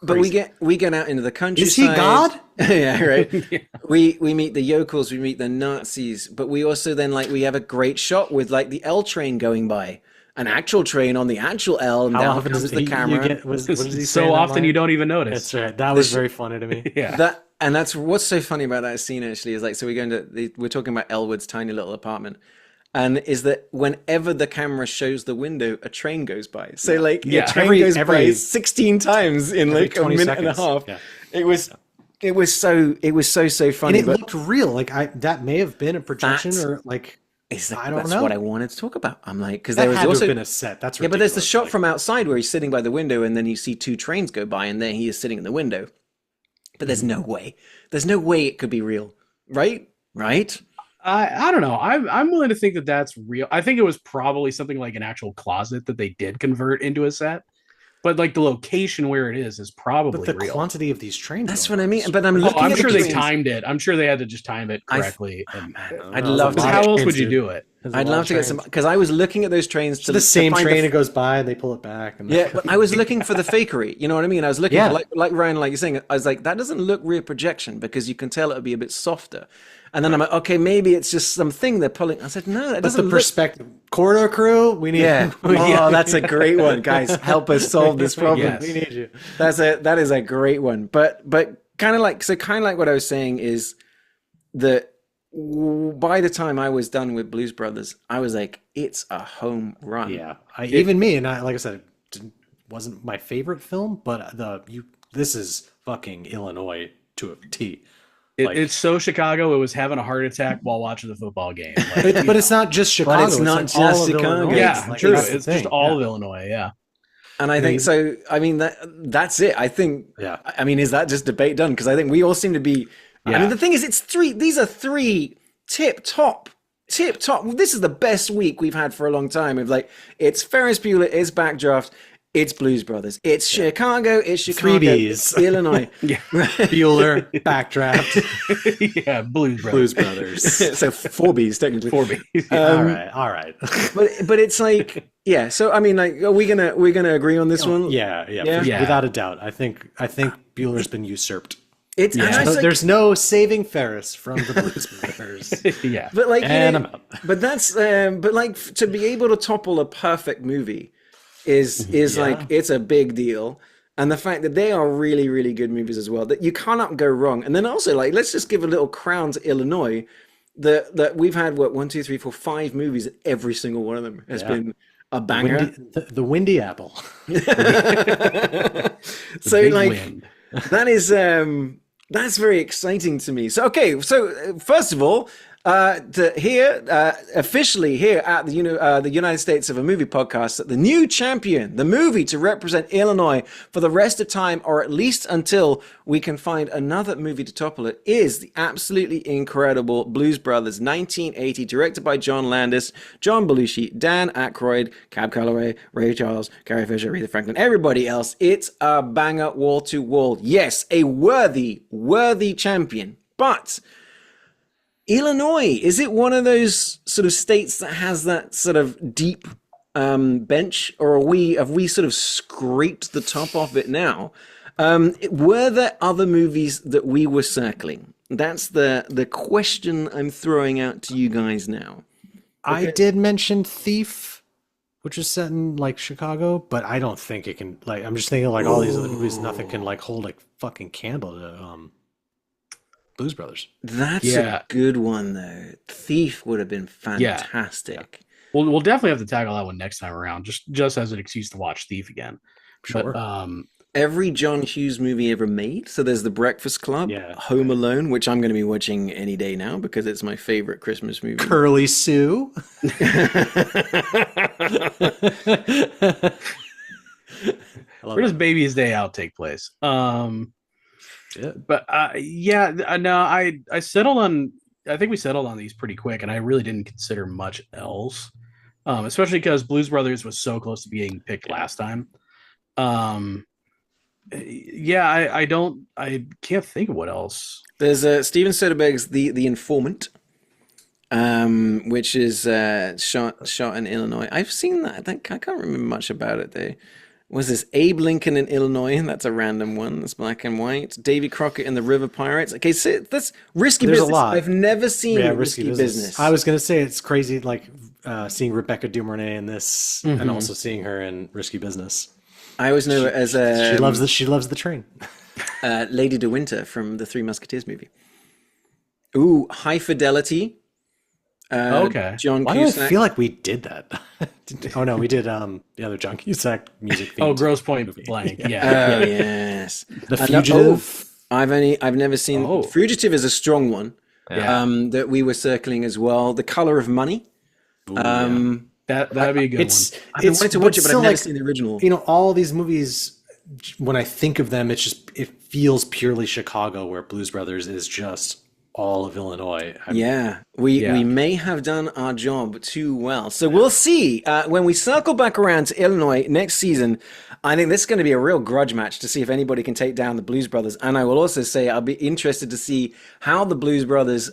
but we get out into the countryside. Is he God? Yeah, right. We meet the yokels, we meet the Nazis, but we also then we have a great shot with like the L train going by. An actual train on the actual L, and down comes the camera. What does he say so often you don't even notice. That's right. That was very funny to me. And that's what's so funny about that scene actually is like, so we're talking about Elwood's tiny little apartment, and is that whenever the camera shows the window, a train goes by. So a train goes by 16 times in like a minute and a half. Yeah. It was so funny. And it looked real. Like that may have been a projection or like. I don't know. That's what I wanted to talk about. I'm like, because there was had also to have been a set. That's ridiculous. But there's the shot from outside where he's sitting by the window, and then you see two trains go by, and then he is sitting in the window. But there's no way. There's no way it could be real, right? Right? I don't know. I'm willing to think that that's real. I think it was probably something like an actual closet that they did convert into a set. But like the location where it is probably the real. Quantity of these trains. That's what I mean. But I'm looking. I'm sure they timed it. I'm sure they had to just time it correctly. I'd love to. How else would you do it? I'd love to get some, because I was looking at those trains to the same train. It goes by and they pull it back. And but I was looking for the fakery. You know what I mean? I was looking for like Ryan, like you're saying. I was like, that doesn't look rear projection because you can tell it would be a bit softer. And then I'm like, okay, maybe it's just something they're pulling. I said, no, that doesn't. But the perspective, corridor crew, we need. Yeah. Oh, that's a great one, guys. Help us solve this problem. Yes. We need you. That is a great one. But kind of like what I was saying is that by the time I was done with Blues Brothers, I was like, it's a home run. Yeah, even me, and like I said, it wasn't my favorite film, but this is fucking Illinois to a T. It's so Chicago. It was having a heart attack while watching the football game. But it's not just Chicago. But it's not just Chicago. Yeah, true. It's just all of Illinois. Yeah. And I think so. I mean, that's it. I think. Yeah. I mean, is that just debate done? Because I think we all seem to be. Yeah. I mean, the thing is, these are three tip top. This is the best week we've had for a long time. Of like, it's Ferris Bueller, it's Backdraft, it's Blues Brothers, it's Chicago, it's Chicago, 3Bs. It's Illinois, Bueller, Backdraft, Blues Brothers. So 4Bs technically. 4Bs. All right. But it's like, yeah. So I mean, like, are we gonna agree on this one? Yeah. Without a doubt. I think Bueller's been usurped. There's no saving Ferris from the Blues Brothers. Yeah, but like, I'm out. But that's but like to be able to topple a perfect movie is like, it's a big deal. And the fact that they are really, really good movies as well, that you cannot go wrong. And then also, like, let's just give a little crown to Illinois that we've had 5 movies, and every single one of them has been a banger. The Windy Apple. So like wind. That is that's very exciting to me. So okay, so first of all, Officially here at the United States of a Movie podcast, that the new champion, the movie to represent Illinois for the rest of time, or at least until we can find another movie to topple it, is the absolutely incredible Blues Brothers 1980, directed by John Landis, John Belushi, Dan Aykroyd, Cab Calloway, Ray Charles, Carrie Fisher, Aretha Franklin, everybody else. It's a banger wall to wall. Yes, a worthy champion, but Illinois, is it one of those sort of states that has that sort of deep bench, or have we sort of scraped the top off it now? Were there other movies that we were circling? That's the question I'm throwing out to you guys now. Okay. I did mention Thief, which is set in like Chicago, but I don't think it can. Like, I'm just thinking like all these other movies, nothing can like hold a fucking candle to Blues Brothers. That's a good one though. Thief would have been fantastic. Yeah. We'll definitely have to tackle that one next time around, just as an excuse to watch Thief again. Sure. But, every John Hughes movie ever made. So there's The Breakfast Club, Home Alone, which I'm going to be watching any day now because it's my favorite Christmas movie. Curly Sue. Where does Baby's Day Out take place? But I settled on. I think we settled on these pretty quick, and I really didn't consider much else, especially because Blues Brothers was so close to being picked last time. I can't think of what else. There's Steven Soderbergh's The Informant, which is shot in Illinois. I've seen that. I can't remember much about it though. Was this Abe Lincoln in Illinois? That's a random one. That's black and white. Davy Crockett in the River Pirates. Okay, so that's Risky Business. A lot. I've never seen Risky Business. I was going to say it's crazy, like seeing Rebecca DuMornay in this, and also seeing her in Risky Business. I always know her as she loves the train. Lady de Winter from the Three Musketeers movie. Ooh, High Fidelity. Okay. John Why Cusack. do I feel like we did that? Oh no, we did the other John Cusack music. Grosse Point Blank. Yeah. Oh yes. The Fugitive. I've never seen. Fugitive is a strong one. Yeah. That we were circling as well. The Color of Money. Ooh, that'd be a good one. I've been wanting to watch it, but I've never seen the original. You know, all these movies, when I think of them, it feels purely Chicago, where Blues Brothers is just all of Illinois. We may have done our job too well. So we'll see when we circle back around to Illinois next season. I think this is going to be a real grudge match to see if anybody can take down the Blues Brothers. And I will also say I'll be interested to see how the Blues Brothers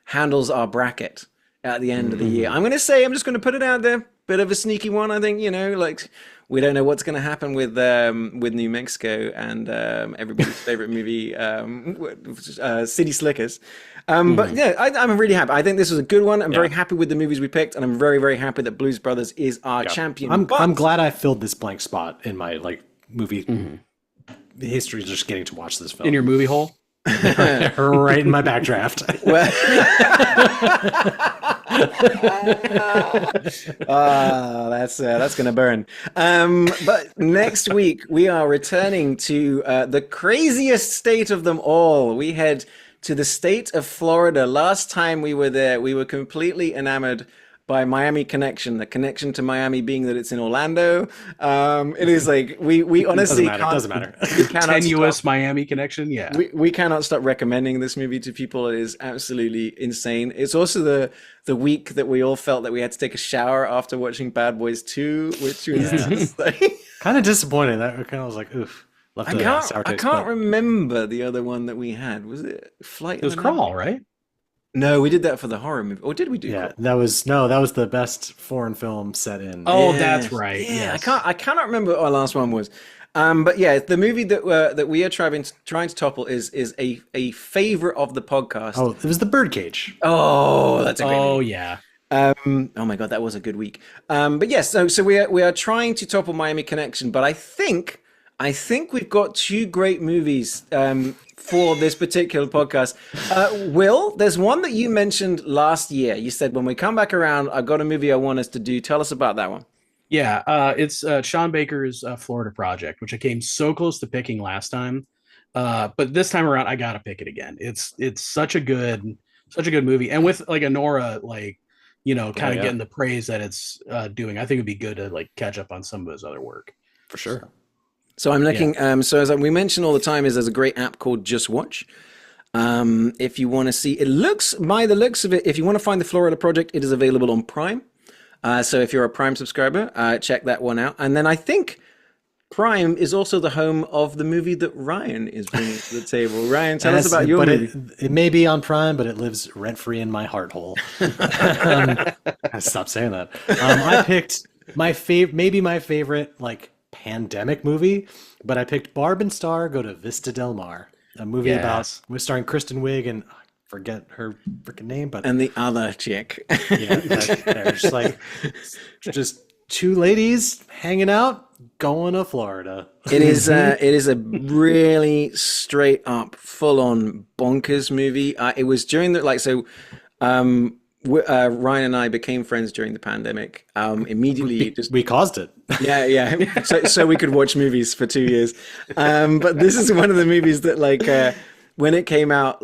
handles our bracket at the end of the year. I'm just going to put it out there. Bit of a sneaky one, I think. We don't know what's going to happen with New Mexico and everybody's favorite movie, City Slickers. But yeah, I'm really happy. I think this was a good one. I'm very happy with the movies we picked, and I'm very, very happy that Blues Brothers is our champion. I'm glad I filled this blank spot in my movie history, just getting to watch this film. In your movie hole? Right in my backdraft. That's gonna burn. But next week we are returning to the craziest state of them all. We head to the state of Florida. Last time we were there, we were completely enamored by Miami Connection, the connection to Miami being that it's in Orlando. It is like we honestly it doesn't matter. Tenuous Miami Connection, yeah. We cannot stop recommending this movie to people. It is absolutely insane. It's also the week that we all felt that we had to take a shower after watching Bad Boys 2, which was just like kind of disappointing. That kind of was like, oof. I can't remember the other one that we had. Was it Flight? It was Crawl, right? No, we did that for the horror movie. Or did we do? Yeah, that was the best foreign film set in. Oh, that's right. Yeah, yes. I cannot remember what our last one was. But yeah, the movie that we are trying to topple is a favorite of the podcast. Oh, it was The Birdcage. Oh, that's a great movie. Yeah. Oh my god, that was a good week. But yes, so we are trying to topple Miami Connection, but I think we've got two great movies for this particular podcast. Will, there's one that you mentioned last year. You said when we come back around, I've got a movie I want us to do. Tell us about that one. Yeah, it's Sean Baker's Florida Project, which I came so close to picking last time. But this time around, I got to pick it again. It's such a good such a good movie, and with like Honora, like kind of yeah. getting the praise that it's doing. I think it'd be good to like catch up on some of his other work For sure. So I'm looking. So as we mention all the time, there's a great app called Just Watch. If you want to see, it looks by the looks of it. If you want to find the Florida Project, it is available on Prime. So if you're a Prime subscriber, check that one out. And then I think Prime is also the home of the movie that Ryan is bringing to the table. Ryan, tell us about your movie. It may be on Prime, but it lives rent free in my heart hole. Stop saying that. I picked maybe my favorite like pandemic movie, but I picked Barb and Star Go to Vista Del Mar, a movie starring Kristen Wiig and I forget her freaking name, but and the other chick. They're just like just two ladies hanging out, going to Florida. It is a really straight up, full on bonkers movie. It was during the Ryan and I became friends during the pandemic. Immediately, we caused it. Yeah. So we could watch movies for 2 years. But this is one of the movies that when it came out,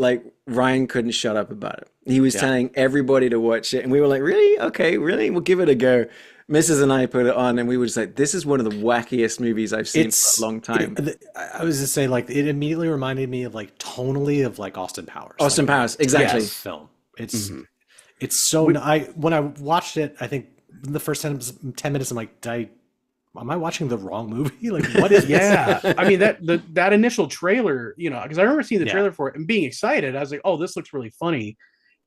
Ryan couldn't shut up about it. He was telling everybody to watch it, and we were like, "Really? Okay, really? We'll give it a go." Mrs. and I put it on, and we were just like, "This is one of the wackiest movies I've seen for a long time." I was just saying, it immediately reminded me of tonally of Austin Powers. Austin Powers, exactly. Film. It's so. When I watched it, I think the first 10 minutes, I'm like, am I watching the wrong movie? What is this? I mean, that initial trailer, because I remember seeing the trailer for it and being excited. I was like, oh, this looks really funny.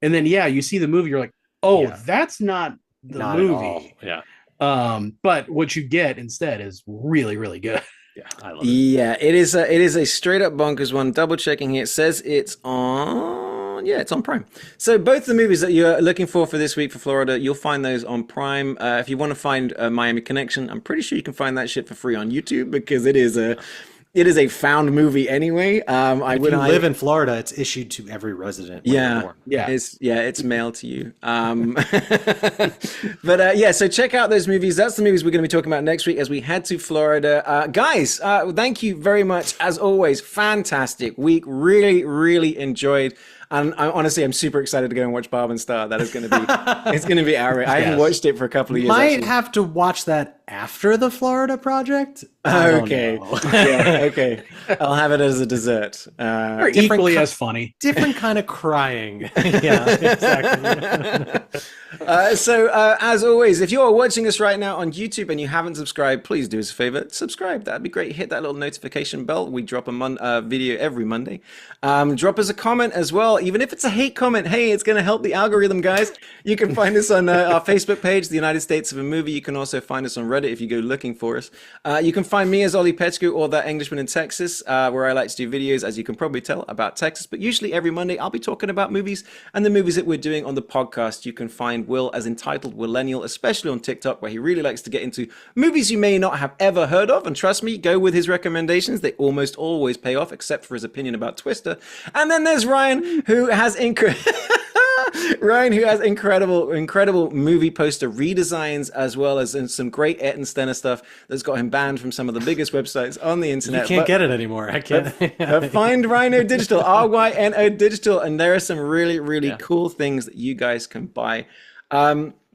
And then, you see the movie, you're like, oh, that's not the movie. Yeah. But what you get instead is really, really good. Yeah, I love it. Yeah, it is a straight up bonkers one. Double checking here. It says it's on. Yeah, it's on Prime. So both the movies that you're looking for this week for Florida, you'll find those on Prime. If you want to find Miami Connection, I'm pretty sure you can find that shit for free on YouTube because it is a found movie anyway. If you live in Florida, it's issued to every resident. It's mailed to you. So check out those movies. That's the movies we're going to be talking about next week as we head to Florida. Guys, thank you very much. As always, fantastic week. Really, really enjoyed. And I'm super excited to go and watch Barb and Star. That is going to be, it's going to be our. I haven't watched it for a couple of years. Might have to watch that after the Florida Project. Okay. Okay. I'll have it as a dessert. Equally as funny. Different kind of crying. Yeah, exactly. As always, if you're watching us right now on YouTube and you haven't subscribed, please do us a favor, subscribe. That'd be great. Hit that little notification bell. We drop a video every Monday. Drop us a comment as well, even if it's a hate comment. Hey, it's going to help the algorithm, guys. You can find us on our Facebook page, the United States of a Movie. You can also find us on Reddit if you go looking for us. You can find me as Ollie Petchko or That Englishman in Texas, where I like to do videos, as you can probably tell, about Texas. But usually every Monday, I'll be talking about movies and the movies that we're doing on the podcast. You can find Will as entitled Willennial, especially on TikTok, where he really likes to get into movies you may not have ever heard of. And trust me, go with his recommendations. They almost always pay off, except for his opinion about Twister. And then there's Ryan, who has incredible movie poster redesigns, as well as some great Ed and Stenner stuff that's got him banned from some of the biggest websites on the internet. You can't get it anymore. I can't. Find Rhino Digital, RYNO Digital, and there are some really cool things that you guys can buy.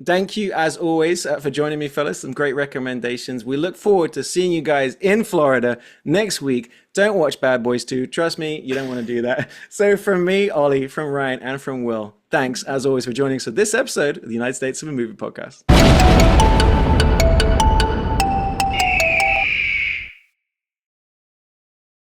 Thank you, as always, for joining me, fellas. Some great recommendations. We look forward to seeing you guys in Florida next week. Don't watch Bad Boys 2. Trust me, you don't want to do that. So from me, Ollie, from Ryan, and from Will, thanks, as always, for joining us for this episode of the United States of a Movie podcast.